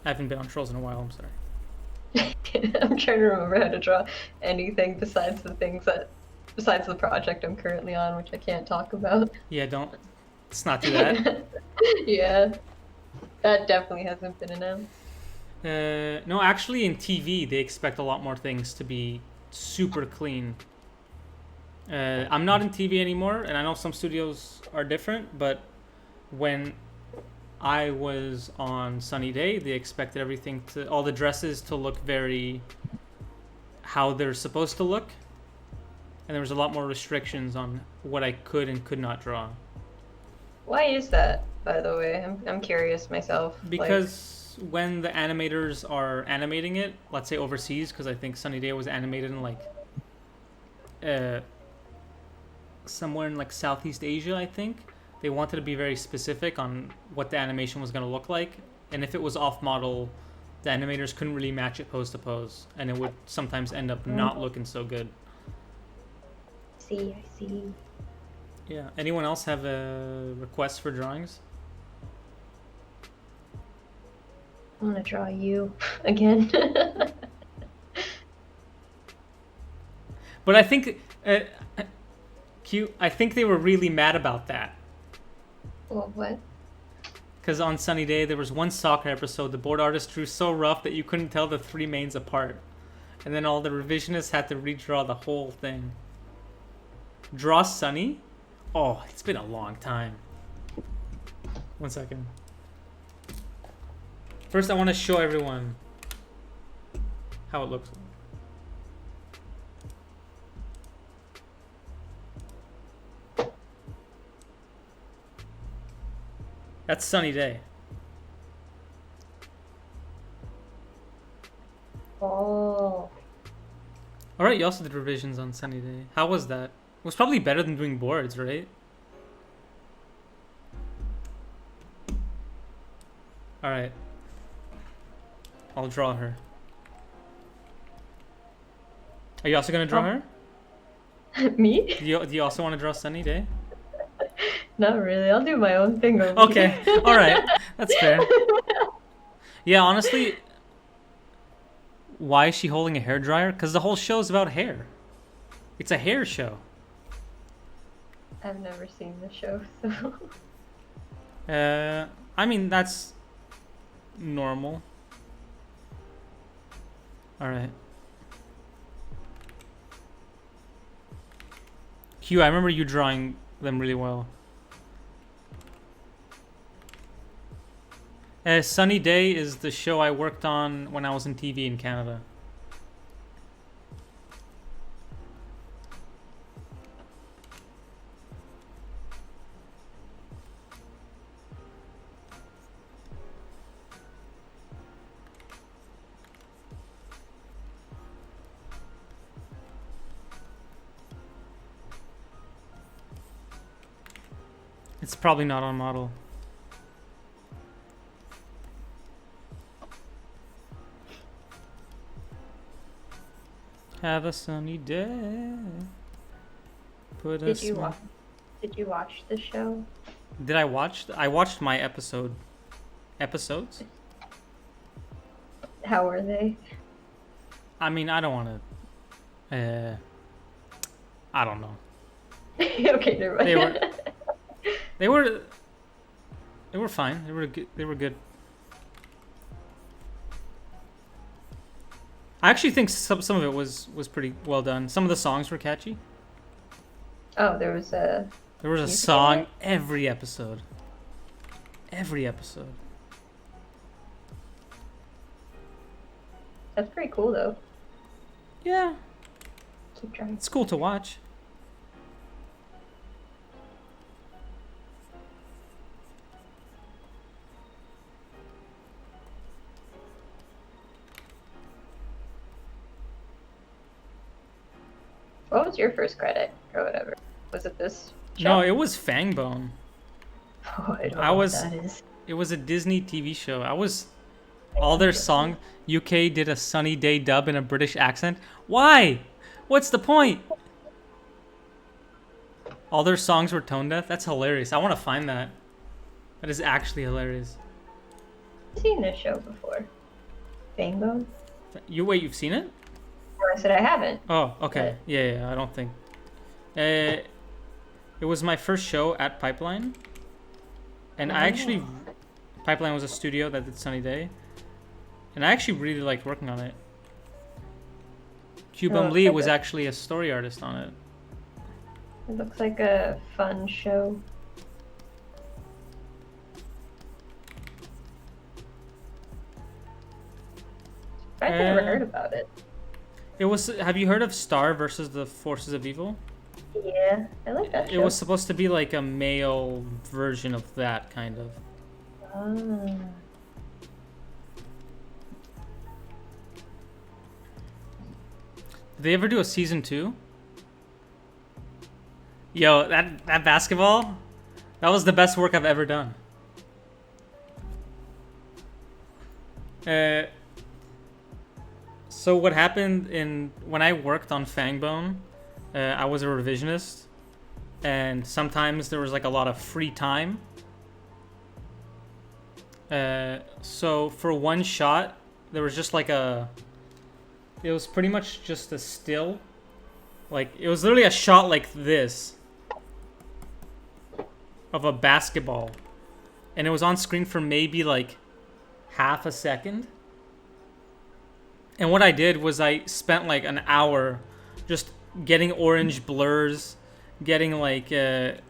I haven't been on Trolls in a while, I'm sorry. I'm trying to remember how to draw anything besides the project I'm currently on, which I can't talk about. Yeah, let's not do that. Yeah, that definitely hasn't been announced. No, actually in TV, they expect a lot more things to be super clean. I'm not in TV anymore, and I know some studios are different, but when I was on Sunny Day, they expected all the dresses to look very how they're supposed to look, and there was a lot more restrictions on what I could and could not draw. Why is that, by the way? I'm curious myself. Because when the animators are animating it, let's say overseas, because I think Sunny Day was animated in like somewhere in like Southeast Asia, I think. They wanted to be very specific on what the animation was going to look like, and if it was off model, the animators couldn't really match it pose to pose, and it would sometimes end up not looking so good. I see. Yeah. Anyone else have a request for drawings? I want to draw you again. But I think I think they were really mad about that. Well, what? Because on Sunny Day, there was one soccer episode. The board artist drew so rough that you couldn't tell the three mains apart. And then all the revisionists had to redraw the whole thing. Draw Sunny? Oh, it's been a long time. 1 second. First, I want to show everyone how it looks. That's Sunny Day. Oh. All right, you also did revisions on Sunny Day. How was that? It was probably better than doing boards, right? All right. I'll draw her. Are you also gonna draw her? Me? Do you also want to draw Sunny Day? Not really. I'll do my own thing over Okay. here. All right. That's fair. Yeah, honestly, why is she holding a hairdryer? Because the whole show's about hair. It's a hair show. I've never seen the show, so. I mean, that's normal. All right. Q, I remember you drawing them really well. Sunny Day is the show I worked on when I was in TV in Canada. It's probably not on model. Have a sunny day. Put a Did you smile. watch? Did you watch the show? Did I watch? I watched my episodes. How were they? I mean, I don't want to. I don't know. Okay, never mind. They were. They were fine. They were good. They were good. I actually think some of it was pretty well done. Some of the songs were catchy. Oh, there was a. There was a music song in it? every episode. Every episode. That's pretty cool, though. Yeah, Keep trying. it's cool to watch. What was your first credit or whatever? Was it this show? No, it was Fangbone. Oh, I don't I know was- what that is. It was a Disney TV show. All their song, UK did a Sunny Day dub in a British accent. Why? What's the point? All their songs were tone deaf. That's hilarious. I want to find that. That is actually hilarious. I've seen this show before. Fangbone? You've seen it? Or I said I haven't. Oh, okay. Yeah, I don't think. It was my first show at Pipeline. And I actually... Pipeline was a studio that did Sunny Day. And I actually really liked working on it. Cubum Lee was actually a story artist on it. It looks like a fun show. I've never heard about it. It was... Have you heard of Star versus the Forces of Evil? Yeah, I like that show. It was supposed to be like a male version of that, kind of. Ah. Did they ever do a season 2? Yo, that basketball, that was the best work I've ever done. So what happened when I worked on Fangbone, I was a revisionist, and sometimes there was like a lot of free time. So for one shot, there was just like it was pretty much just a still. Like, it was literally a shot like this of a basketball. And it was on screen for maybe like half a second. And what I did was I spent like an hour just getting orange blurs, getting like getting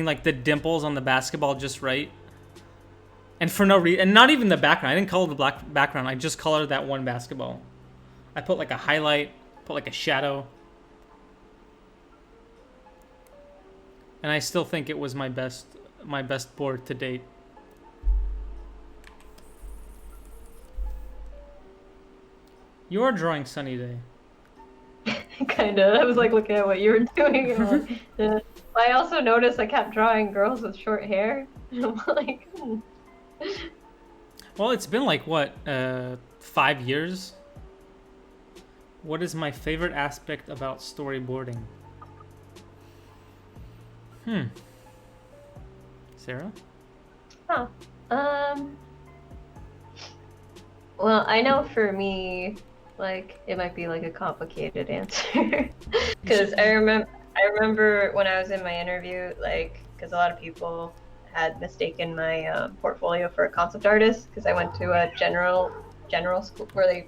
like the dimples on the basketball just right. And for no reason, and not even the background. I didn't color the black background. I just colored that one basketball. I put like a highlight, put like a shadow. And I still think it was my best board to date. You are drawing Sunny Day. Kinda. I was like looking at what you were doing. And like, I also noticed I kept drawing girls with short hair. And I'm like, Well, it's been like what, 5 years? What is my favorite aspect about storyboarding? Sarah? huh. Well, I know for me, like it might be like a complicated answer, because I remember when I was in my interview, like, because a lot of people had mistaken my portfolio for a concept artist, because I went to a general school where they,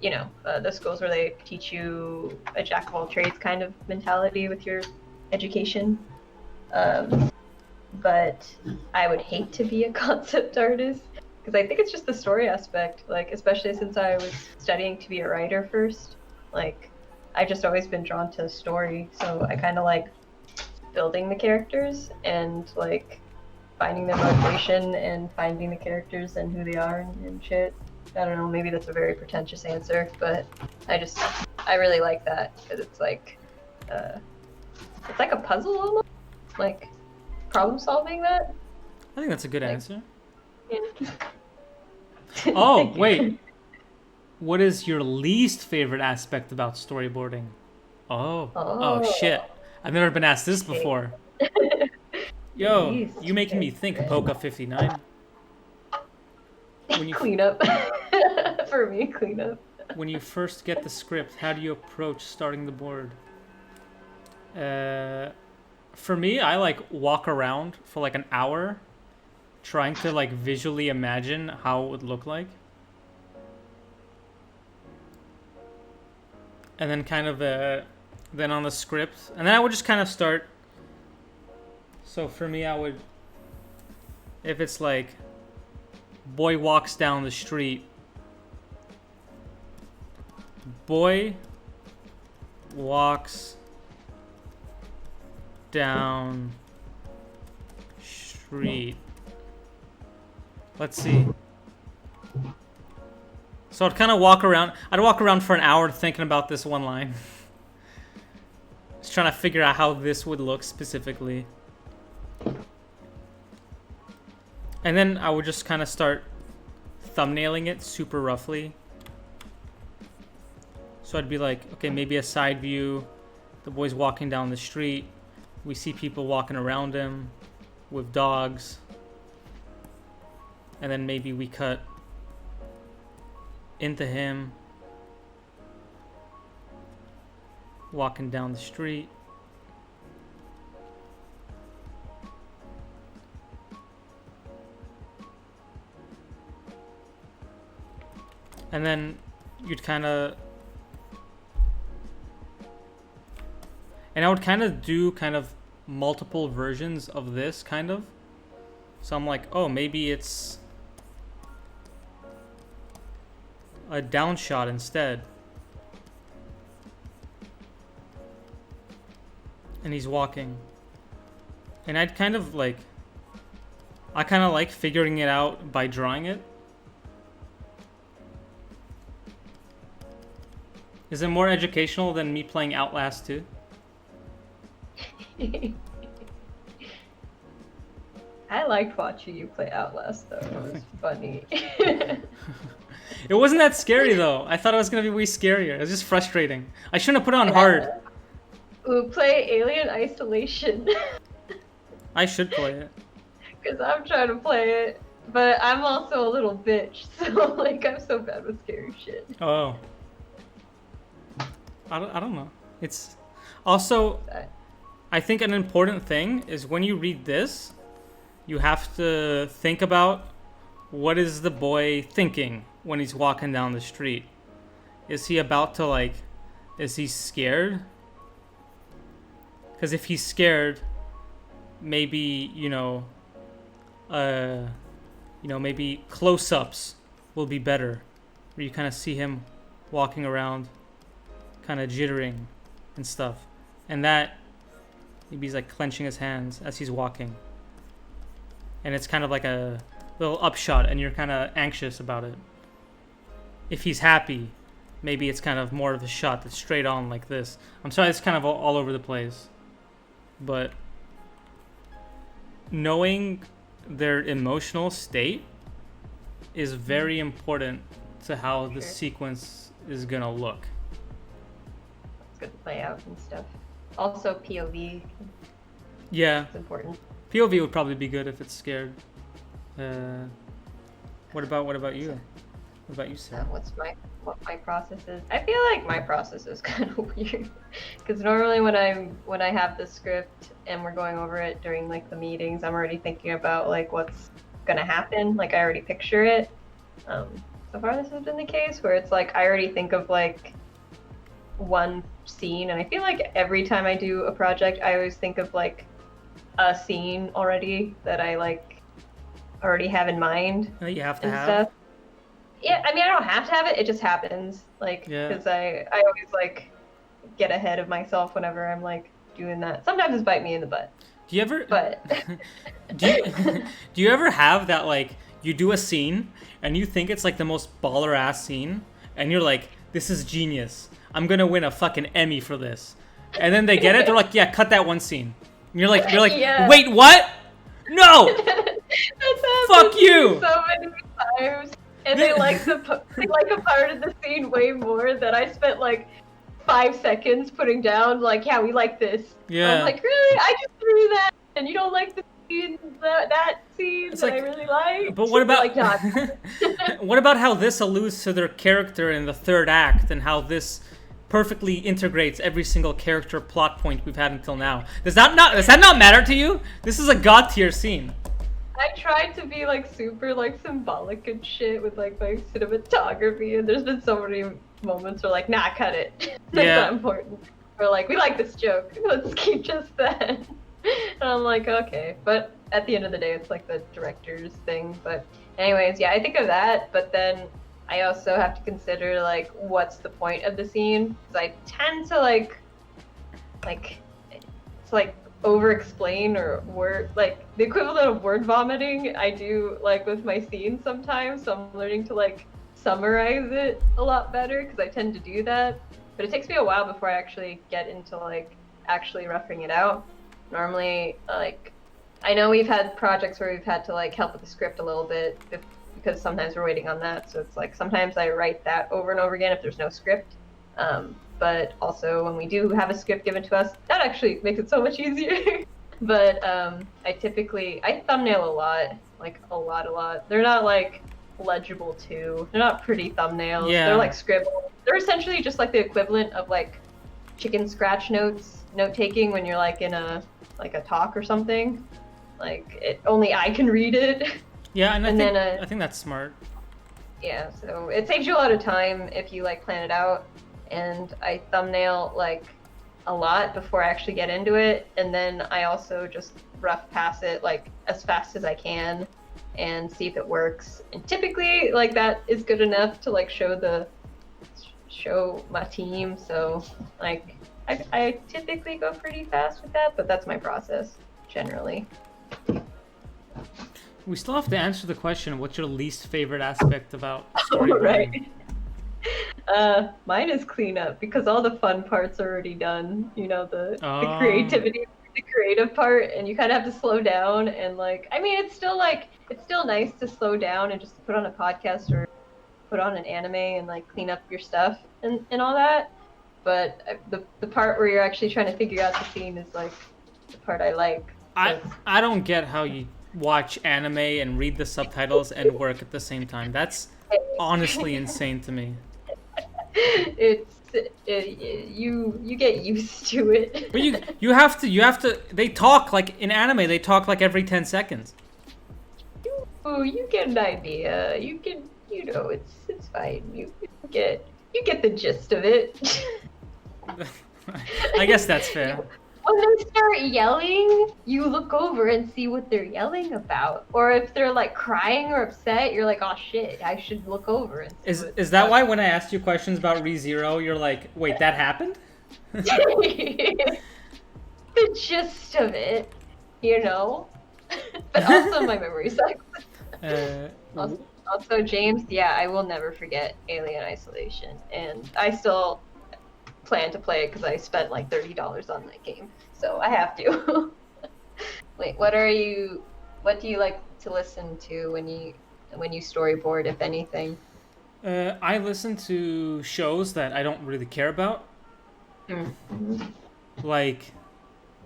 you know, the schools where they teach you a jack of all trades kind of mentality with your education. But I would hate to be a concept artist, because I think it's just the story aspect, like, especially since I was studying to be a writer first. Like, I've just always been drawn to story, so I kind of like building the characters and like finding their motivation and finding the characters and who they are and shit. I don't know, maybe that's a very pretentious answer, but I really like that, because it's like a puzzle almost, like problem solving that. I think that's a good Like, answer. Yeah. Oh, Thank you. wait. What is your least favorite aspect about storyboarding? Oh, shit. I've never been asked this before. Yo, Least you making me think, Poca59. When you Clean up. For me, clean up. when you first get the script, how do you approach starting the board? For me, I like walk around for like an hour trying to like visually imagine how it would look like. And then kind of then on the script, and then I would just kind of start. So for me, I would, if it's like boy walks down the street, boy walks down street. Let's see. So I'd kind of walk around. I'd walk around for an hour thinking about this one line. Just trying to figure out how this would look specifically. And then I would just kind of start thumbnailing it super roughly. So I'd be like, okay, maybe a side view. The boy's walking down the street. We see people walking around him with dogs. And then maybe we cut into him walking down the street. And then you'd kind of, and I would kind of do kind of multiple versions of this kind of. So I'm like, oh, maybe it's a down shot instead. And he's walking. And I'd kind of like, I kind of like figuring it out by drawing it. Is it more educational than me playing Outlast 2? I liked watching you play Outlast though. It was funny. It wasn't that scary though. I thought it was gonna be way scarier. It was just frustrating. I shouldn't have put it on hard. Ooh, play Alien Isolation. I should play it. Because I'm trying to play it, but I'm also a little bitch, so like I'm so bad with scary shit. Oh. I don't know. It's also, I think an important thing is when you read this, you have to think about what is the boy thinking when he's walking down the street. Is he about to like, is he scared? Because if he's scared, maybe maybe close-ups will be better, where you kind of see him walking around, kind of jittering and stuff, and that maybe he's like clenching his hands as he's walking, and it's kind of like a little upshot, and you're kind of anxious about it. If he's happy, maybe it's kind of more of a shot that's straight on like this. I'm sorry, it's kind of all over the place, but knowing their emotional state is very important to how the sequence is gonna look. It's good to play out and stuff. Also, POV. Yeah, It's important. POV would probably be good if it's scared. What about you? What about you, Sarah? What my process is? I feel like my process is kind of weird, because normally when I have the script and we're going over it during like the meetings, I'm already thinking about like what's gonna happen. Like I already picture it. So far this has been the case where it's like I already think of like one scene, and I feel like every time I do a project, I always think of like a scene already that I like already have in mind. You have to and have. stuff. Yeah, I mean, I don't have to have it. It just happens, like, because I always like get ahead of myself whenever I'm like doing that. Sometimes it's bite me in the butt. Do you ever? But do you ever have that like you do a scene and you think it's like the most baller ass scene, and you're like, this is genius. I'm gonna win a fucking Emmy for this, and then they get it. They're like, yeah, cut that one scene. And you're like, Yeah. wait, what? No. Fuck you. So many times. And they like a part of the scene way more that I spent like 5 seconds putting down. Like, yeah, we like this. Yeah. And I'm like, really? I just threw that, and you don't like the scene, that scene It's that like, I really like. But what about like, nah. what about how this alludes to their character in the third act, and how this perfectly integrates every single character plot point we've had until now? Does that not matter to you? This is a god tier scene. I tried to be like super like symbolic and shit with like my cinematography, and there's been so many moments where like, nah, cut it. That's not important. We're like, we like this joke. Let's keep just that. And I'm like, okay. But at the end of the day, it's like the director's thing. But anyways, yeah, I think of that. But then I also have to consider like, what's the point of the scene? Because I tend to like it's like over-explain or word, like the equivalent of word vomiting I do like with my scenes sometimes, so I'm learning to like summarize it a lot better because I tend to do that, but it takes me a while before I actually get into like actually roughing it out. Normally, like, I know we've had projects where we've had to like help with the script a little bit because sometimes we're waiting on that, so it's like sometimes I write that over and over again if there's no script. But also when we do have a script given to us, that actually makes it so much easier. But I thumbnail a lot, like a lot. They're not like legible too. They're not pretty thumbnails. Yeah. They're like scribble. They're essentially just like the equivalent of like chicken scratch notes, note taking when you're like in a talk or something. Like only I can read it. Yeah, and I think that's smart. Yeah, so it saves you a lot of time if you like plan it out. And I thumbnail like a lot before I actually get into it, and then I also just rough pass it like as fast as I can and see if it works. And typically like that is good enough to like show my team. So like I typically go pretty fast with that, but that's my process generally. We still have to answer the question, what's your least favorite aspect about storyboarding? Right. Mine is cleanup because all the fun parts are already done. You know, the creativity, the creative part, and you kind of have to slow down. And like, I mean, it's still nice to slow down and just put on a podcast or put on an anime and like clean up your stuff and all that. But the part where you're actually trying to figure out the scene is like the part I like. I don't get how you watch anime and read the subtitles and work at the same time. That's honestly insane to me. You get used to it. But you have to. They talk like in anime. They talk like every 10 seconds. You get an idea. It's fine. You get the gist of it. I guess that's fair. when they start yelling, you look over and see what they're yelling about. Or if they're like crying or upset, you're like, oh shit, I should look over and see Is that why when I asked you questions about ReZero, you're like, wait, that happened? the gist of it, you know? But also my memory sucks. Also, James, yeah, I will never forget Alien Isolation. And I still plan to play it because I spent like $30 on that game. So I have to. Wait, what do you like to listen to when you storyboard, if anything? I listen to shows that I don't really care about. Mm-hmm. Like,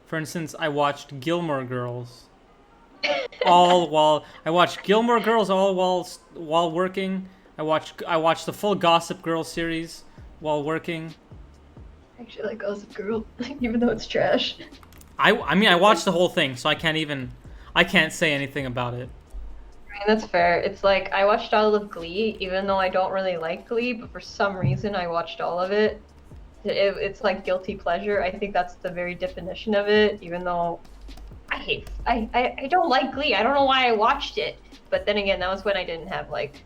for instance, I watched Gilmore Girls. While working. I watched the full Gossip Girl series while working. I actually like Gossip Girl, even though it's trash. I mean I watched the whole thing, so I can't say anything about it. I mean, that's fair. It's like I watched all of Glee, even though I don't really like Glee, but for some reason I watched all of it. It's like guilty pleasure. I think that's the very definition of it, even though I don't like Glee. I don't know why I watched it. But then again, that was when I didn't have like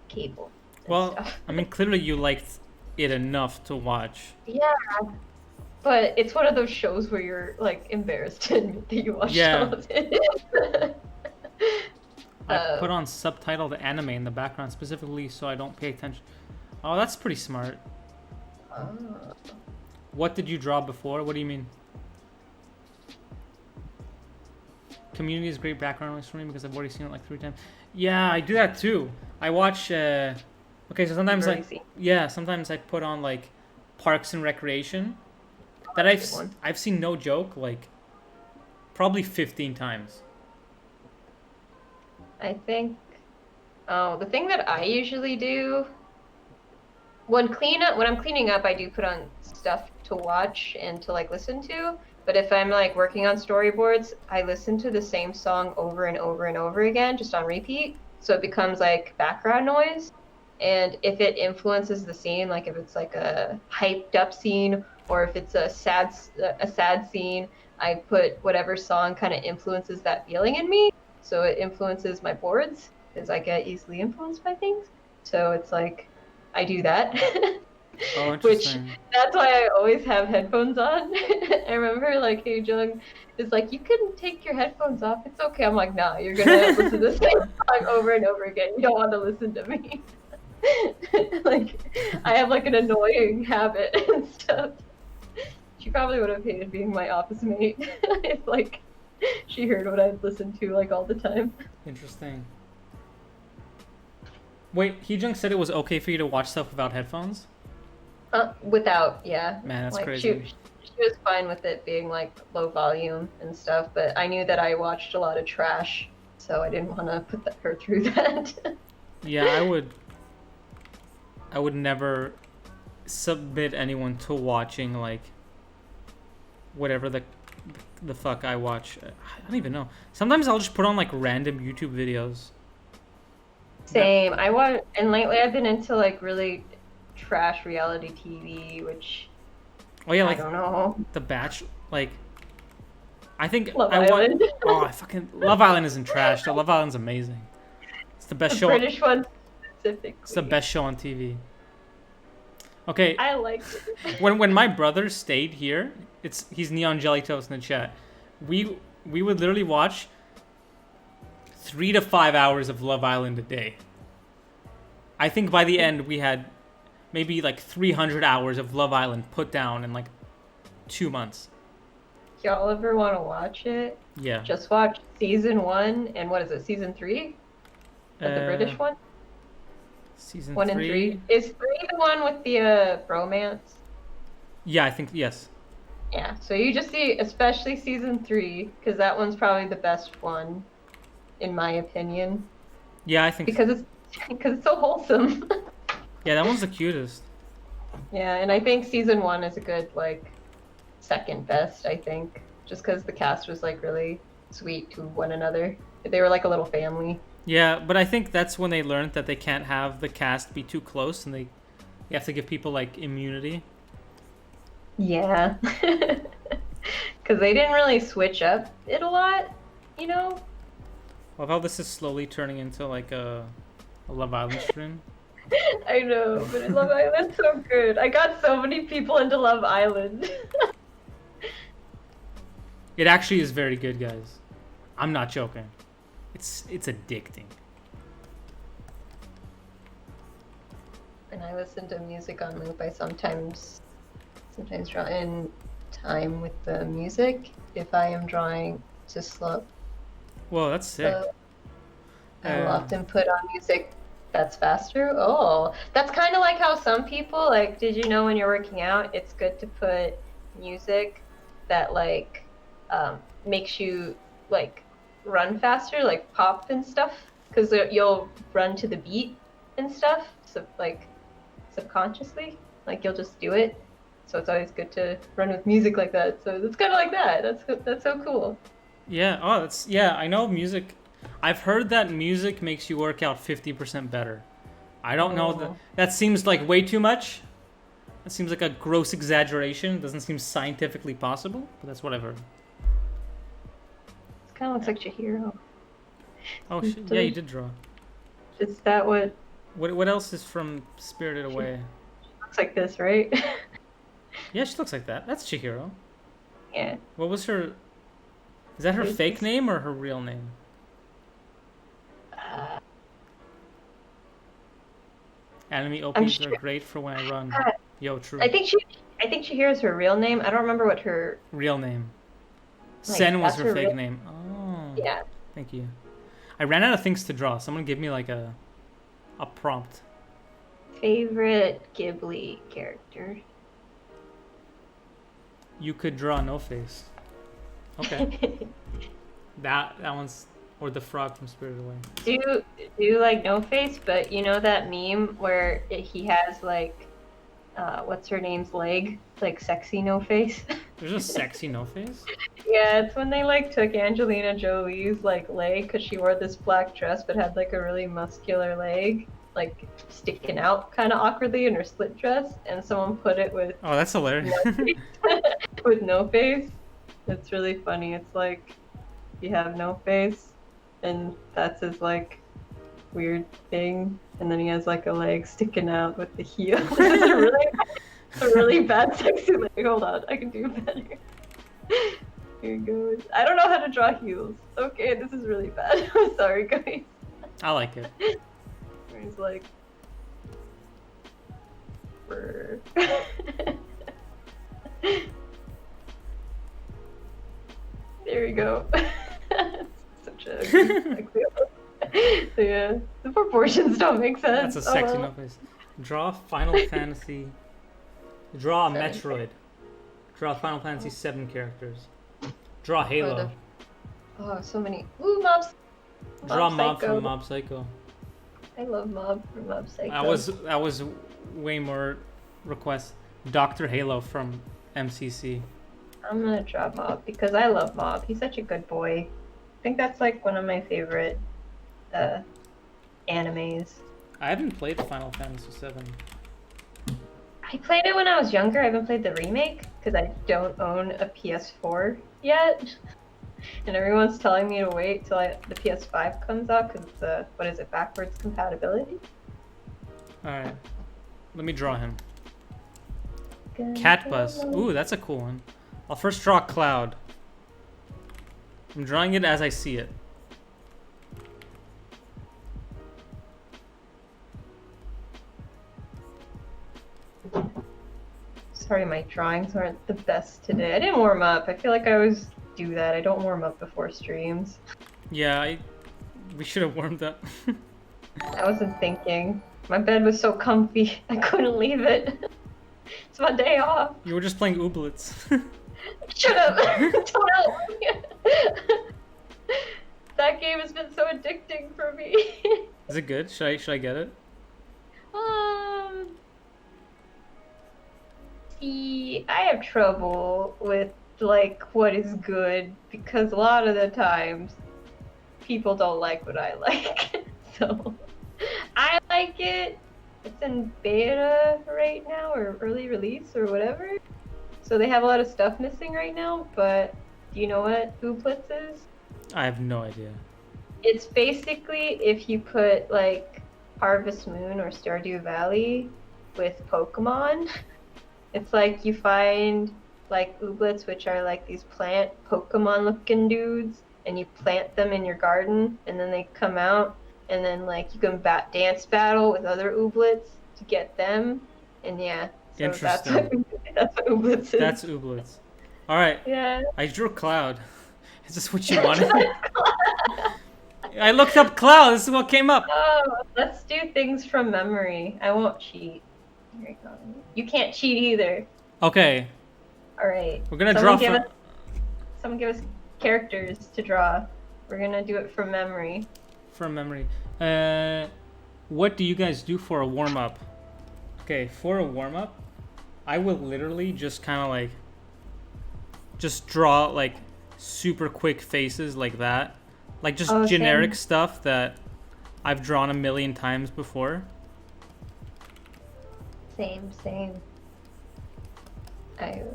cable. Well, stuff. I mean, clearly you liked it enough to watch. Yeah, but it's one of those shows where you're like embarrassed to admit that you watched all of it. I put on subtitled anime in the background specifically so I don't pay attention. Oh, that's pretty smart. What did you draw before? What do you mean? Community is great background noise for me because I've already seen it like 3 times. Yeah, I do that too. I watch. Okay, so sometimes sometimes I put on like Parks and Recreation. That I've seen, no joke, like probably 15 times. I think. Oh, the thing that I usually do when I'm cleaning up, I do put on stuff to watch and to like listen to. But if I'm like working on storyboards, I listen to the same song over and over and over again, just on repeat. So it becomes like background noise. And if it influences the scene, like if it's like a hyped up scene or if it's a sad scene, I put whatever song kind of influences that feeling in me. So it influences my boards because I get easily influenced by things. So it's like I do that. Oh, Which that's why I always have headphones on. I remember like Hey Jung is like, you can take your headphones off. It's okay. I'm like, nah, you're gonna listen to the same song over and over again. You don't want to listen to me. Like I have like an annoying habit and stuff. She probably would have hated being my office mate if like she heard what I'd listen to like all the time. Interesting. Wait, Heejung said it was okay for you to watch stuff without headphones? Without, yeah. Man, that's like, crazy. She was fine with it being like low volume and stuff, but I knew that I watched a lot of trash, so I didn't want to put her through that. Yeah, I would never submit anyone to watching like whatever the fuck I watch. I don't even know. Sometimes I'll just put on like random YouTube videos. Same. And lately I've been into like really trash reality TV, which like I don't know. The Batch, like I think Love Island. I fucking Love Island isn't trash. Love Island's amazing. It's the best show. British one specifically. It's the best show on TV. Okay. I liked it. when my brother stayed here, he's Neon Jelly Toast in the chat. We would literally watch 3 to 5 hours of Love Island a day. I think by the end we had maybe like 300 hours of Love Island put down in like 2 months. Y'all ever want to watch it? Yeah. Just watch season 1 and what is it, season 3? The British one? Season 1 and 3. Is 3 the one with the bromance? Yeah, I think, yes. Yeah, so you just see, especially season 3, because that one's probably the best one, in my opinion. Yeah, I think because it's so wholesome. Yeah, that one's the cutest. Yeah, and I think season 1 is a good like second best. I think just because the cast was like really sweet to one another. They were like a little family. Yeah, but I think that's when they learned that they can't have the cast be too close, and they have to give people like immunity. Yeah, because because they didn't really switch up it a lot, you know. Well, how this is slowly turning into like a Love Island stream. I know, but Love Island's so good. I got so many people into Love Island. It actually is very good, guys. I'm not joking. It's addicting. And I listen to music on loop. I sometimes draw in time with the music if I am drawing to slow. Whoa, that's sick. I will often put on music that's faster. Oh, that's kind of like how some people, like, did you know when you're working out, it's good to put music that like makes you like run faster, like pop and stuff, because you'll run to the beat and stuff. So like subconsciously, like you'll just do it. So it's always good to run with music like that. So it's kind of like that. That's so cool. Yeah. Oh, I know music. I've heard that music makes you work out 50% better. I don't know that seems like way too much. That seems like a gross exaggeration. It doesn't seem scientifically possible, but that's what I've heard. It kind of looks like Chihiro. Oh shit! Yeah, you did draw. Is that what? What else is from Spirited Away? Looks like this, right? Yeah, she looks like that. That's Chihiro. Yeah. What was her? Is that her fake name or her real name? Anime openings are great for when I run. Yo, true. I think Chihiro is her real name. I don't remember what her real name. Like, Sen was that's her her fake real- name. Oh. Yeah. Thank you. I ran out of things to draw. Someone give me like a prompt. Favorite Ghibli character. You could draw No Face. Okay. that one's, or the frog from Spirited Away. Do like No Face, but you know that meme where he has like what's her name's leg, like sexy No Face. There's a sexy No Face. Yeah, it's when they like took Angelina Jolie's like leg because she wore this black dress but had like a really muscular leg, like sticking out kind of awkwardly in her split dress, and someone put it with Oh, that's hilarious. with No Face. It's really funny. It's like you have no face, and that's his like weird thing, and then he has like a leg sticking out with the heel. It's a really bad sexy leg. Hold on, I can do better. Here it goes. I don't know how to draw heels. Okay, this is really bad. I'm sorry, guys. I like it. Where he's like, brr. There we go. Such a good so yeah, the proportions don't make sense. That's a sexy No Face. Draw Final Fantasy. Draw a Metroid. Draw Final Fantasy 7 characters. Draw Halo. Oh, so many. Ooh, Mobs. Draw Mob from Mob Psycho. I love Mob from Mob Psycho. That was way more requests. Dr. Halo from MCC. I'm gonna draw Mob because I love Mob. He's such a good boy. I think that's like one of my favorite animes. I haven't played Final Fantasy 7. I played it when I was younger. I haven't played the remake because I don't own a PS4 yet. And everyone's telling me to wait till the PS5 comes out because it's what is it, backwards compatibility? Alright. Let me draw him. Cat Bus. Ooh, that's a cool one. I'll first draw Cloud. I'm drawing it as I see it. Sorry, my drawings aren't the best today. I didn't warm up. I feel like I always do that. I don't warm up before streams. Yeah, we should have warmed up. I wasn't thinking. My bed was so comfy, I couldn't leave it. It's my day off. You were just playing Ooblets. Shut up! Don't help me. That game has been so addicting for me. Is it good? Should I get it? See, I have trouble with like what is good because a lot of the times people don't like what I like. So I like it. It's in beta right now or early release or whatever. So they have a lot of stuff missing right now, but Do you know what ooblets is? I have no idea. It's basically if you put like Harvest Moon or Stardew Valley with Pokemon. It's like you find like ooblets, which are like these plant Pokemon looking dudes, and you plant them in your garden, and then they come out, and then like you can dance battle with other ooblets to get them, and yeah. So Interesting. That's what ooblets is. That's ooblets. All right. Yeah. I drew a cloud. Is this what you wanted? I looked up cloud. This is what came up. Oh, let's do things from memory. I won't cheat. Here you go. You can't cheat either. Okay. All right. We're gonna draw from. Someone give us characters to draw. We're gonna do it from memory. From memory. What do you guys do for a warm up? Okay, for a warm up, I will literally just kind of like just draw like super quick faces like that. Like just generic stuff that I've drawn a million times before. Same.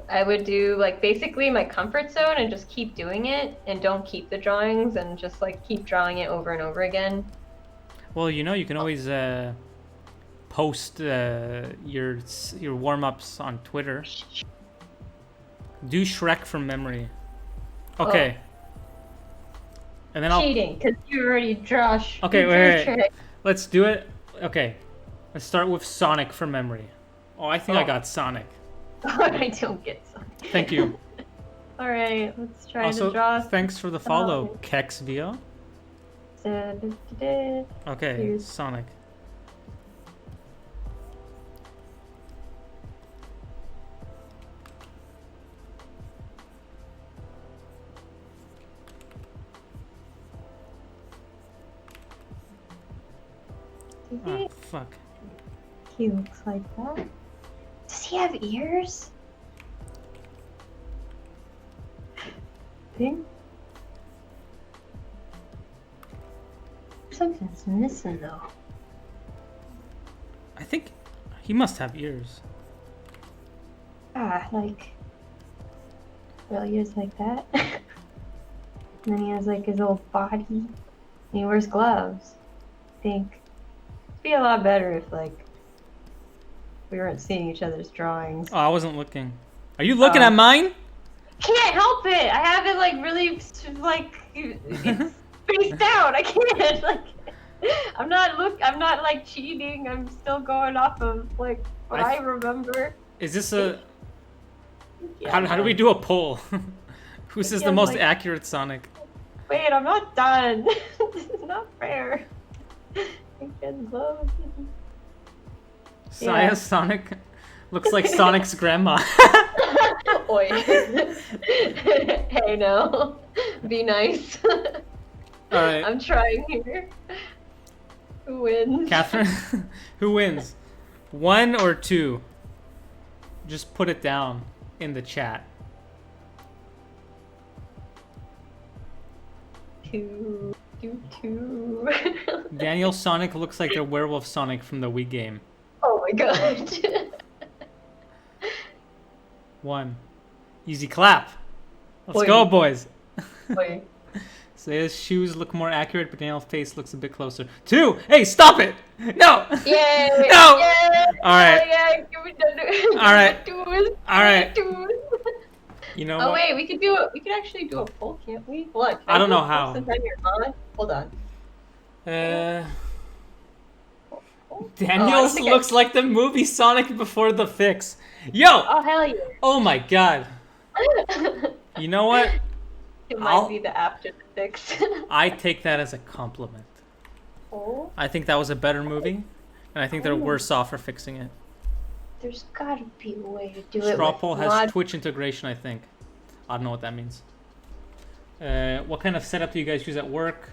I would do like basically my comfort zone and just keep doing it and don't keep the drawings and just like keep drawing it over and over again. Well, you know, you can always post your warm-ups on Twitter. Do Shrek from memory. Okay. And then cheating, because you already draw. Okay, wait. Let's do it. Okay. Let's start with Sonic from memory. Oh, I think I got Sonic. I don't get Sonic. Thank you. All right, let's try also, to draw. Thanks for the follow, Kexvio. Okay, Here's... Sonic. Oh, fuck. He looks like that. Does he have ears? Thing? Something's missing though. I think he must have ears. Like real ears like that. And then he has like his old body. And he wears gloves. I think it'd be a lot better if like we weren't seeing each other's drawings. Oh, I wasn't looking. Are you looking at mine? Can't help it. I have it like really like it's spaced out. I can't like. I'm not like cheating. I'm still going off of like what I remember. Is this a? Yeah, how do we do a poll? Who says the most accurate Sonic? Wait, I'm not done. This is not fair. Sayah Sonic looks like Sonic's grandma. Oi. Hey, no. Be nice. Alright. I'm trying here. Who wins? Catherine? Who wins? 1 or 2? Just put it down in the chat. 2. Daniel Sonic looks like the werewolf Sonic from the Wii game. Oh my god. 1. Easy clap. Let's go, boys. Wait. Sayah's shoes look more accurate, but Daniel's face looks a bit closer. 2! Hey, stop it! No! Yay! No! Yay! Alright. Yeah, Alright. Alright. You know what? Oh wait, we could actually do a poll, can't we? What? I don't know how. Sometime you're on? Hold on. Daniel's looks like the movie Sonic before the fix. Yo! Oh hell yeah. Oh my god. You know what? It might be the after the fix. I take that as a compliment. Oh? I think that was a better movie, and I think they're worse off for fixing it. There's gotta be a way to do it. Straw Poll has Twitch integration, I think. I don't know what that means. What kind of setup do you guys use at work?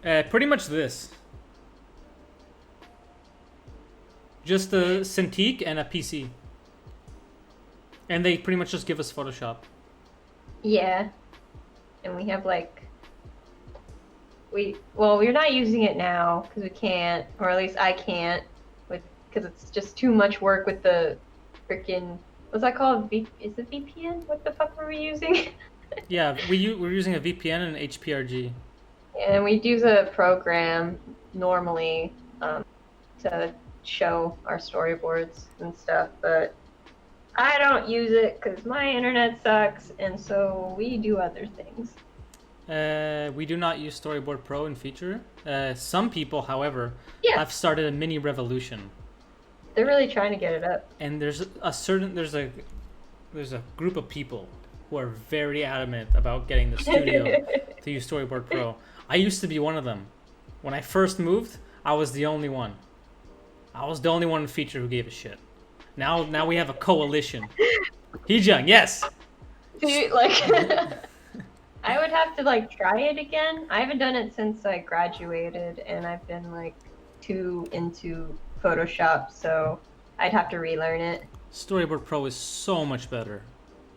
Pretty much this. Just a Cintiq and a PC. And they pretty much just give us Photoshop. Yeah. And we have like... we're not using it now because we can't, or at least I can't, because it's just too much work with the freaking Was that called is it VPN? What the fuck were we using? Yeah, we're using a VPN and an HPRG. And we'd use a program normally to show our storyboards and stuff, but I don't use it because my internet sucks, and so we do other things. We do not use Storyboard Pro in feature. Some people, however, Yeah. have started a mini revolution. They're really trying to get it up. And there's a group of people who are very adamant about getting the studio to use Storyboard Pro. I used to be one of them. When I first moved, I was the only one. I was the only one in feature who gave a shit. Now we have a coalition. Heejung, yes. Dude, like, I would have to like try it again. I haven't done it since I graduated, and I've been like too into Photoshop, so I'd have to relearn it. Storyboard Pro is so much better.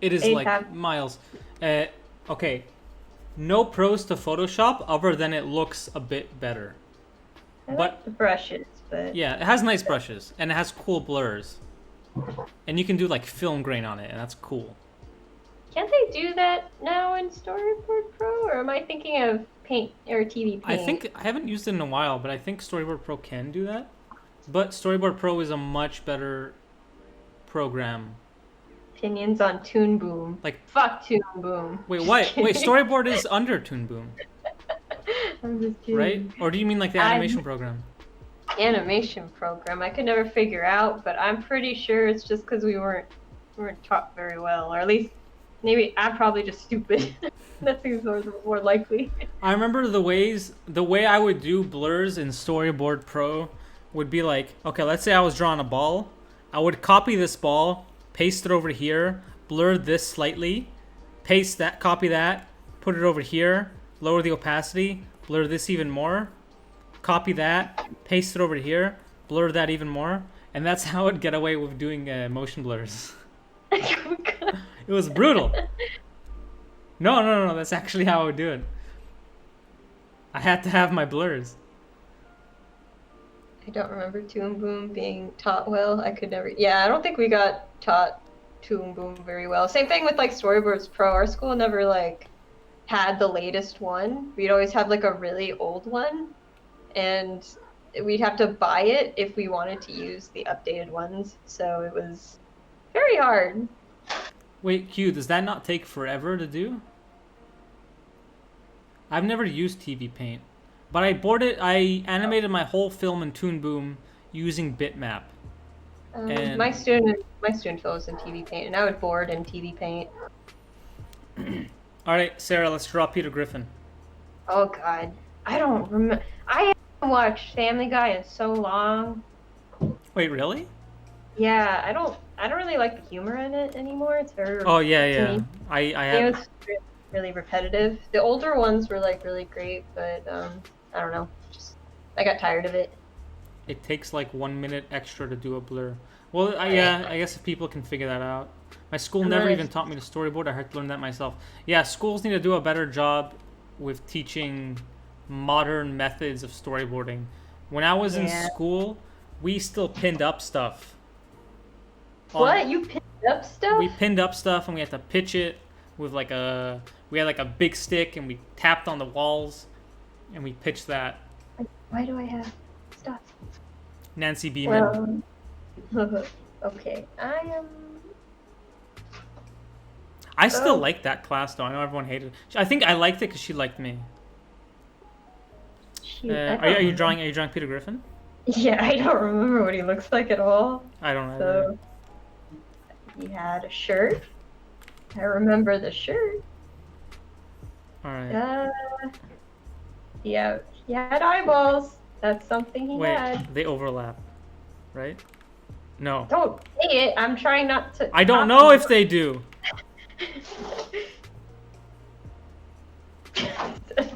It is like miles. Okay, no pros to Photoshop other than it looks a bit better. I like the brushes, but yeah, it has nice brushes and it has cool blurs, and you can do like film grain on it, and that's cool. can't they do that now in Storyboard Pro, or am I thinking of Paint or TV Paint? I haven't used it in a while, but I think Storyboard Pro can do that. But Storyboard Pro is a much better program. Opinions on Toon Boom. Like, fuck Toon Boom. Wait, Just what? kidding. Wait, Storyboard is under Toon Boom, I'm just kidding. right? Or do you mean like the animation program? Animation program. I could never figure out, but I'm pretty sure it's just because we weren't taught very well, or at least maybe I'm probably just stupid. That seems more likely. I remember the way I would do blurs in Storyboard Pro would be like, okay, let's say I was drawing a ball. I would copy this ball, paste it over here, blur this slightly, paste that, copy that, put it over here, lower the opacity, blur this even more, copy that, paste it over here, blur that even more, and that's how I'd get away with doing motion blurs. It was brutal. No, that's actually how I would do it. I had to have my blurs. I don't remember Toon Boom being taught well. I could never. Yeah, I don't think we got taught Toon Boom very well. Same thing with like Storyboards Pro. Our school never like had the latest one. We'd always have like a really old one, and we'd have to buy it if we wanted to use the updated ones. So it was very hard. Wait, Q, does that not take forever to do? I've never used TV Paint, but I animated my whole film in Toon Boom using bitmap. And My student films in TV Paint, and I would board in TV Paint. all right, Sarah, let's draw Peter Griffin. Oh God, I don't remember. I haven't watched Family Guy in so long. Wait, really? Yeah, I don't really like the humor in it anymore. It's very. Oh yeah. to me. I It have. was really repetitive. The older ones were like really great, but I don't know. Just I got tired of it. It takes like 1 minute extra to do a blur. Well, yeah, I guess if people can figure that out. My school never even taught me to storyboard. I had to learn that myself. Yeah, schools need to do a better job with teaching modern methods of storyboarding. When I was in school, we still pinned up stuff. What? You pinned up stuff? We pinned up stuff and we had to pitch it with like we had like a big stick and we tapped on the walls and we pitched that. Why do I have stuff? Nancy Beeman. Well, okay. I still like that class though. I know everyone hated it. I think I liked it because she liked me. Are you drawing Peter Griffin? Yeah, I don't remember what he looks like at all. I don't know. So he had a shirt. I remember the shirt. All right. Yeah, he had eyeballs. That's something he had. Wait, they overlap, right? No. Don't say it. I'm trying not to. I don't know if they do.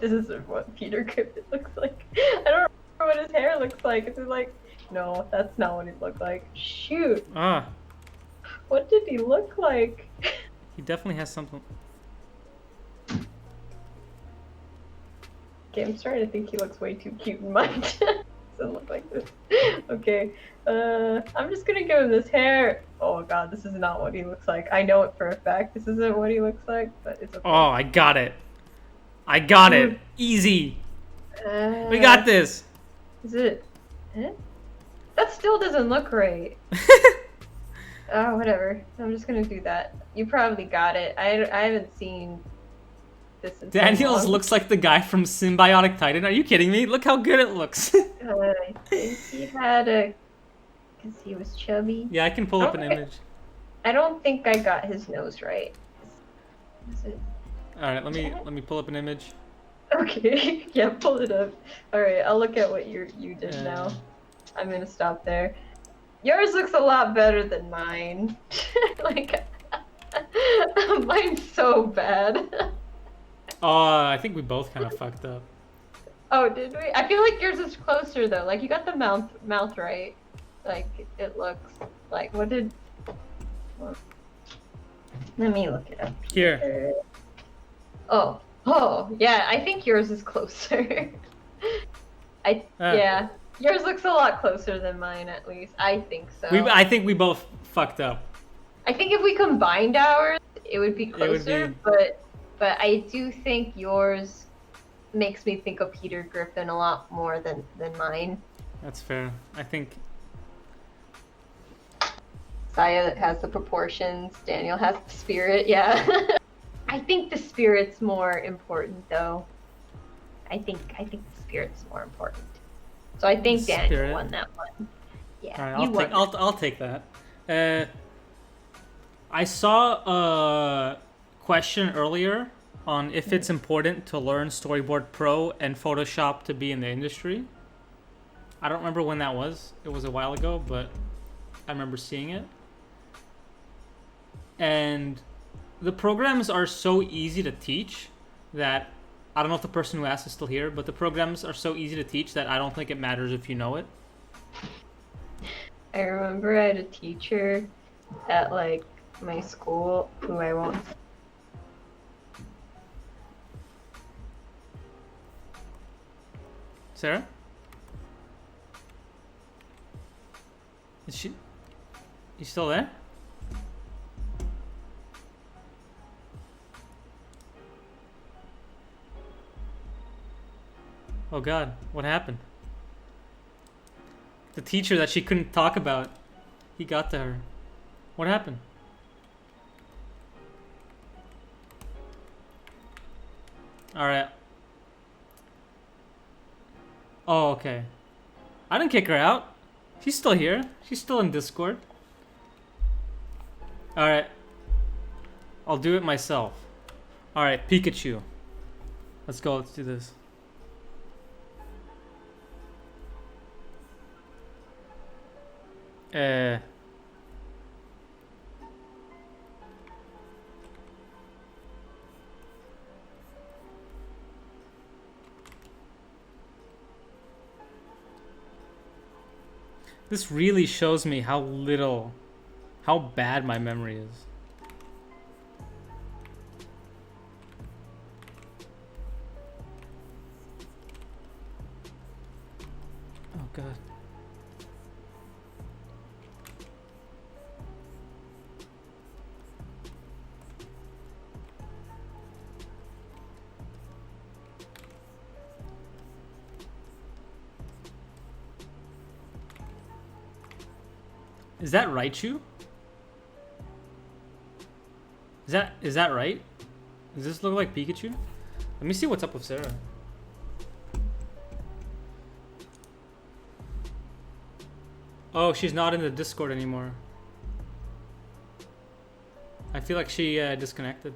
This is what Peter Griffin looks like. I don't remember what his hair looks like. It's like, no, that's not what he looked like. Shoot. What did he look like? He definitely has something. Okay, I'm starting to think he looks way too cute in mine. doesn't look like this. Okay. I'm just gonna give him this hair. Oh god, this is not what he looks like. I know it for a fact. This isn't what he looks like, but it's okay. Oh, I got it. I got it. Easy. We got this. Is it? Eh? That still doesn't look right. Oh, whatever. I'm just gonna do that. You probably got it. I haven't seen this in so Daniels long. looks like the guy from Symbiotic Titan. Are you kidding me? Look how good it looks. I think he had a... Because he was chubby. Yeah, I can pull up an image. I don't think I got his nose right. Is it... All right, let me pull up an image. Okay, yeah, pull it up. All right, I'll look at what you did now. Uh, I'm gonna stop there. Yours looks a lot better than mine. Like, mine's so bad. Oh, I think we both kind of fucked up. Oh, did we? I feel like yours is closer though. Like you got the mouth right. Like it looks like what did? Well, let me look it up. Here. Oh, yeah. I think yours is closer. Yeah. Yours looks a lot closer than mine, at least. I think so. I think we both fucked up. I think if we combined ours, it would be closer. But I do think yours makes me think of Peter Griffin a lot more than mine. That's fair. I think Sayah has the proportions. Daniel has the spirit. Yeah. I think the spirit's more important, though. I think the spirit's more important. So I think Daniel won that one. Yeah, all right, I'll take that. I saw a question earlier on if it's important to learn Storyboard Pro and Photoshop to be in the industry. I don't remember when that was. It was a while ago, but I remember seeing it. And the programs are so easy to teach that I don't know if the person who asked is still here, but the programs are so easy to teach that I don't think it matters if you know it. I remember I had a teacher at like my school who I won't. Sarah? Is she? You still there? Oh god, what happened? The teacher that she couldn't talk about, he got to her. What happened? Alright. Oh, okay. I didn't kick her out. She's still here. She's still in Discord. Alright. I'll do it myself. Alright, Pikachu. Let's go, let's do this. This really shows me how bad my memory is. Oh god. Is that Raichu? Is that right? Does this look like Pikachu? Let me see what's up with Sarah. Oh, she's not in the Discord anymore. I feel like she disconnected.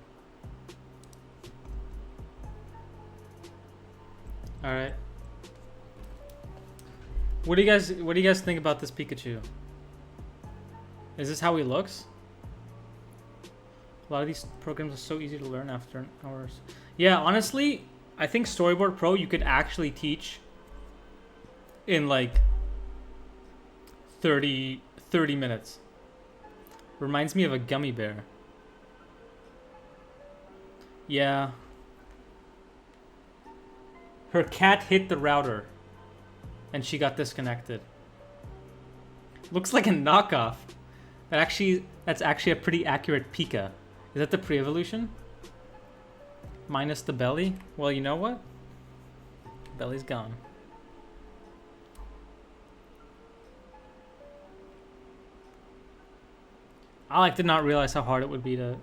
All right. What do you guys think about this Pikachu? Is this how he looks? A lot of these programs are so easy to learn after hours. Yeah, honestly, I think Storyboard Pro you could actually teach in like 30 minutes. Reminds me of a gummy bear. Yeah. Her cat hit the router. and she got disconnected. Looks like a knockoff. That's actually a pretty accurate Pika. Is that the pre-evolution? Minus the belly? Well, you know what? Belly's gone. I did not realize how hard it would be to...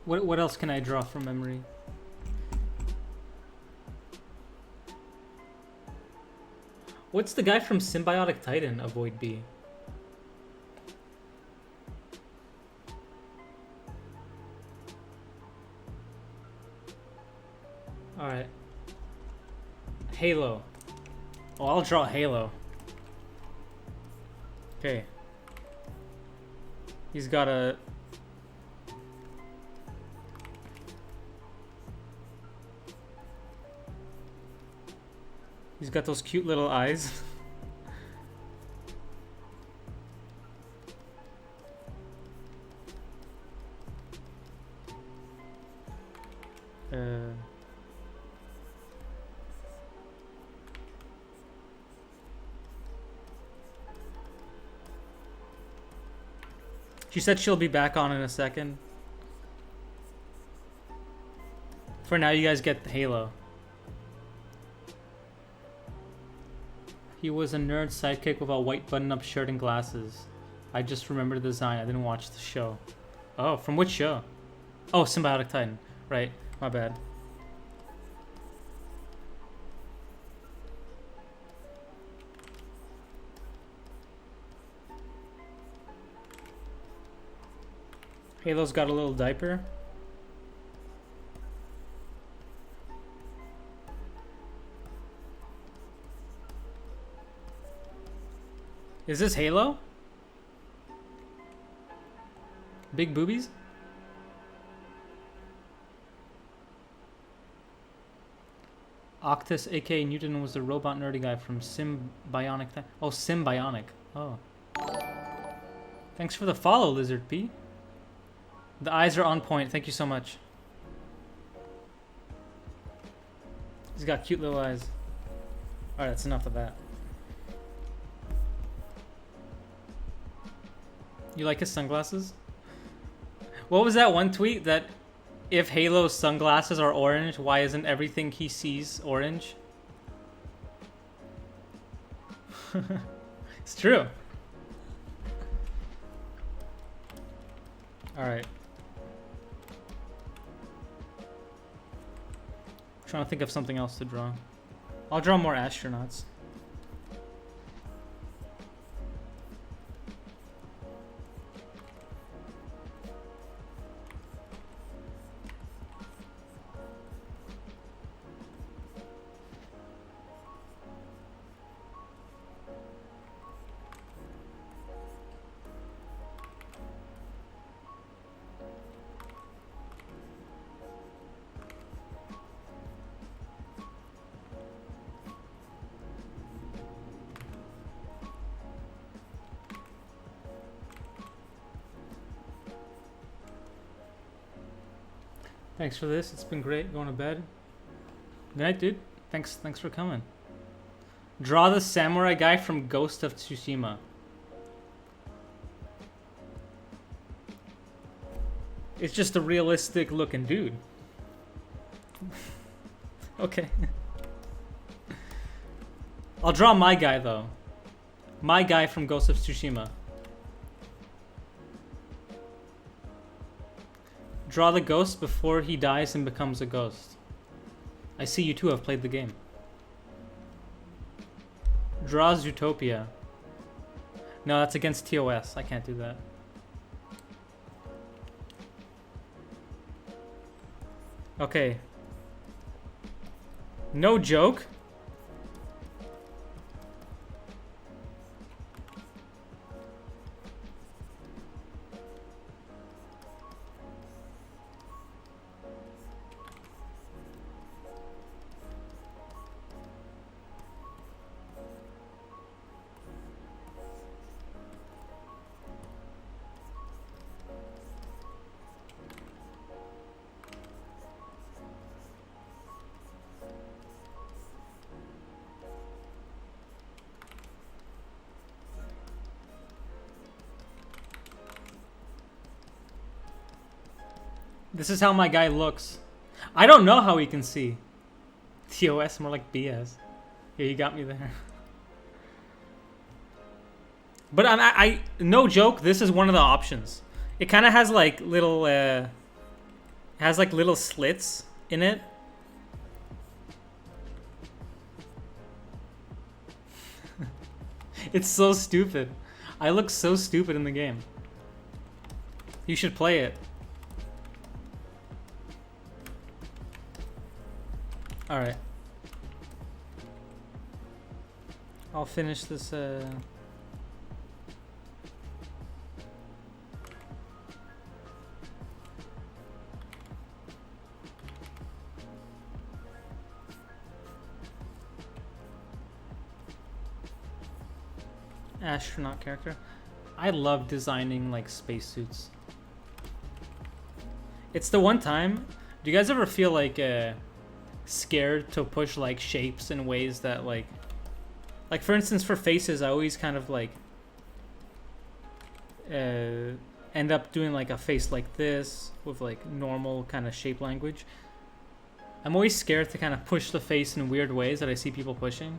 What else can I draw from memory? What's the guy from Symbiotic Titan avoid B? Alright. Halo. Oh, I'll draw Halo. Okay. He's got a... He's got those cute little eyes. She said she'll be back on in a second. For now, you guys get the Halo. He was a nerd sidekick with a white button-up shirt and glasses. I just remember the design. I didn't watch the show. Oh, from which show? Oh, Symbiotic Titan. Right. My bad. Halo's got a little diaper. Is this Halo? Big boobies? Octus, aka Newton, was the robot nerdy guy from Symbionic. Oh, Symbionic. Oh. Thanks for the follow, Lizard P. The eyes are on point. Thank you so much. He's got cute little eyes. Alright, that's enough of that. You like his sunglasses? What was that one tweet that if Halo's sunglasses are orange, why isn't everything he sees orange? It's true. Alright. Trying to think of something else to draw. I'll draw more astronauts. Thanks for this. It's been great. Going to bed. Good night, dude. Thanks for coming. Draw the samurai guy from Ghost of Tsushima. It's just a realistic looking dude. Okay. I'll draw my guy though. My guy from Ghost of Tsushima. Draw the ghost before he dies and becomes a ghost. I see you two have played the game. Draw Zootopia. No, that's against TOS. I can't do that. Okay. No joke. This is how my guy looks. I don't know how he can see. TOS, more like BS. Yeah, you got me there. But I no joke, this is one of the options. It kind of has like little little slits in it. It's so stupid. I look so stupid in the game. You should play it. All right. I'll finish this. Astronaut character. I love designing like spacesuits. It's the one time. Do you guys ever feel like scared to push like shapes in ways that like for instance for faces, I always kind of like end up doing like a face like this with like normal kind of shape language. I'm always scared to kind of push the face in weird ways that I see people pushing.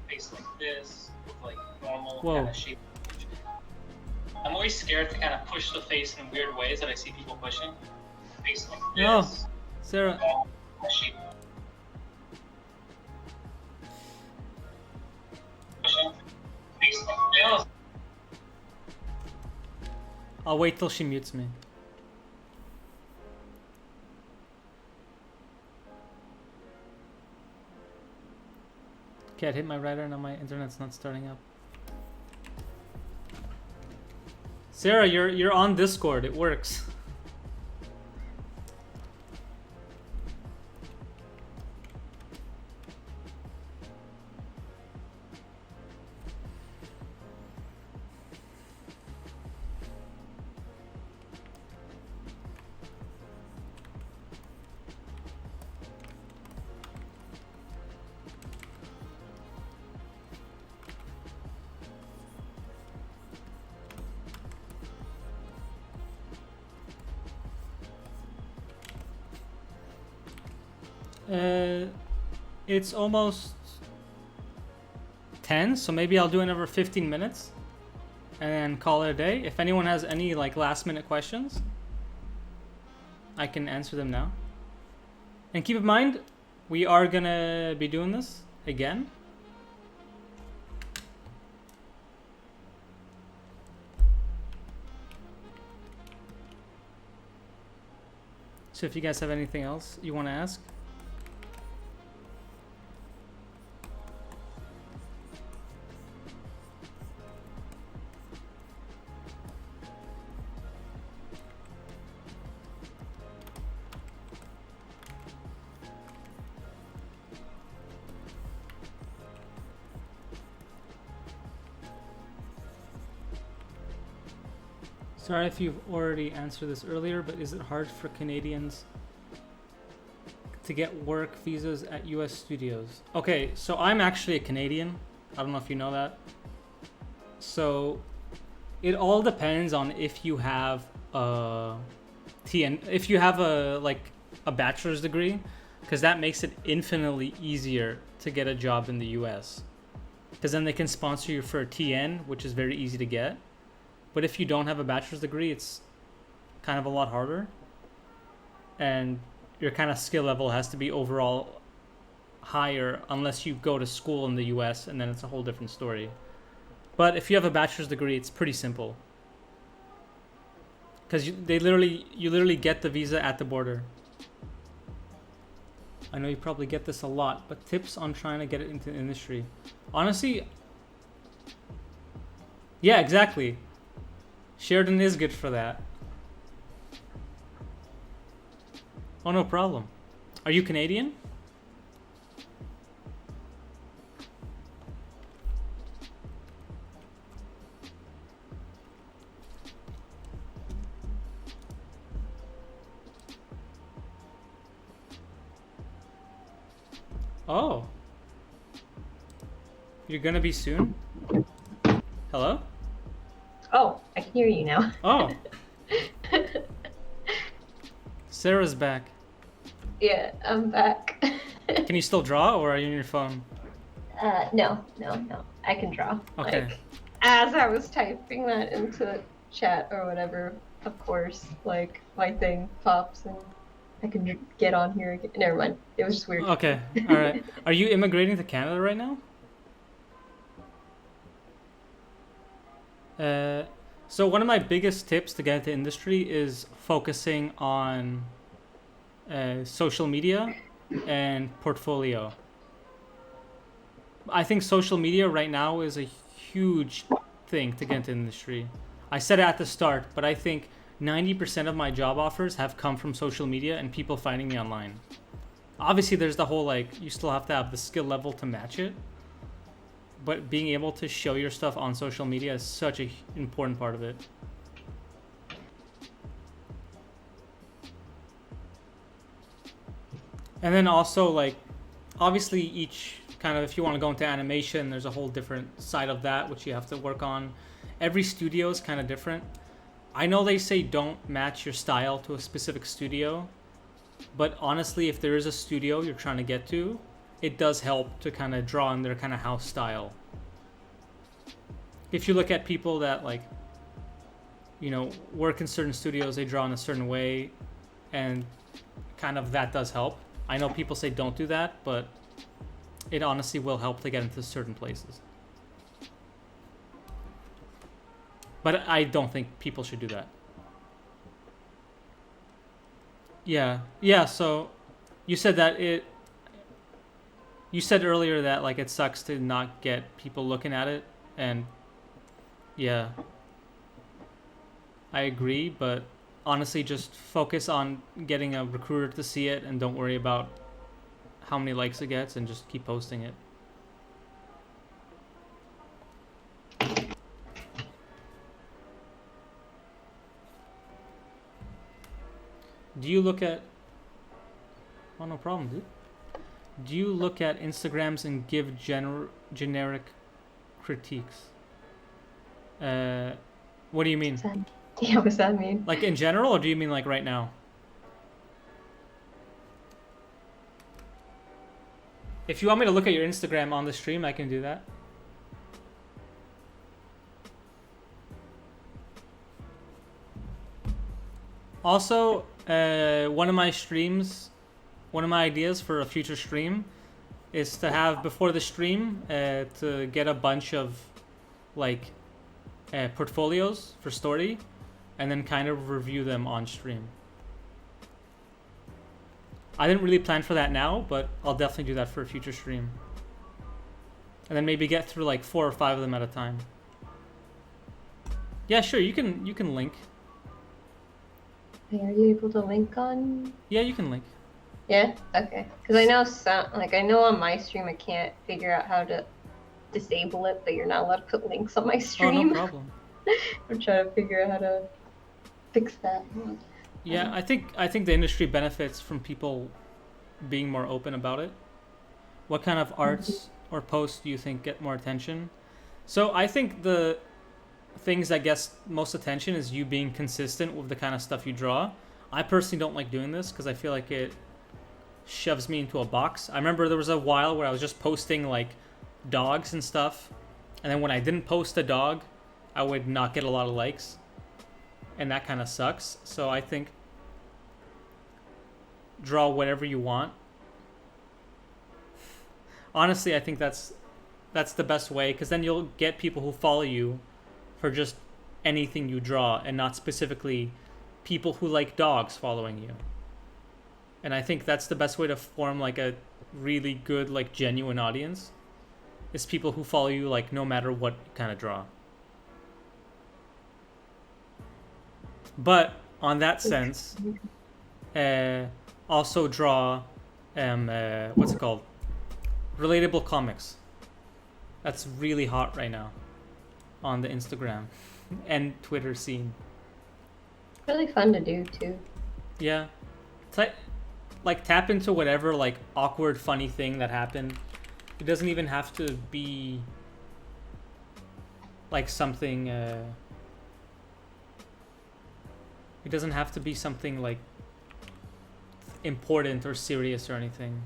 Face like this with like normal kind of shape language. I'm always scared to kind of push the face in weird ways that I see people pushing. Face like this. No, Sarah. Shape. I'll wait till she mutes me. Okay, I hit my writer and now my internet's not starting up. Sarah, you're on Discord. It works. It's almost 10, so maybe I'll do another 15 minutes and then call it a day. If anyone has any like last minute questions, I can answer them now. And keep in mind, we are gonna be doing this again. So if you guys have anything else you want to ask. Sorry if you've already answered this earlier, but is it hard for Canadians to get work visas at US studios? Okay, so I'm actually a Canadian. I don't know if you know that. So it all depends on if you have a if you have a bachelor's degree, because that makes it infinitely easier to get a job in the US. Because then they can sponsor you for a TN, which is very easy to get. But if you don't have a bachelor's degree, it's kind of a lot harder. And your kind of skill level has to be overall higher unless you go to school in the US, and then it's a whole different story. But if you have a bachelor's degree, it's pretty simple. Because you literally get the visa at the border. I know you probably get this a lot, but tips on trying to get it into the industry. Honestly, yeah, exactly. Sheridan is good for that. Oh, no problem. Are you Canadian? Oh. You're gonna be soon? Hello? Oh, I can hear you now. Oh. Sarah's back. Yeah, I'm back. Can you still draw, or are you on your phone? No. I can draw. Okay. Like, as I was typing that into chat or whatever, of course, like, my thing pops and I can get on here again. Never mind. It was just weird. Okay. All right. Are you immigrating to Canada right now? So one of my biggest tips to get into industry is focusing on social media and portfolio. I think social media right now is a huge thing to get into industry. I said it at the start, but I think 90% of my job offers have come from social media and people finding me online. Obviously, there's the whole, like, you still have to have the skill level to match it. But being able to show your stuff on social media is such an important part of it. And then also, like, obviously each kind of, if you want to go into animation, there's a whole different side of that which you have to work on. Every studio is kind of different. I know they say don't match your style to a specific studio, but honestly, if there is a studio you're trying to get to, it does help to kind of draw in their kind of house style. If you look at people that, like, you know, work in certain studios, they draw in a certain way, and kind of that does help. I know people say don't do that, but it honestly will help to get into certain places. But I don't think people should do that. Yeah, so you said that you said earlier that, like, it sucks to not get people looking at it, and yeah, I agree, but honestly, just focus on getting a recruiter to see it and don't worry about how many likes it gets, and just keep posting it. Do you look at... Oh, no problem, dude. Do you look at Instagrams and give generic critiques? What do you mean? Yeah, what does that mean? Like in general, or do you mean like right now? If you want me to look at your Instagram on the stream, I can do that. Also, one of my ideas for a future stream is to have, before the stream, to get a bunch of, like, portfolios for story, and then kind of review them on stream. I didn't really plan for that now, but I'll definitely do that for a future stream. And then maybe get through like 4 or 5 of them at a time. Yeah, sure, you can link. Are you able to link on? Yeah, you can link. Yeah? Okay. Because I know I know on my stream I can't figure out how to disable it, but you're not allowed to put links on my stream. Oh, no problem. I'm trying to figure out how to fix that. Yeah, I think the industry benefits from people being more open about it. What kind of arts or posts do you think get more attention? So I think the things that gets most attention is you being consistent with the kind of stuff you draw. I personally don't like doing this because I feel like it shoves me into a box. I remember there was a while where I was just posting like dogs and stuff, and then when I didn't post a dog, I would not get a lot of likes, and that kind of sucks. So I think draw whatever you want. Honestly, I think that's the best way, because then you'll get people who follow you for just anything you draw, and not specifically people who like dogs following you. And I think that's the best way to form like a really good, like, genuine audience, is people who follow you like no matter what you kind of draw. But on that sense, also draw what's it called? Relatable comics. That's really hot right now on the Instagram and Twitter scene. Really fun to do too. Yeah. Like tap into whatever like awkward funny thing that happened. It doesn't even have to be like something it doesn't have to be something like important or serious or anything.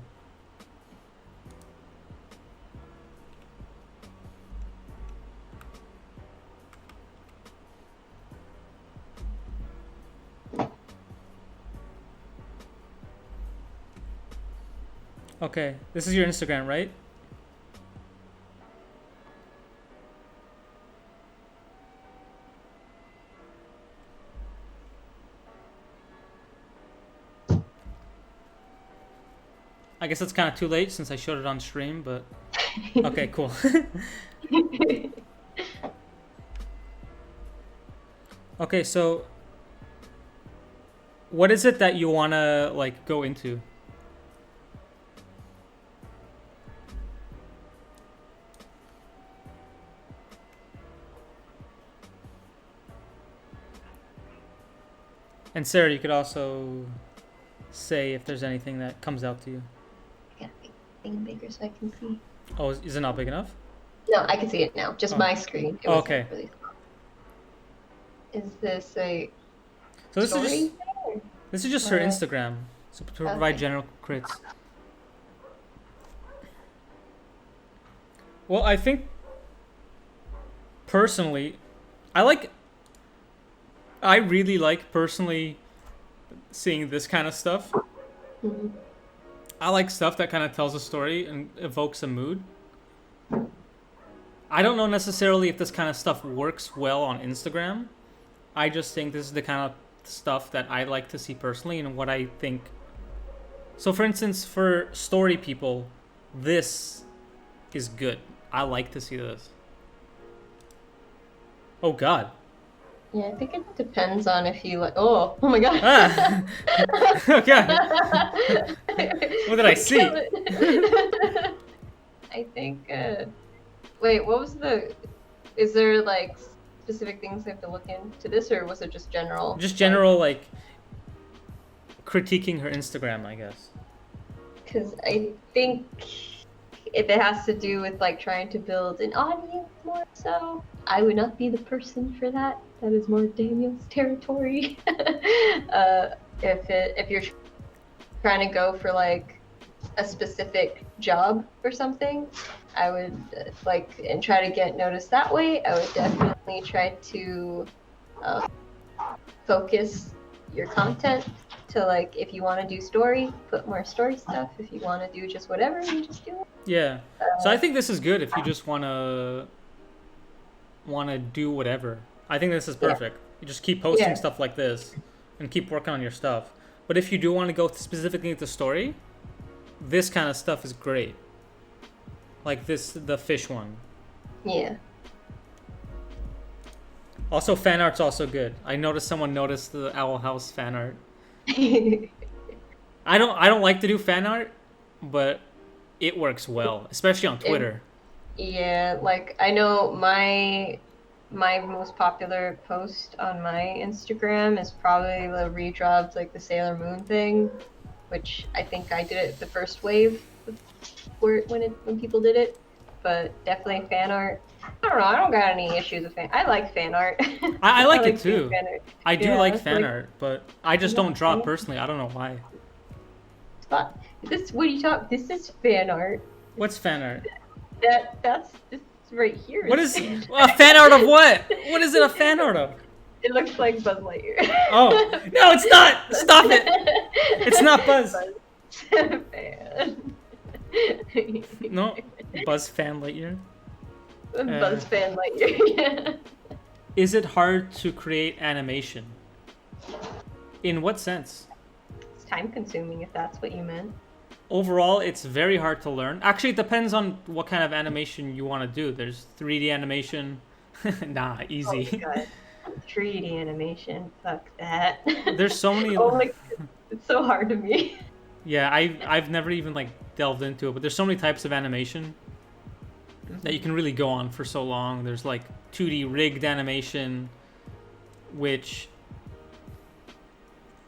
Okay, this is your Instagram, right? I guess it's kind of too late since I showed it on stream, but okay, cool. Okay, so what is it that you want to like go into? And Sarah, you could also say if there's anything that comes out to you. I gotta make the thing bigger so I can see. Oh, is it not big enough? No, I can see it now. Just my screen. It was Okay. Really small. Is this a So this story? is just this is just her Instagram. So to provide Okay. general crits. Well, I think personally, I really like personally seeing this kind of stuff. Mhm. I like stuff that kind of tells a story and evokes a mood. I don't know necessarily if this kind of stuff works well on Instagram. I just think this is the kind of stuff that I like to see personally and what I think. So for instance, for story people, this is good. I like to see this. Oh God. Yeah, I think it depends on if you like. Oh my god. Ah. Okay. What did I see? I think. Wait, what was the? Is there like specific things I have to look into this, or was it just general? Just general like critiquing her Instagram, I guess. Because I think if it has to do with like trying to build an audience more so, I would not be the person for that. That is more Daniel's territory. If you're trying to go for like a specific job or something, I would and try to get noticed that way. I would definitely try to focus your content to like if you want to do story, put more story stuff. If you want to do just whatever, you just do it. Yeah. So I think this is good if you just wanna do whatever. I think this is perfect. You just keep posting stuff like this and keep working on your stuff. But if you do want to go specifically into story, this kind of stuff is great. Like the fish one. Yeah. Also, fan art's also good. I noticed someone noticed the Owl House fan art. I don't like to do fan art, but it works well, especially on Twitter. Yeah, like I know my most popular post on my Instagram is probably the redraw of like the Sailor Moon thing, which I think I did it the first wave when people did it, but definitely fan art. I don't know. I don't got any issues with fan. I like fan art. I like it too. Fan art. I do Yeah, like it's fan like- art, but I just don't draw it personally. I don't know why. But this, what are you talking? This is fan art. What's fan art? That's this right here. What is a fan art of what? What is it a fan art of? It looks like Buzz Lightyear. Oh no, it's not! Stop it! It's not Buzz. Fan. No, Buzz Fan Lightyear. Buzz Fan Lightyear. Is it hard to create animation? In what sense? It's time consuming if that's what you meant. Overall, it's very hard to learn. Actually, it depends on what kind of animation you want to do. There's 3D animation. Nah, easy. Oh my god. 3D animation. Fuck that. There's so many. It's so hard to me. Yeah, I've never even like delved into it, but there's so many types of animation that you can really go on for so long. There's like 2D rigged animation, which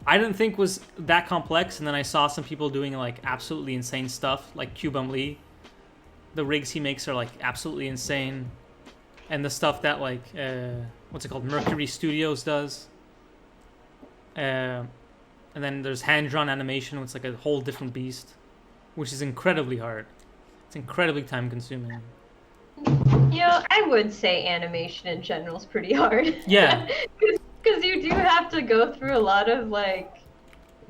I didn't think was that complex, and then I saw some people doing like absolutely insane stuff, like Cubum Lee. The rigs he makes are like absolutely insane, and the stuff that like what's it called, Mercury Studios does. and then there's hand-drawn animation, which is like a whole different beast, which is incredibly hard. It's incredibly time-consuming. You know, I would say animation in general is pretty hard. Yeah. Because you do have to go through a lot of like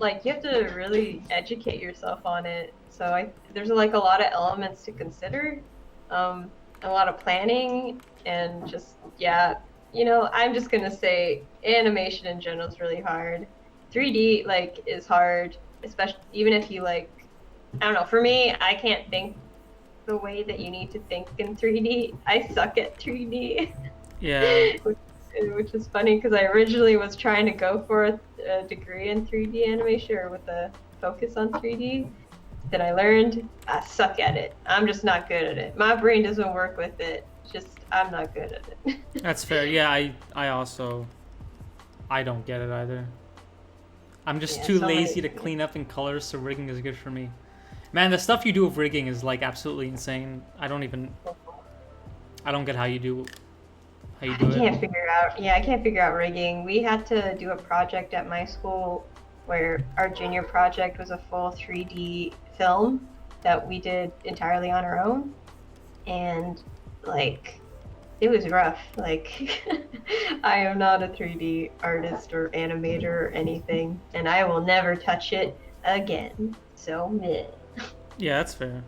you have to really educate yourself on it. So there's like a lot of elements to consider, a lot of planning, and just you know, I'm just gonna say animation in general is really hard. 3D like is hard, especially even if you like, I don't know. For me, I can't think the way that you need to think in 3D. I suck at 3D. Yeah. Which is funny because I originally was trying to go for a degree in 3D animation or with a focus on 3D. Then I learned I suck at it. I'm just not good at it. My brain doesn't work with it. Just I'm not good at it. That's fair. Yeah, I also I don't get it either. I'm just too lazy to clean up in colors, so rigging is good for me. Man, the stuff you do with rigging is like absolutely insane. I don't get how you do it. I can't figure out rigging. We had to do a project at my school where our junior project was a full 3D film that we did entirely on our own. And like it was rough. Like I am not a 3D artist or animator or anything, and I will never touch it again. So meh. Yeah, that's fair.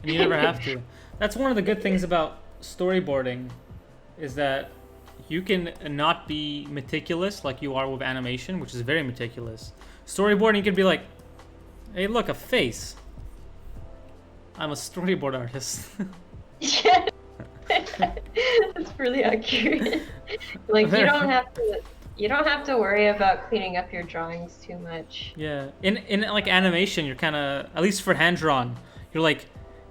And you never have to. That's one of the good things about storyboarding, is that you can not be meticulous like you are with animation, which is very meticulous. Storyboarding, you can be like, hey, look, a face. I'm a storyboard artist. Yeah. That's really accurate. Like you don't have to worry about cleaning up your drawings too much. Yeah. In like animation, you're kind of, at least for hand drawn, you're like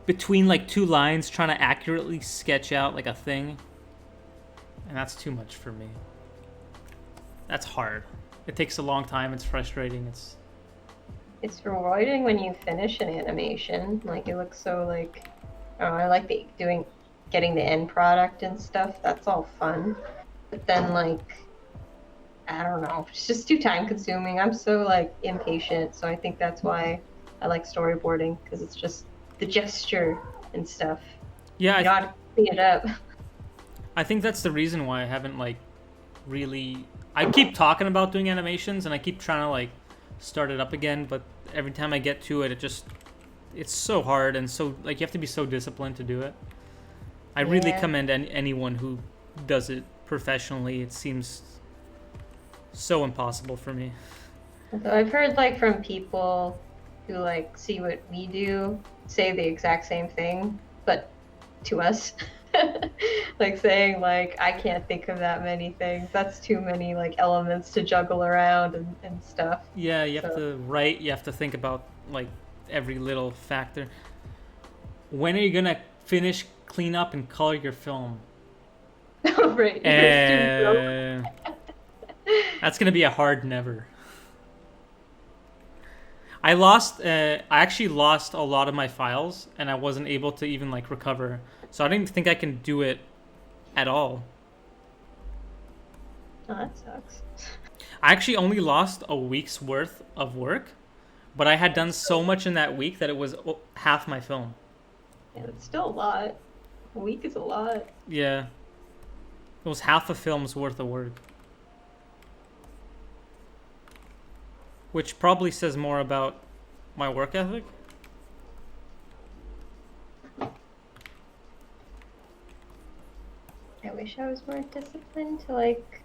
between like two lines trying to accurately sketch out like a thing. And that's too much for me. That's hard. It takes a long time. It's frustrating. It's rewarding when you finish an animation. Like it looks so like, oh, I like getting the end product and stuff. That's all fun. But then like, I don't know. It's just too time consuming. I'm so like impatient. So I think that's why I like storyboarding, because it's just the gesture and stuff. Yeah. You gotta clean it up. I think that's the reason why I haven't like really. I keep talking about doing animations and I keep trying to like start it up again, but every time I get to it, it's so hard, and so like you have to be so disciplined to do it. I really commend anyone who does it professionally. It seems so impossible for me. So I've heard like from people who like see what we do say the exact same thing, but to us. Like saying like, I can't think of that many things. That's too many like elements to juggle around and stuff. Yeah, you have to write, you have to think about like every little factor. When are you gonna finish, clean up, and color your film? Right. That's gonna be a hard never. I actually lost a lot of my files, and I wasn't able to even like recover. So I didn't think I can do it at all. Oh, that sucks. I actually only lost a week's worth of work, but I had done so much in that week that it was half my film. Yeah, it's still a lot. A week is a lot. Yeah. It was half a film's worth of work. Which probably says more about my work ethic. I wish I was more disciplined to like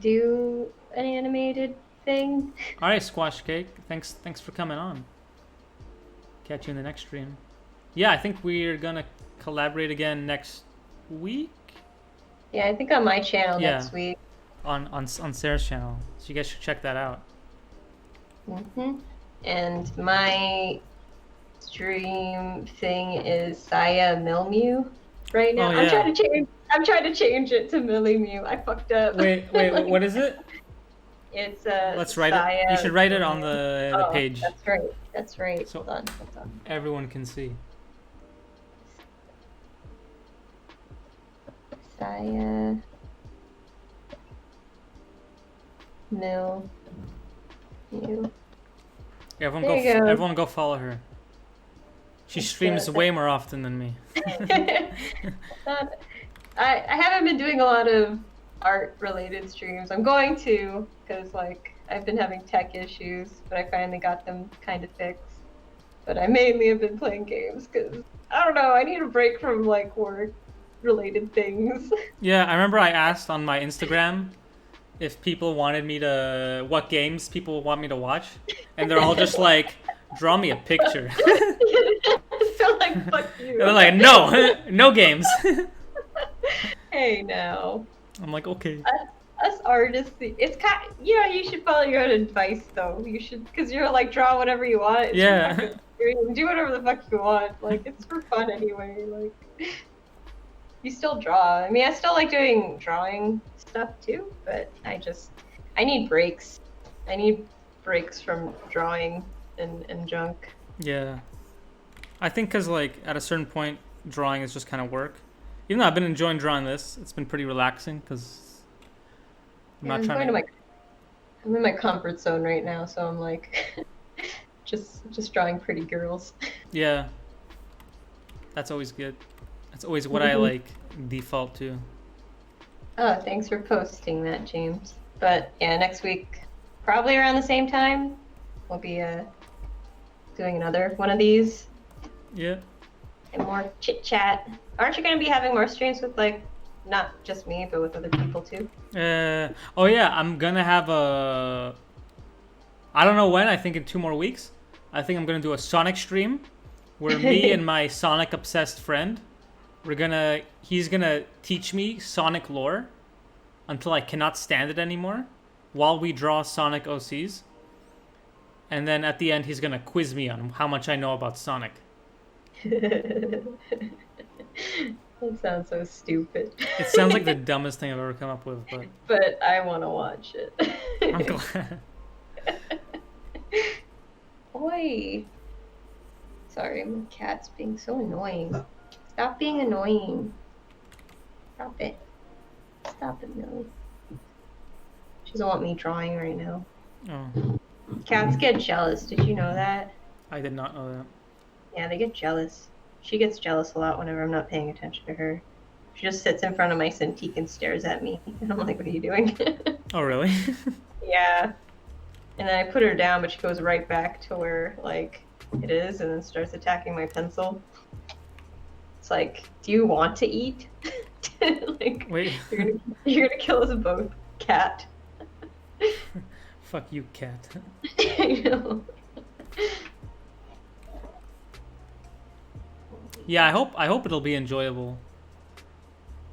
do an animated thing. All right, Squash Cake. Thanks for coming on. Catch you in the next stream. Yeah, I think we're gonna collaborate again next week. Yeah, I think on my channel next week. On Sarah's channel, so you guys should check that out. And my stream thing is Sayah Milmew right now. Oh, yeah. I'm trying to change it to Millie Mew. I fucked up. Wait, what is it? It's Let's write Sayah it. You should write it on the page. That's right. So hold on. Everyone can see. Sayah Mill You. Yeah, There you go. everyone go follow her. She streams way more often than me. Not, I haven't been doing a lot of art related streams. I'm going to, because like I've been having tech issues, but I finally got them kind of fixed. But I mainly have been playing games because I don't know, I need a break from like work related things. Yeah, I remember I asked on my Instagram if people wanted me to, what games people want me to watch, and they're all just like, draw me a picture. So like, fuck you. They're like, no, no games. Hey, now. I'm like, okay. Us artists, it's kind. You know, you should follow your own advice, though. You should, because you're like, draw whatever you want. It's your Yeah. fucking experience. Do whatever the fuck you want. Like, it's for fun anyway. Like, you still draw. I mean, I still like doing drawing stuff too, but I need breaks. I need breaks from drawing and junk. Yeah. I think because, like, at a certain point, drawing is just kind of work. Even though I've been enjoying drawing this, it's been pretty relaxing because I'm not trying to... I'm in my comfort zone right now, so I'm like, just drawing pretty girls. Yeah. That's always good. That's always what I, like, default to. Oh, thanks for posting that, James. But yeah, next week, probably around the same time, we'll be doing another one of these. Yeah. And more chit chat. Aren't you gonna be having more streams with like not just me, but with other people too? Oh yeah, I'm gonna have a... I don't know when, I think in 2 more weeks. I think I'm gonna do a Sonic stream where me and my Sonic obsessed friend, he's gonna teach me Sonic lore until I cannot stand it anymore while we draw Sonic OCs. And then at the end, he's gonna quiz me on how much I know about Sonic. That sounds so stupid. It sounds like the dumbest thing I've ever come up with, but But I want to watch it. I'm glad. Oi. Sorry, my cat's being so annoying. Stop being annoying. Stop it. Stop it, Millie. She doesn't want me drawing right now. Oh, Cats get jealous. Did you know that? I did not know that. Yeah, they get jealous. She gets jealous a lot whenever I'm not paying attention to her. She just sits in front of my Cintiq and stares at me. And I'm like, what are you doing? Oh, really? Yeah. And then I put her down, but she goes right back to where, like, it is and then starts attacking my pencil. It's like, do you want to eat? Like, Wait. you're gonna kill us both, cat. Fuck you, cat. I know. Yeah, I hope it'll be enjoyable.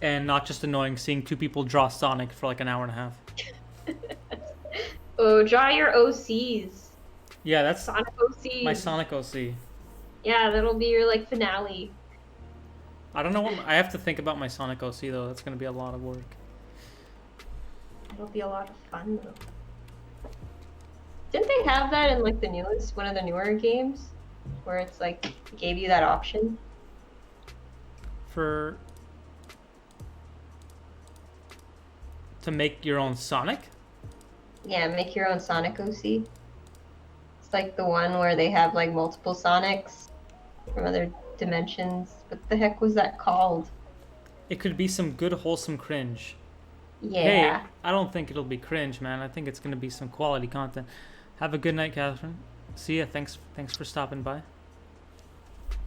And not just annoying seeing 2 people draw Sonic for like an hour and a half. Oh, draw your OCs. Yeah, that's Sonic OCs. my Sonic OC. Yeah, that'll be your like finale. I don't know what I have to think about my Sonic OC though. That's gonna be a lot of work. It'll be a lot of fun though. Didn't they have that in like the newest, one of the newer games, where it's like gave you that option? To make your own Sonic? Yeah, make your own Sonic OC. It's like the one where they have like multiple Sonics from other dimensions. What the heck was that called? It could be some good wholesome cringe. Yeah. Hey, I don't think it'll be cringe, man. I think it's gonna be some quality content. Have a good night, Catherine. See ya. Thanks for stopping by.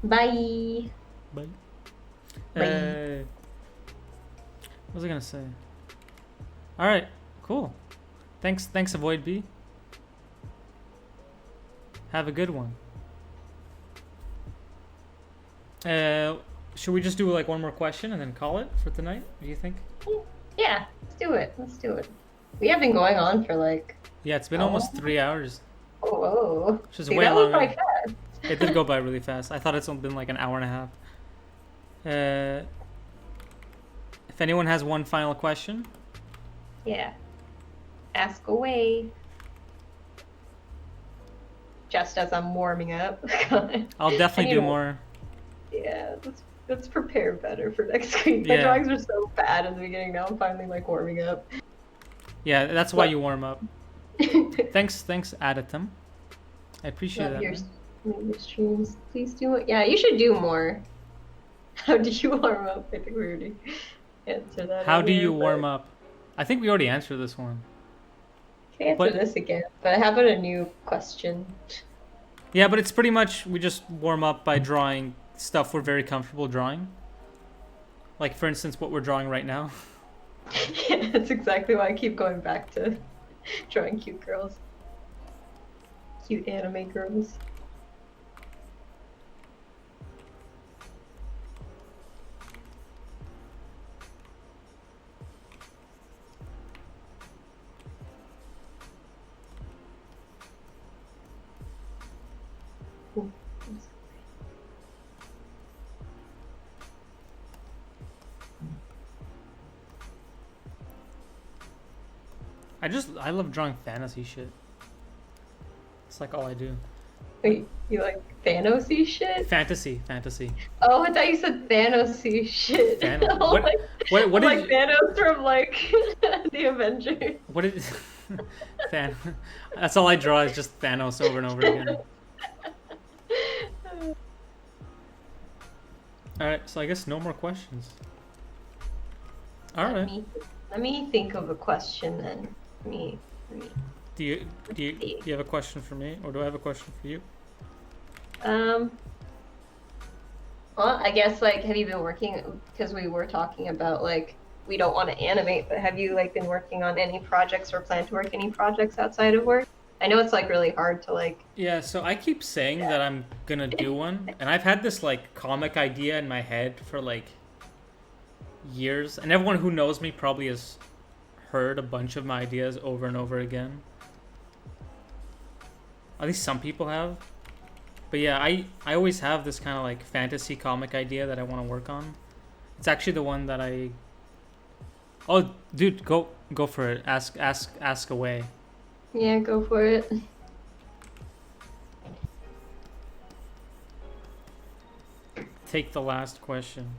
Bye. Bye. Bye. What was I gonna say? All right, cool. Thanks, Avoid B. Have a good one. Should we just do like one more question and then call it for tonight? Do you think? Yeah, let's do it. Let's do it. We have been going on for like. Yeah, it's been almost 3 hours. Whoa. Which is See, way that went longer. by fast. It did go by really fast. I thought it's been like an hour and a half. If anyone has one final question. Yeah. Ask away. Just as I'm warming up. I'll definitely do more. Yeah, let's prepare better for next week. My Yeah. drawings were so bad in the beginning. Now I'm finally like warming up. Yeah, that's why you warm up. Thanks, Adatum. I appreciate Love that. your streams. Please do it. Yeah, you should do more. How do you warm up? I think we already answered that. How do you warm up? I think we already answered this one. Can answer this again, but how about a new question? Yeah, but it's pretty much we just warm up by drawing stuff we're very comfortable drawing. Like, for instance, what we're drawing right now. Yeah, that's exactly why I keep going back to drawing cute girls. Cute anime girls. I love drawing fantasy shit. It's like all I do. Wait, you like Thanos-y shit? Fantasy. Oh, I thought you said Thanos-y shit. Thanos. What like Thanos from like the Avengers. What did That's all I draw is just Thanos over and over again. Alright, so I guess no more questions. Alright. Let me think of a question then. Do you have a question for me, or do I have a question for you? Well, I guess like, have you been working? Because we were talking about like we don't want to animate, but have you like been working on any projects or plan to work any projects outside of work? I know it's like really hard to like. Yeah, so I keep saying that I'm gonna do one, and I've had this like comic idea in my head for like years, and everyone who knows me probably has heard a bunch of my ideas over and over again. At least some people have. But yeah, I always have this kind of like fantasy comic idea that I want to work on. It's actually the one that I... Oh, dude, go for it. Ask away. Yeah, go for it. Take the last question.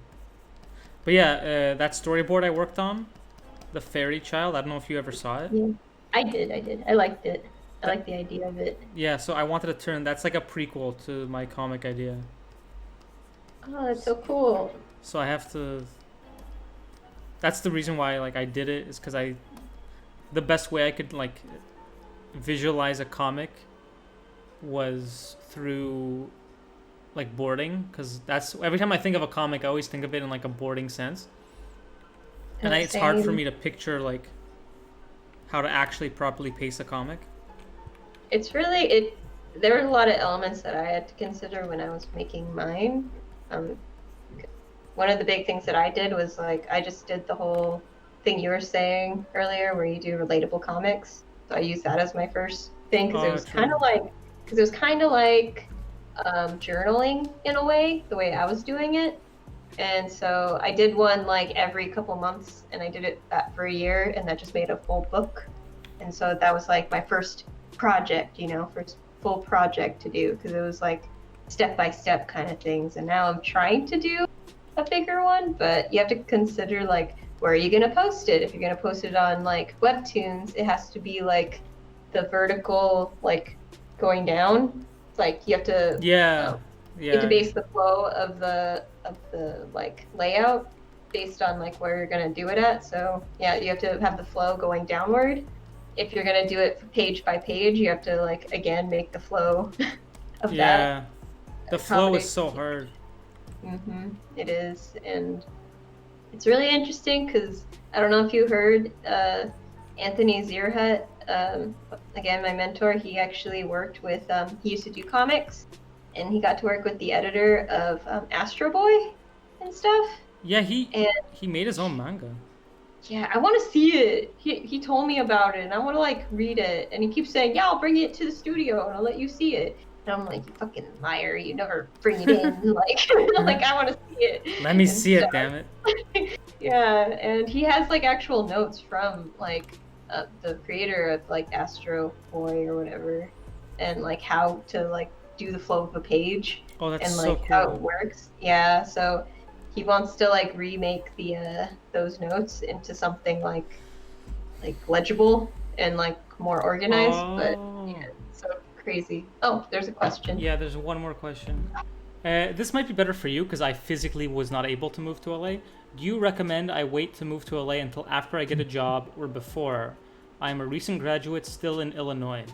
But yeah, that storyboard I worked on, the fairy child, I don't know if you ever saw it. Yeah, I did. I liked it. I like the idea of it. Yeah, so I wanted to turn, that's like a prequel to my comic idea. Oh, that's so cool. So I have to, that's the reason why like I did it, is because the best way I could like visualize a comic was through like boarding, because that's, every time I think of a comic I always think of it in like a boarding sense. And it's hard for me to picture like how to actually properly pace a comic. It's really there were a lot of elements that I had to consider when I was making mine. One of the big things that I did was like I just did the whole thing you were saying earlier where you do relatable comics. So I used that as my first thing because it was kind of like journaling in a way, the way I was doing it. And so I did one like every couple months, and I did that for a year, and that just made a full book. And so that was like my first project, first full project to do, because it was like step-by-step kind of things. And now I'm trying to do a bigger one, but you have to consider like, where are you going to post it? If you're going to post it on like webtoons, it has to be like the vertical, like going down. Like you have to you have to base the flow of the like layout based on like where you're gonna do it at. So yeah, you have to have the flow going downward. If you're gonna do it page by page, you have to like again make the flow of that. Yeah, the flow is so hard. It is, and it's really interesting because I don't know if you heard Anthony Zierhut. Again, my mentor, he actually worked with, he used to do comics, and he got to work with the editor of Astro Boy and stuff. Yeah, he made his own manga. Yeah, I want to see it. He told me about it, and I want to like read it. And he keeps saying, "Yeah, I'll bring it to the studio, and I'll let you see it." And I'm like, "You fucking liar! You never bring it in." Like, like I want to see it. Let me see it, damn it. Yeah, and he has like actual notes from like the creator of like Astro Boy or whatever, and like how to like do the flow of a page. Oh, that's and like so cool. how it works. Yeah, so he wants to like remake the those notes into something like legible and like more organized, but Oh. yeah, it's so crazy. Oh, there's a question. Yeah, there's one more question. This might be better for you because I physically was not able to move to LA. Do you recommend I wait to move to LA until after I get a job or before? I am a recent graduate still in Illinois.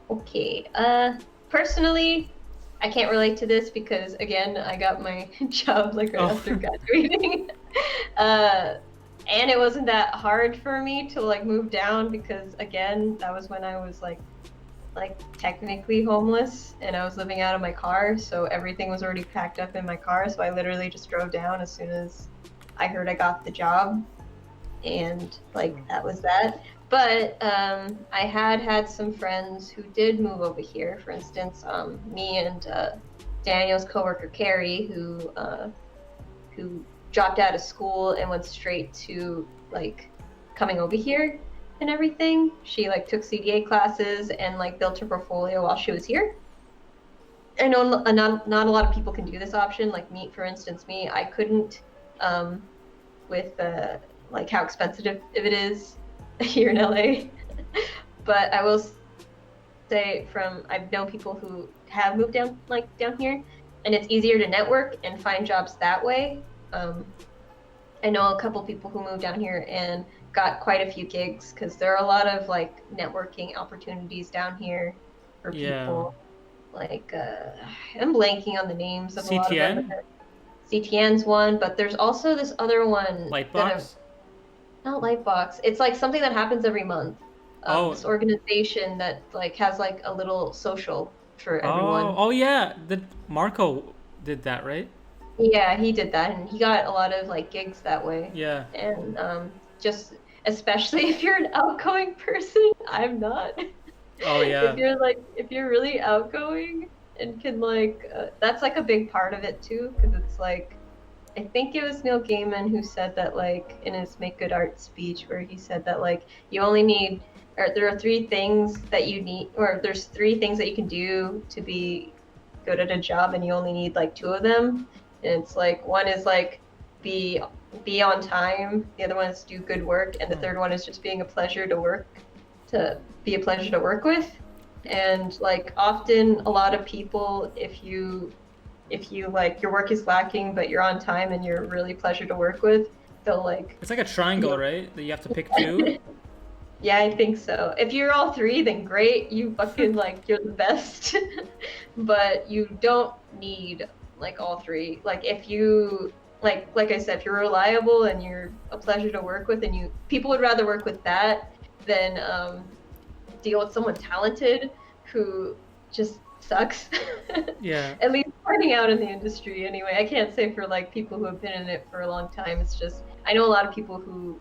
Okay. Personally, I can't relate to this because again, I got my job like right Oh. after graduating. And it wasn't that hard for me to like move down because again, that was when I was like technically homeless and I was living out of my car, so everything was already packed up in my car, so I literally just drove down as soon as I heard I got the job, and like that was that. But I had some friends who did move over here. For instance, me and Daniel's coworker Carrie, who dropped out of school and went straight to like coming over here and everything. She like took CDA classes and like built her portfolio while she was here. I know not a lot of people can do this option. Like me, for instance, I couldn't with like how expensive it is here in LA. But I will say I've known people who have moved down here, and it's easier to network and find jobs that way. I know a couple people who moved down here and got quite a few gigs because there are a lot of like networking opportunities down here for people. Like I'm blanking on the names of a lot of them. CTN's one, but there's also this other one. Lightbox? Not Lightbox. It's like something that happens every month. This organization that like has like a little social for everyone. Oh yeah, Marco did that, right? Yeah, he did that, and he got a lot of like gigs that way. Yeah. And just especially if you're an outgoing person, I'm not. Oh yeah. if you're really outgoing and can like that's like a big part of it too, because it's like I think it was Neil Gaiman who said that like in his Make Good Art speech where he said that like you only need or there are three things that you need or there's three things that you can do to be good at a job and you only need like two of them. And it's like one is like be on time, the other one is do good work, and the third one is just being a pleasure to work with. And like often a lot of people if you like your work is lacking but you're on time and you're really pleasure to work with, they'll like it's like a triangle, right? That you have to pick two. Yeah, I think so. If you're all three, then great, you fucking like you're the best. But you don't need like all three. Like if you like I said, if you're reliable and you're a pleasure to work with, and people would rather work with that than deal with someone talented who just sucks. Yeah. At least starting out in the industry anyway. I can't say for like people who have been in it for a long time. It's just I know a lot of people who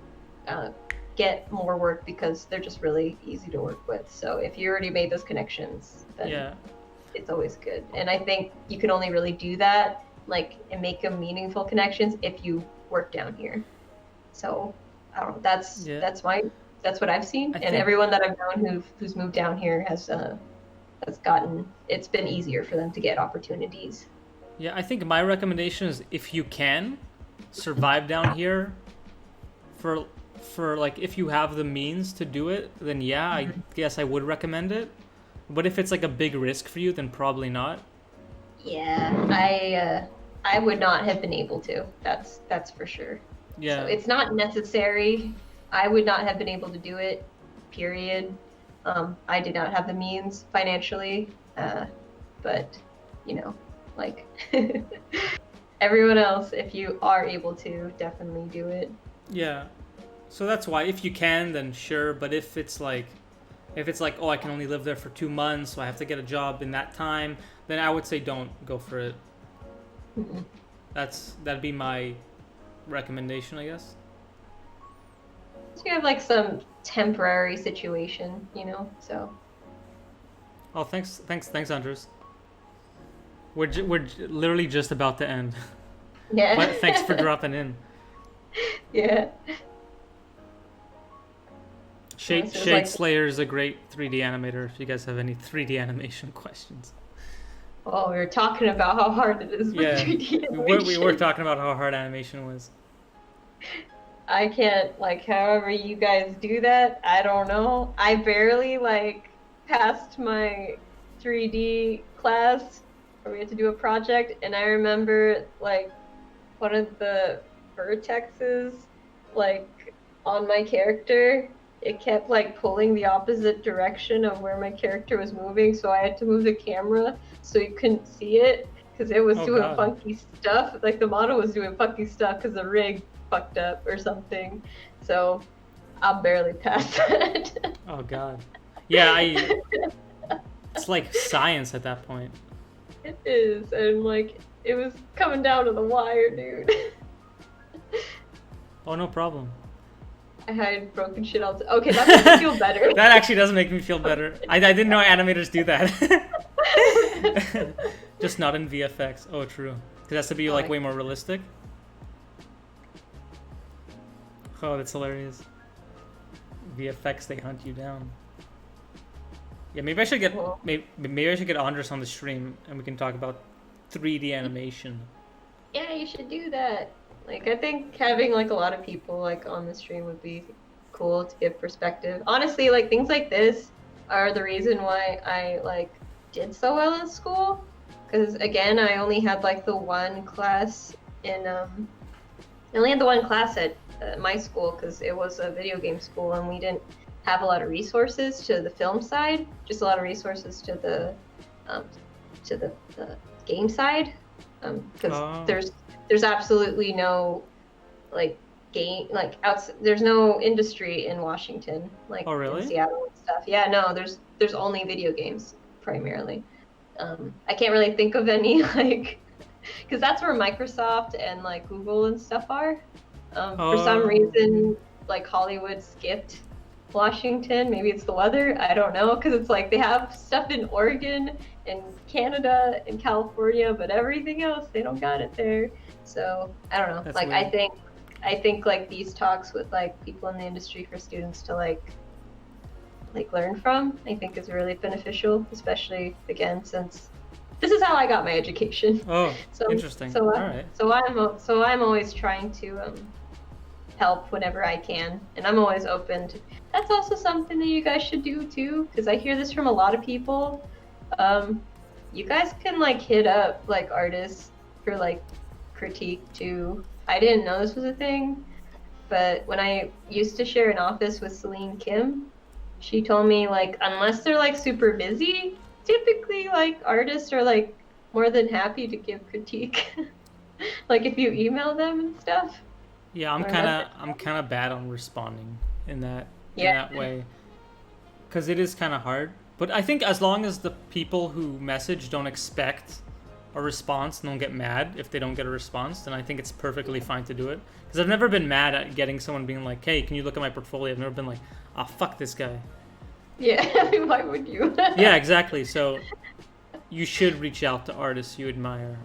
get more work because they're just really easy to work with. So if you already made those connections, then it's always good. And I think you can only really do that like and make them meaningful connections if you work down here. So I don't know. That's what I've seen. And everyone that I've known who's moved down here has it's been easier for them to get opportunities. Yeah, I think my recommendation is if you can survive down here for like if you have the means to do it, then I guess I would recommend it. But if it's like a big risk for you, then probably not. Yeah, I would not have been able to. That's for sure. Yeah. So it's not necessary. I would not have been able to do it, period. I did not have the means financially, but like everyone else, if you are able to, definitely do it. Yeah. So that's why if you can, then sure. But if it's like, oh, I can only live there for 2 months, so I have to get a job in that time, then I would say don't go for it. Mm-hmm. That'd be my recommendation, I guess. So you have like some temporary situation, so. Oh, thanks, Andres. We're literally just about to end. Yeah. But thanks for dropping in. Yeah. Shade Slayer is a great 3D animator. If you guys have any 3D animation questions. Oh, we were talking about how hard it is with 3D animation. We were talking about how hard animation was. I can't, like, however you guys do that, I don't know. I barely, like, passed my 3D class where we had to do a project, and I remember, like, one of the vertexes, like, on my character, it kept, like, pulling the opposite direction of where my character was moving, so I had to move the camera so you couldn't see it, because it was Oh, doing God. funky stuff. Like, the model was doing funky stuff because the rig fucked up or something. So I'm barely past that. Oh God. Yeah, it's like science at that point. It is, and like it was coming down to the wire, dude. Oh, no problem. I had broken shit all the Okay, that makes me feel better. That actually does make me feel better. I didn't know animators do that. Just not in VFX. Oh, true. Because it has to be like way more realistic. Oh, that's hilarious. VFX, they hunt you down. Yeah, maybe I should get maybe I should get Andres on the stream and we can talk about 3D animation. Yeah, you should do that. Like, I think having like a lot of people like on the stream would be cool to give perspective. Honestly, like things like this are the reason why I like did so well in school. Because again, I only had like the one class in I only had the one class at my school because it was a video game school and we didn't have a lot of resources to the film side, just a lot of resources to the game side, because there's absolutely no like game like there's no industry in Washington like in Seattle and stuff. Yeah, no, there's only video games primarily. I can't really think of any like because that's where Microsoft and like Google and stuff are. For some reason, like Hollywood skipped Washington. Maybe it's the weather. I don't know, because it's like they have stuff in Oregon and Canada and California, but everything else they don't got it there. So I don't know. That's like weird. I think like these talks with like people in the industry for students to like learn from, I think is really beneficial, especially again since this is how I got my education. Oh, so interesting. So, all right. So I'm always trying to help whenever I can, and I'm always open to. That's also something that you guys should do too, because I hear this from a lot of people. You guys can like hit up like artists for like critique too. I didn't know this was a thing, but when I used to share an office with Celine Kim, she told me like unless they're like super busy, typically like artists are like more than happy to give critique. Like if you email them and stuff. Yeah, I'm kind of bad on responding in that way, because it is kind of hard. But I think as long as the people who message don't expect a response and don't get mad if they don't get a response, then I think it's perfectly fine to do it. Because I've never been mad at getting someone being like, "Hey, can you look at my portfolio?" I've never been like, "Ah, fuck this guy." Yeah, I mean, why would you? Yeah, exactly. So you should reach out to artists you admire.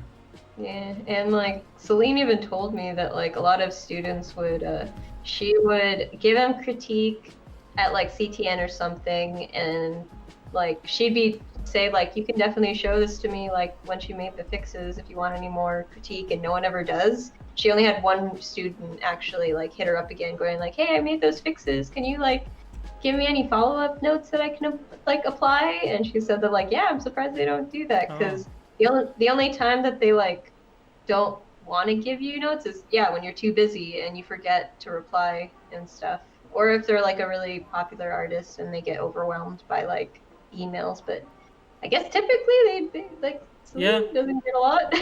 Yeah, and like Celine even told me that like a lot of students would, she would give them critique at like CTN or something, and like she'd be say like, you can definitely show this to me like once you made the fixes if you want any more critique, and no one ever does. She only had one student actually like hit her up again going like, hey, I made those fixes, can you like give me any follow-up notes that I can like apply? And she said that like, yeah, I'm surprised they don't do that, because the only time that they like don't want to give you notes is when you're too busy and you forget to reply and stuff, or if they're like a really popular artist and they get overwhelmed by like emails. But I guess typically they like doesn't get a lot.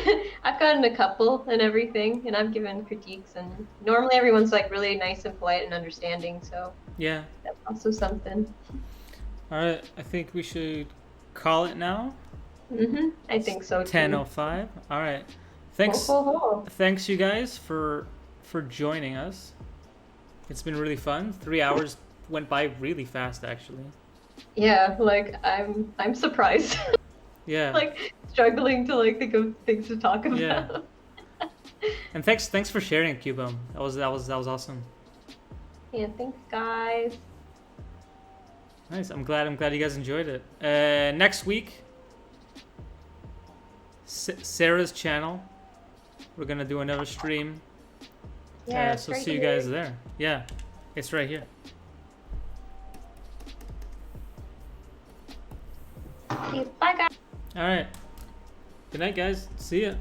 I've gotten a couple and everything, and I've given critiques, and normally everyone's like really nice and polite and understanding, so yeah, that's also something. All right, I think we should call it now. I think so too. 10:05. All right, thanks thanks you guys for joining us. It's been really fun. 3 hours went by really fast, actually. Yeah, like I'm surprised. Yeah. Like struggling to like think of things to talk about. Yeah. And thanks for sharing, Cubo. That was awesome. Yeah, thanks guys. Nice. I'm glad you guys enjoyed it. Next week, Sarah's channel. We're gonna do another stream. Yeah, it's so right see you here. guys there. Yeah, it's right here. Okay, bye, guys. All right. Good night, guys. See ya.